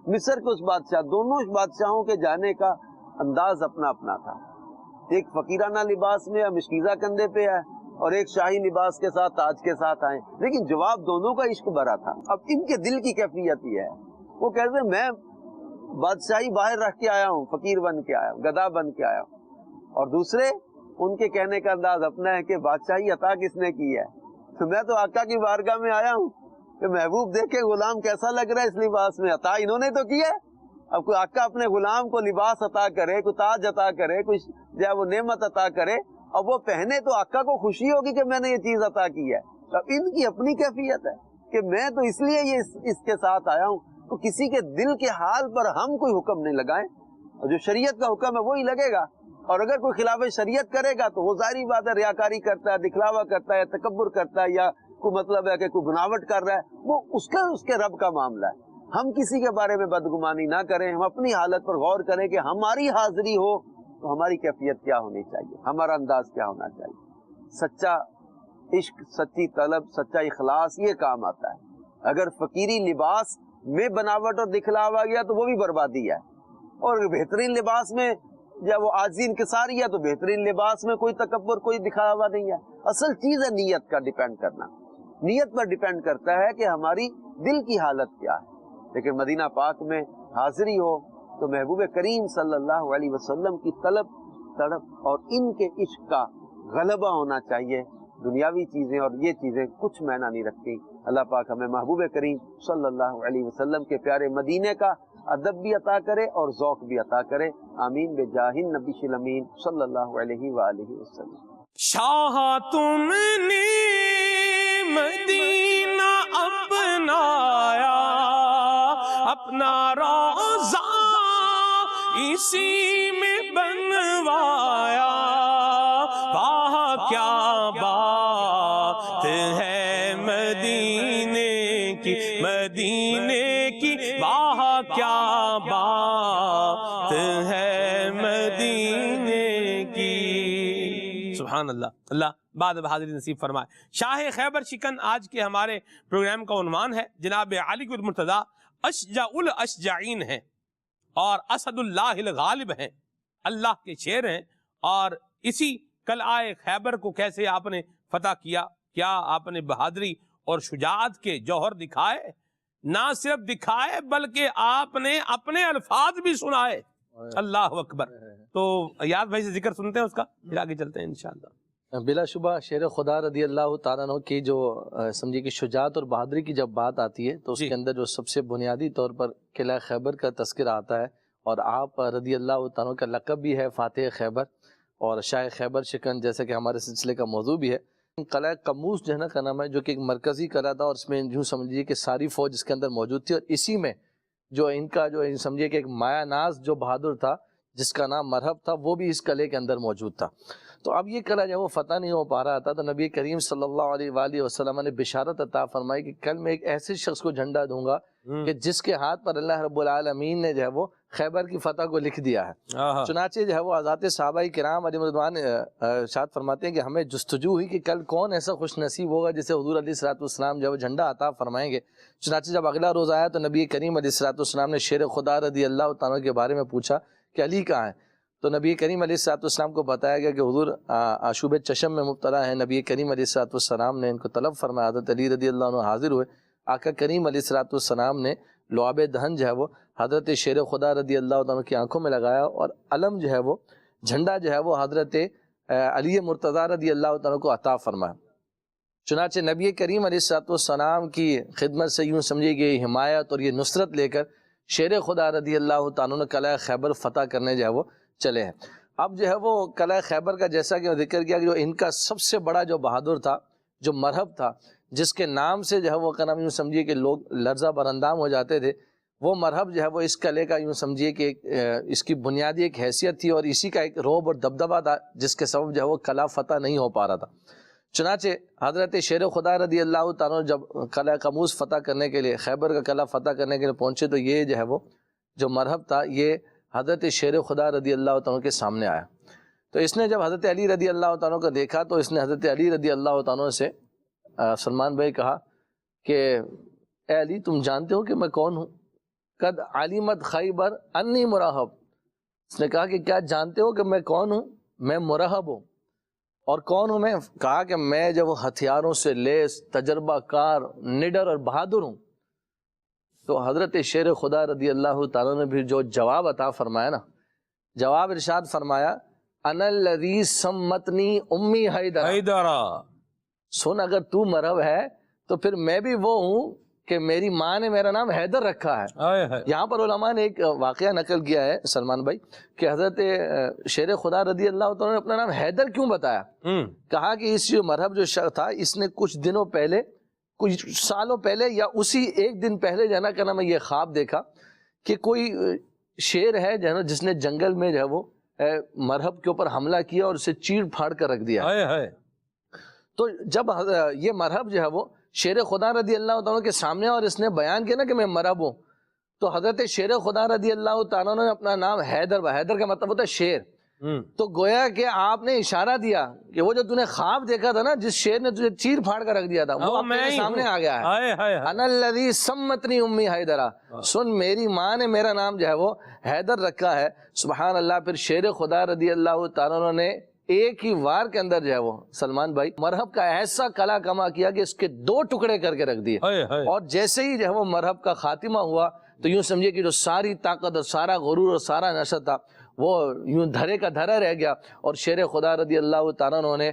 مصر کے اس بادشاہ، دونوں بادشاہوں کے جانے کا انداز اپنا اپنا تھا. ایک فقیرانہ لباس میں مشکیزہ کندھے پہ ہے اور ایک شاہی لباس کے ساتھ تاج کے ساتھ آئے، لیکن جواب دونوں کا عشق بھرا تھا. اب ان کے دل کی کیفیت یہ ہے، وہ کہتے ہیں میں بادشاہی باہر رکھ کے آیا ہوں، فقیر بن کے آیا ہوں، گدا بن کے آیا ہوں. اور دوسرے ان کے کہنے کا انداز اپنا ہے کہ بادشاہی عطا کس نے کی ہے. تو میں تو آقا کی بارگاہ میں آیا ہوں کہ محبوب دیکھے غلام کیسا لگ رہا ہے اس لباس میں، عطا انہوں نے تو کیا ہے. اب کوئی آقا اپنے غلام کو لباس عطا کرے، کوئی تاج عطا کرے، کوئی جو ہے وہ نعمت عطا کرے، اب وہ پہنے تو آقا کو خوشی ہوگی کہ میں نے یہ چیز عطا کی ہے. اب ان کی اپنی کیفیت ہے کہ میں تو اس لیے یہ اس کے ساتھ آیا ہوں. تو کسی کے دل کے حال پر ہم کوئی حکم نہیں لگائیں، اور جو شریعت کا حکم ہے وہی لگے گا. اور اگر کوئی خلاف شریعت کرے گا تو وہ ظاہری بات ہے ریاکاری کرتا ہے، دکھلاوا کرتا ہے، تکبر کرتا ہے، یا کوئی مطلب ہے کہ کوئی بناوٹ کر رہا ہے، وہ اس کے رب کا معاملہ ہے. ہم کسی کے بارے میں بدگمانی نہ کریں، ہم اپنی حالت پر غور کریں کہ ہماری حاضری ہو تو ہماری کیفیت کیا ہونی چاہیے، ہمارا انداز کیا ہونا چاہیے. سچا عشق، سچی طلب، سچا اخلاص یہ کام آتا ہے. اگر فقیری لباس میں بناوٹ اور دکھلاوا گیا تو وہ بھی بربادی ہے، اور بہترین لباس میں جب وہ عاجزی انکساری ہے تو بہترین لباس میں کوئی تکبر کوئی دکھاوا نہیں ہے. اصل چیز ہے نیت کا ڈیپینڈ کرنا. نیت پر ڈیپینڈ کرتا ہے کہ ہماری دل کی حالت کیا ہے. لیکن مدینہ پاک میں حاضری ہو تو محبوب کریم صلی اللہ علیہ وسلم کی طلب تڑپ اور ان کے عشق کا غلبہ ہونا چاہیے. دنیاوی چیزیں اور یہ چیزیں کچھ معنی نہیں رکھتی. اللہ پاک ہمیں محبوب کریم صلی اللہ علیہ وسلم کے پیارے مدینے کا ادب بھی عطا کرے اور ذوق بھی عطا کرے. آمین بجاہ النبی الامین صلی اللہ علیہ وآلہ وسلم. شاہ تم نے مدینہ اپنایا، اپنا روضہ اسی میں بنوایا. واہ کیا بات ہے مدینے کی، مدینے کی واہ کیا بات ہے مدینے کی. سبحان اللہ. اللہ بعد بہادری نصیب فرمائے. شاہ خیبر شکن آج کے ہمارے پروگرام کا عنوان ہے. جناب علی المرتضیٰ اشجع الاشجعین ہیں اور اسد اللہ الغالب ہیں، اللہ کے شیر ہیں. اور اسی قلعہ خیبر کو کیسے آپ نے فتح کیا، کیا آپ نے بہادری اور شجاعت کے جوہر دکھائے. نہ صرف دکھائے بلکہ آپ نے اپنے الفاظ بھی سنائے. اللہ اکبر. تو یاد بھائی سے ذکر سنتے ہیں اس کا، پھر آگے چلتے ہیں انشاءاللہ. بلا شبہ شیر خدا رضی اللہ تعالیٰ عنہ کی جو سمجھے کہ شجاعت اور بہادری کی جب بات آتی ہے تو اس کے اندر جو سب سے بنیادی طور پر قلعہ خیبر کا تذکرہ آتا ہے. اور آپ رضی اللہ تعالیٰ کا لقب بھی ہے فاتح خیبر اور شاہ خیبر شکن، جیسا کہ ہمارے سلسلے کا موضوع بھی ہے. قلعہ قموس جو ہے نا کا نام ہے، جو کہ ایک مرکزی قلعہ تھا اور اس میں یوں سمجھیے کہ ساری فوج اس کے اندر موجود تھی. اور اسی میں جو ان کا جو سمجھیے کہ ایک مایا ناز جو بہادر تھا جس کا نام مرحب تھا، وہ بھی اس قلعے کے اندر موجود تھا. تو اب یہ قلعہ جب وہ فتح نہیں ہو پا رہا تھا تو نبی کریم صلی اللہ علیہ وآلہ وسلم نے بشارت عطا فرمائی کہ کل میں ایک ایسے شخص کو جھنڈا دوں گا کہ جس کے ہاتھ پر اللہ رب العالمین نے جو ہے وہ خیبر کی فتح کو لکھ دیا ہے. چنانچہ جو ہے وہ حضرات صحابہ کرام علیہم رضوان ارشاد فرماتے ہیں کہ ہمیں جستجو ہوئی کہ کل کون ایسا خوش نصیب ہوگا جسے حضور علیہ الصلوۃ والسلام جو ہے وہ جھنڈا عطا فرمائیں گے. چنانچہ جب اگلا روز آیا تو نبی کریم علیہ الصلوۃ والسلام نے شیر خدا رضی اللہ تعالیٰ کے بارے میں پوچھا کہ علی کہاں ہے. تو نبی کریم علیہ الصلوۃ والسلام کو بتایا گیا کہ حضور آشوب چشم میں مبتلا ہیں. نبی کریم علیہ الصلوۃ والسلام نے ان کو طلب فرمایا. حضرت علی رضی اللہ عنہ حاضر ہوئے. آقا کریم علیہ الصلوۃ والسلام نے لعاب دہن جو ہے وہ حضرت شیر خدا رضی اللہ عنہ کی آنکھوں میں لگایا اور علم جو ہے وہ جھنڈا جو ہے وہ حضرت علی مرتضیٰ رضی اللہ عنہ کو عطا فرمایا. چنانچہ نبی کریم علیہ الصلوۃ والسلام کی خدمت سے یوں سمجھے کہ حمایت اور یہ نصرت لے کر شیر خدا رضی اللہ تعالیٰ عنہ قلعہ خیبر فتح کرنے جو ہے وہ چلے ہیں. اب جو ہے وہ قلعہ خیبر کا جیسا کہ ذکر کیا کہ جو ان کا سب سے بڑا جو بہادر تھا، جو مرحب تھا، جس کے نام سے جو ہے وہ کا نام یوں سمجھیے کہ لوگ لرزہ براندام ہو جاتے تھے، وہ مرحب جو ہے وہ اس قلعے کا یوں سمجھیے کہ اس کی بنیادی ایک حیثیت تھی اور اسی کا ایک روب اور دبدبہ تھا جس کے سبب جو ہے وہ قلعہ فتح نہیں ہو پا رہا تھا. چنانچہ حضرت شیر خدا رضی اللہ تعالیٰ جب قلعہ قموس فتح کرنے کے لیے، خیبر کا قلعہ فتح کرنے کے لیے پہنچے تو یہ جو ہے وہ جو مرحب تھا یہ حضرت شیر خدا رضی اللہ تعالیٰ کے سامنے آیا. تو اس نے جب حضرت علی رضی اللہ تعالیٰ کو دیکھا تو اس نے حضرت علی رضی اللہ تعالیٰ سے سلمان بھائی کہا کہ اے علی تم جانتے ہو کہ میں کون ہوں؟ قد علمت خیبر انی مرحب. اس نے کہا کہ کیا جانتے ہو کہ میں کون ہوں؟ میں مرحب ہوں. اور کون ہوں میں؟ کہا کہ میں جب وہ ہتھیاروں سے لیس تجربہ کار نڈر اور بہادر ہوں. تو حضرت شیر خدا رضی اللہ تعالیٰ نے بھی جو جواب عطا فرمایا نا، جواب ارشاد فرمایا انا الذی سمتنی امی حیدر. سن اگر تو مرحب ہے تو پھر میں بھی وہ ہوں کہ میری ماں نے میرا نام حیدر رکھا ہے. یہاں پر علماء نے ایک واقعہ نقل کیا ہے سلمان بھائی کہ حضرت شیر خدا رضی اللہ تعالیٰ نے اپنا نام حیدر کیوں بتایا؟ کہا کہ اس مرحب جو شخص تھا اس نے کچھ دنوں پہلے، کچھ سالوں پہلے یا اسی ایک دن پہلے جو ہے نا کہ میں یہ خواب دیکھا کہ کوئی شیر ہے جو ہے نا جس نے جنگل میں جو ہے وہ مرحب کے اوپر حملہ کیا اور اسے چیر پھاڑ کر رکھ دیا. تو جب یہ مرحب جو ہے وہ شیر خدا رضی اللہ تعالیٰ کے سامنے اور اس نے بیان کیا نا کہ میں مرحب ہوں، تو حضرت شیر خدا رضی اللہ تعالیٰ نے اپنا نام حیدر کا مطلب ہوتا ہے شیر. تو گویا کہ آپ نے اشارہ دیا کہ وہ جو تُونے خواب دیکھا تھا نا، جس شیر نے تجھے چیر پھاڑ کر رکھ دیا تھا، وہ اب میرے سامنے آ گیا ہے. انا الذی سمتنی امی حیدرا، سن میری ماں نے میرا نام جو ہے وہ حیدر رکھا ہے. سبحان اللہ. پھر شیر خدا رضی اللہ تعالیٰ عنہ نے ایک ہی وار کے اندر جو ہے وہ سلمان بھائی مرحب کا ایسا کلا کما کیا کہ اس کے 2 ٹکڑے کر کے رکھ دیے. اور جیسے ہی جو ہے وہ مرحب کا خاتمہ ہوا تو یوں سمجھے کہ جو ساری طاقت اور سارا غرور اور سارا نشہ تھا وہ یوں دھرے کا دھرا رہ گیا. اور شیر خدا رضی اللہ تعالیٰ عنہ نے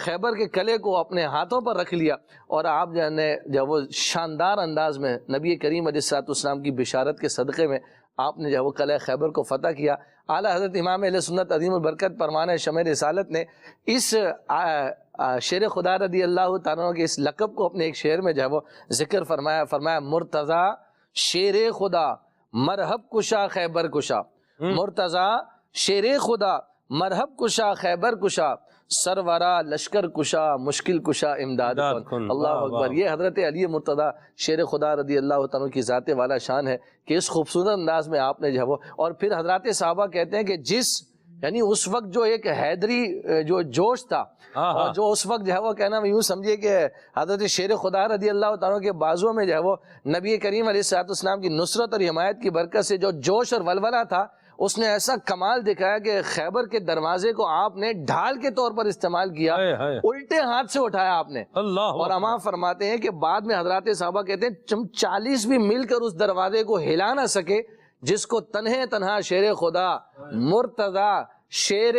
خیبر کے قلعے کو اپنے ہاتھوں پر رکھ لیا، اور آپ جو ہے جب وہ شاندار انداز میں نبی کریم علیہ السلام کی بشارت کے صدقے میں آپ نے جو وہ قلعہ خیبر کو فتح کیا. اعلیٰ حضرت امام اہل سنت عظیم البرکت پروانہ شمع رسالت نے اس شیر خدا رضی اللہ تعالیٰ عنہ کے اس لقب کو اپنے ایک شعر میں جو ہے وہ ذکر فرمایا مرتضیٰ شیر خدا مرحب کشا خیبر کشا. مرتضیٰ شیر خدا مرحب کشا خیبر کشا، سرورا لشکر کشا مشکل کشا امداد کن. اللہ اکبر. یہ حضرت علی مرتضیٰ شیر خدا رضی اللہ تعالیٰ کی ذات والا شان ہے کہ اس خوبصورت انداز میں آپ نے جو ہے وہ، اور پھر حضرات صحابہ کہتے ہیں کہ یعنی اس وقت جو ایک حیدری جو جوش تھا، اور جو اس وقت جو ہے وہ کہنا یوں سمجھیے کہ حضرت شیر خدا رضی اللہ تعالیٰ کے بازوؤں میں جو ہے وہ نبی کریم علیہ السلام کی نصرت اور حمایت کی برکت سے جو جوش اور ولولہ تھا، اس نے ایسا کمال دکھایا کہ خیبر کے دروازے کو آپ نے ڈھال کے طور پر استعمال کیا، الٹے ہاتھ سے اٹھایا آپ نے. اور امام فرماتے ہیں کہ بعد میں حضرات صحابہ کہتے ہیں 40 بھی مل کر اس دروازے کو ہلا نہ سکے جس کو تنہا شیر خدا مرتضیٰ شیر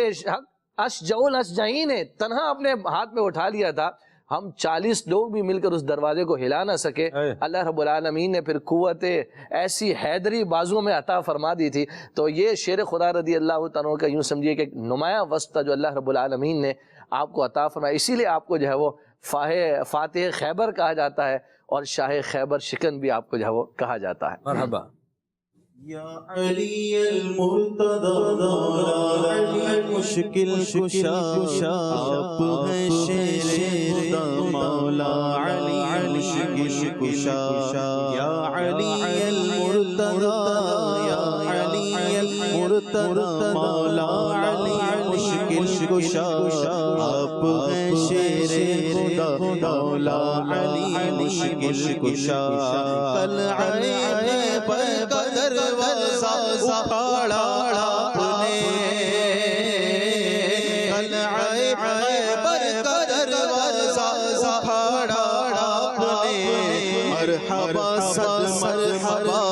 اشجع الاشجعین نے تنہا اپنے ہاتھ میں اٹھا لیا تھا. ہم 40 لوگ بھی مل کر اس دروازے کو ہلا نہ سکے. اللہ رب العالمین نے پھر قوت ایسی حیدری بازوں میں عطا فرما دی تھی. تو یہ شیر خدا رضی اللہ تعالیٰ کا یوں سمجھیے کہ ایک نمایاں وصف تھا جو اللہ رب العالمین نے آپ کو عطا فرمایا. اسی لیے آپ کو جو ہے وہ فاتح خیبر کہا جاتا ہے، اور شاہ خیبر شکن بھی آپ کو جو ہے وہ کہا جاتا ہے. مرحبا. یا علی المرتضی علی مشکل کشا، آپ ہیں شیر خدا مولا علی مشکل کشا. یا علی المرتضی یا علی المرتضی مولا علی مشکل کشا، آپ ہیں شیر خدا مولا علی مشکل کشا. قلعہ پر قدر اکھاڑا آپ نے، قلعہ پر قدر اکھاڑا آپ نے. مرحبا صد مرحبا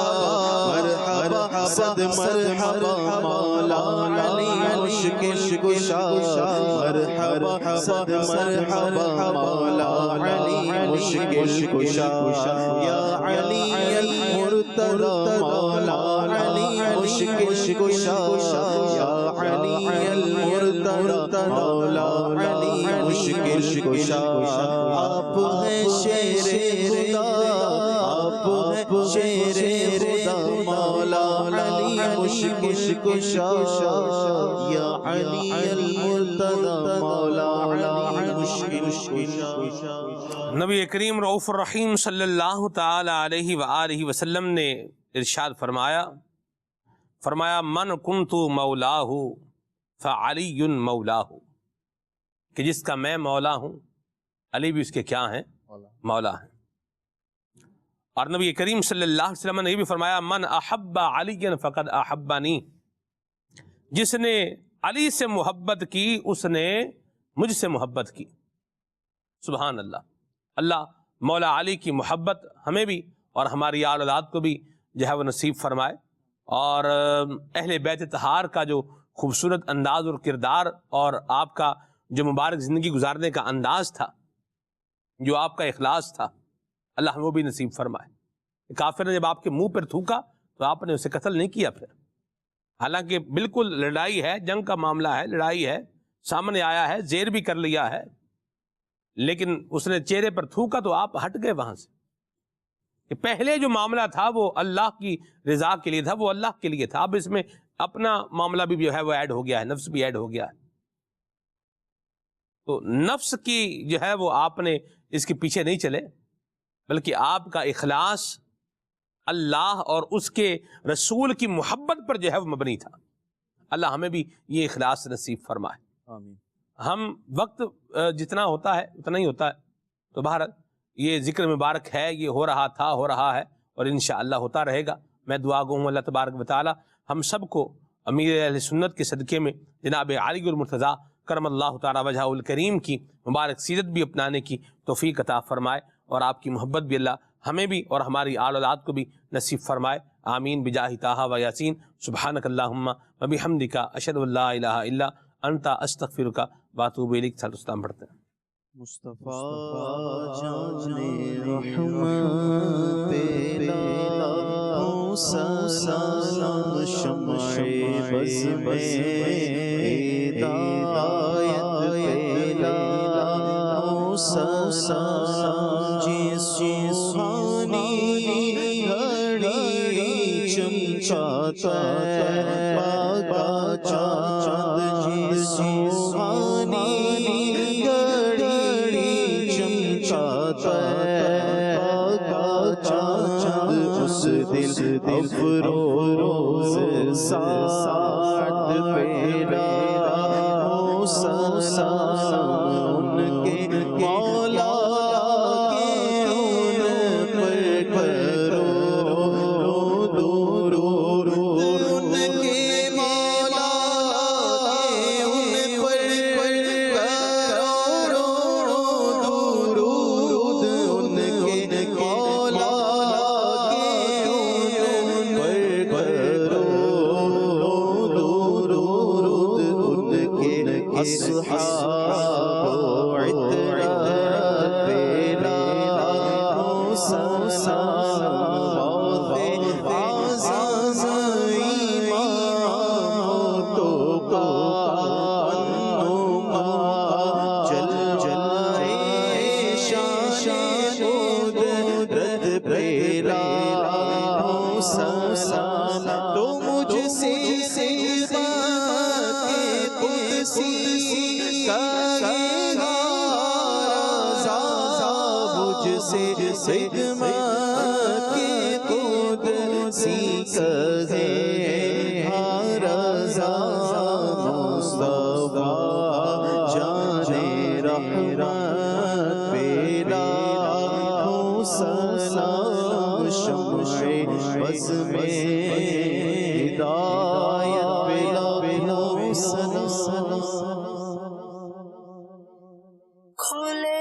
مرحبا صد مرحبا مولا علی مشکل کشا. مرحبا صد مرحبا مولا علی مشکل کشا. یا علی المرتضی مولا علی مشکل کشا. یا علی المرتضی مولا علی مشکل کشا. آپ ہیں شیر خدا، آپ ہیں شیر خدا مولا علی مشکل کشا. یا علی المرتضی مولا علی مشکل کشا. نبی کریم رؤوف الرحیم صلی اللہ تعالی علیہ وآلہ وسلم نے ارشاد فرمایا من کنت مولاہ فعلی مولاہ، کہ جس کا میں مولا ہوں علی بھی اس کے کیا ہیں؟ مولا ہیں. اور نبی کریم صلی اللہ علیہ وسلم نے یہ بھی فرمایا من احب علی فقد احبنی، جس نے علی سے محبت کی اس نے مجھ سے محبت کی. سبحان اللہ. اللہ مولا علی کی محبت ہمیں بھی اور ہماری آل اولاد کو بھی جو ہے وہ نصیب فرمائے، اور اہل بیت طہار کا جو خوبصورت انداز اور کردار اور آپ کا جو مبارک زندگی گزارنے کا انداز تھا، جو آپ کا اخلاص تھا، اللہ وہ بھی نصیب فرمائے. کافر نے جب آپ کے منہ پر تھوکا تو آپ نے اسے قتل نہیں کیا پھر، حالانکہ بالکل لڑائی ہے، جنگ کا معاملہ ہے، لڑائی ہے، سامنے آیا ہے، زیر بھی کر لیا ہے، لیکن اس نے چہرے پر تھوکا تو آپ ہٹ گئے وہاں سے. کہ پہلے جو معاملہ تھا وہ اللہ کی رضا کے لیے تھا، وہ اللہ کے لیے تھا. اب اس میں اپنا معاملہ بھی جو ہے وہ ایڈ ہو گیا ہے، نفس بھی ایڈ ہو گیا ہے. تو نفس کی جو ہے وہ آپ نے اس کے پیچھے نہیں چلے، بلکہ آپ کا اخلاص اللہ اور اس کے رسول کی محبت پر جو ہے وہ مبنی تھا. اللہ ہمیں بھی یہ اخلاص نصیب فرمائے. آمین. ہم وقت جتنا ہوتا ہے اتنا ہی ہوتا ہے، تو بہرحال یہ ذکر مبارک ہے، یہ ہو رہا تھا، ہو رہا ہے، اور انشاءاللہ ہوتا رہے گا. میں دعا گو ہوں اللہ تبارک و تعالی ہم سب کو امیر اہل سنت کے صدقے میں جناب علی المرتضیٰ کرم اللہ تعالی وجہہ الکریم کی مبارک سیرت بھی اپنانے کی توفیق عطا فرمائے، اور آپ کی محبت بھی اللہ ہمیں بھی اور ہماری آل اولاد کو بھی نصیب فرمائے. آمین بجاہ طٰہٰ و یاسین. سبحانک اللہم و بحمدک اشہد ان لا الہ الا انت استغفرک و اتوب الیک. صلی اللہ علیہ پڑھتے ہیں. مصطفیٰ جان رحمت پیلا ہو سلام شمع بز میں ہدایت پیلا ہو سلام جس سبحانی گھڑی چمکاتا ہے پاکا چاند جس سبحانی دل افروز ساعت پیدا ہو سلام ان کے مولا کے ان پر کرو درود ان کے مولا کے ان پر کرو درود ان کے مولا اصحاب عطرت پیلا ہو سلام عزیز ایمان تو قانوما جل جلائے شان قدرت پیلا ہو سلام تو مجھ سے خدمت کے قدسی کہے رضا مصطفیٰ جان رحمت پیلا ہو سلام شمع بز میں ہدایت پیلا ہو سلام. کھولے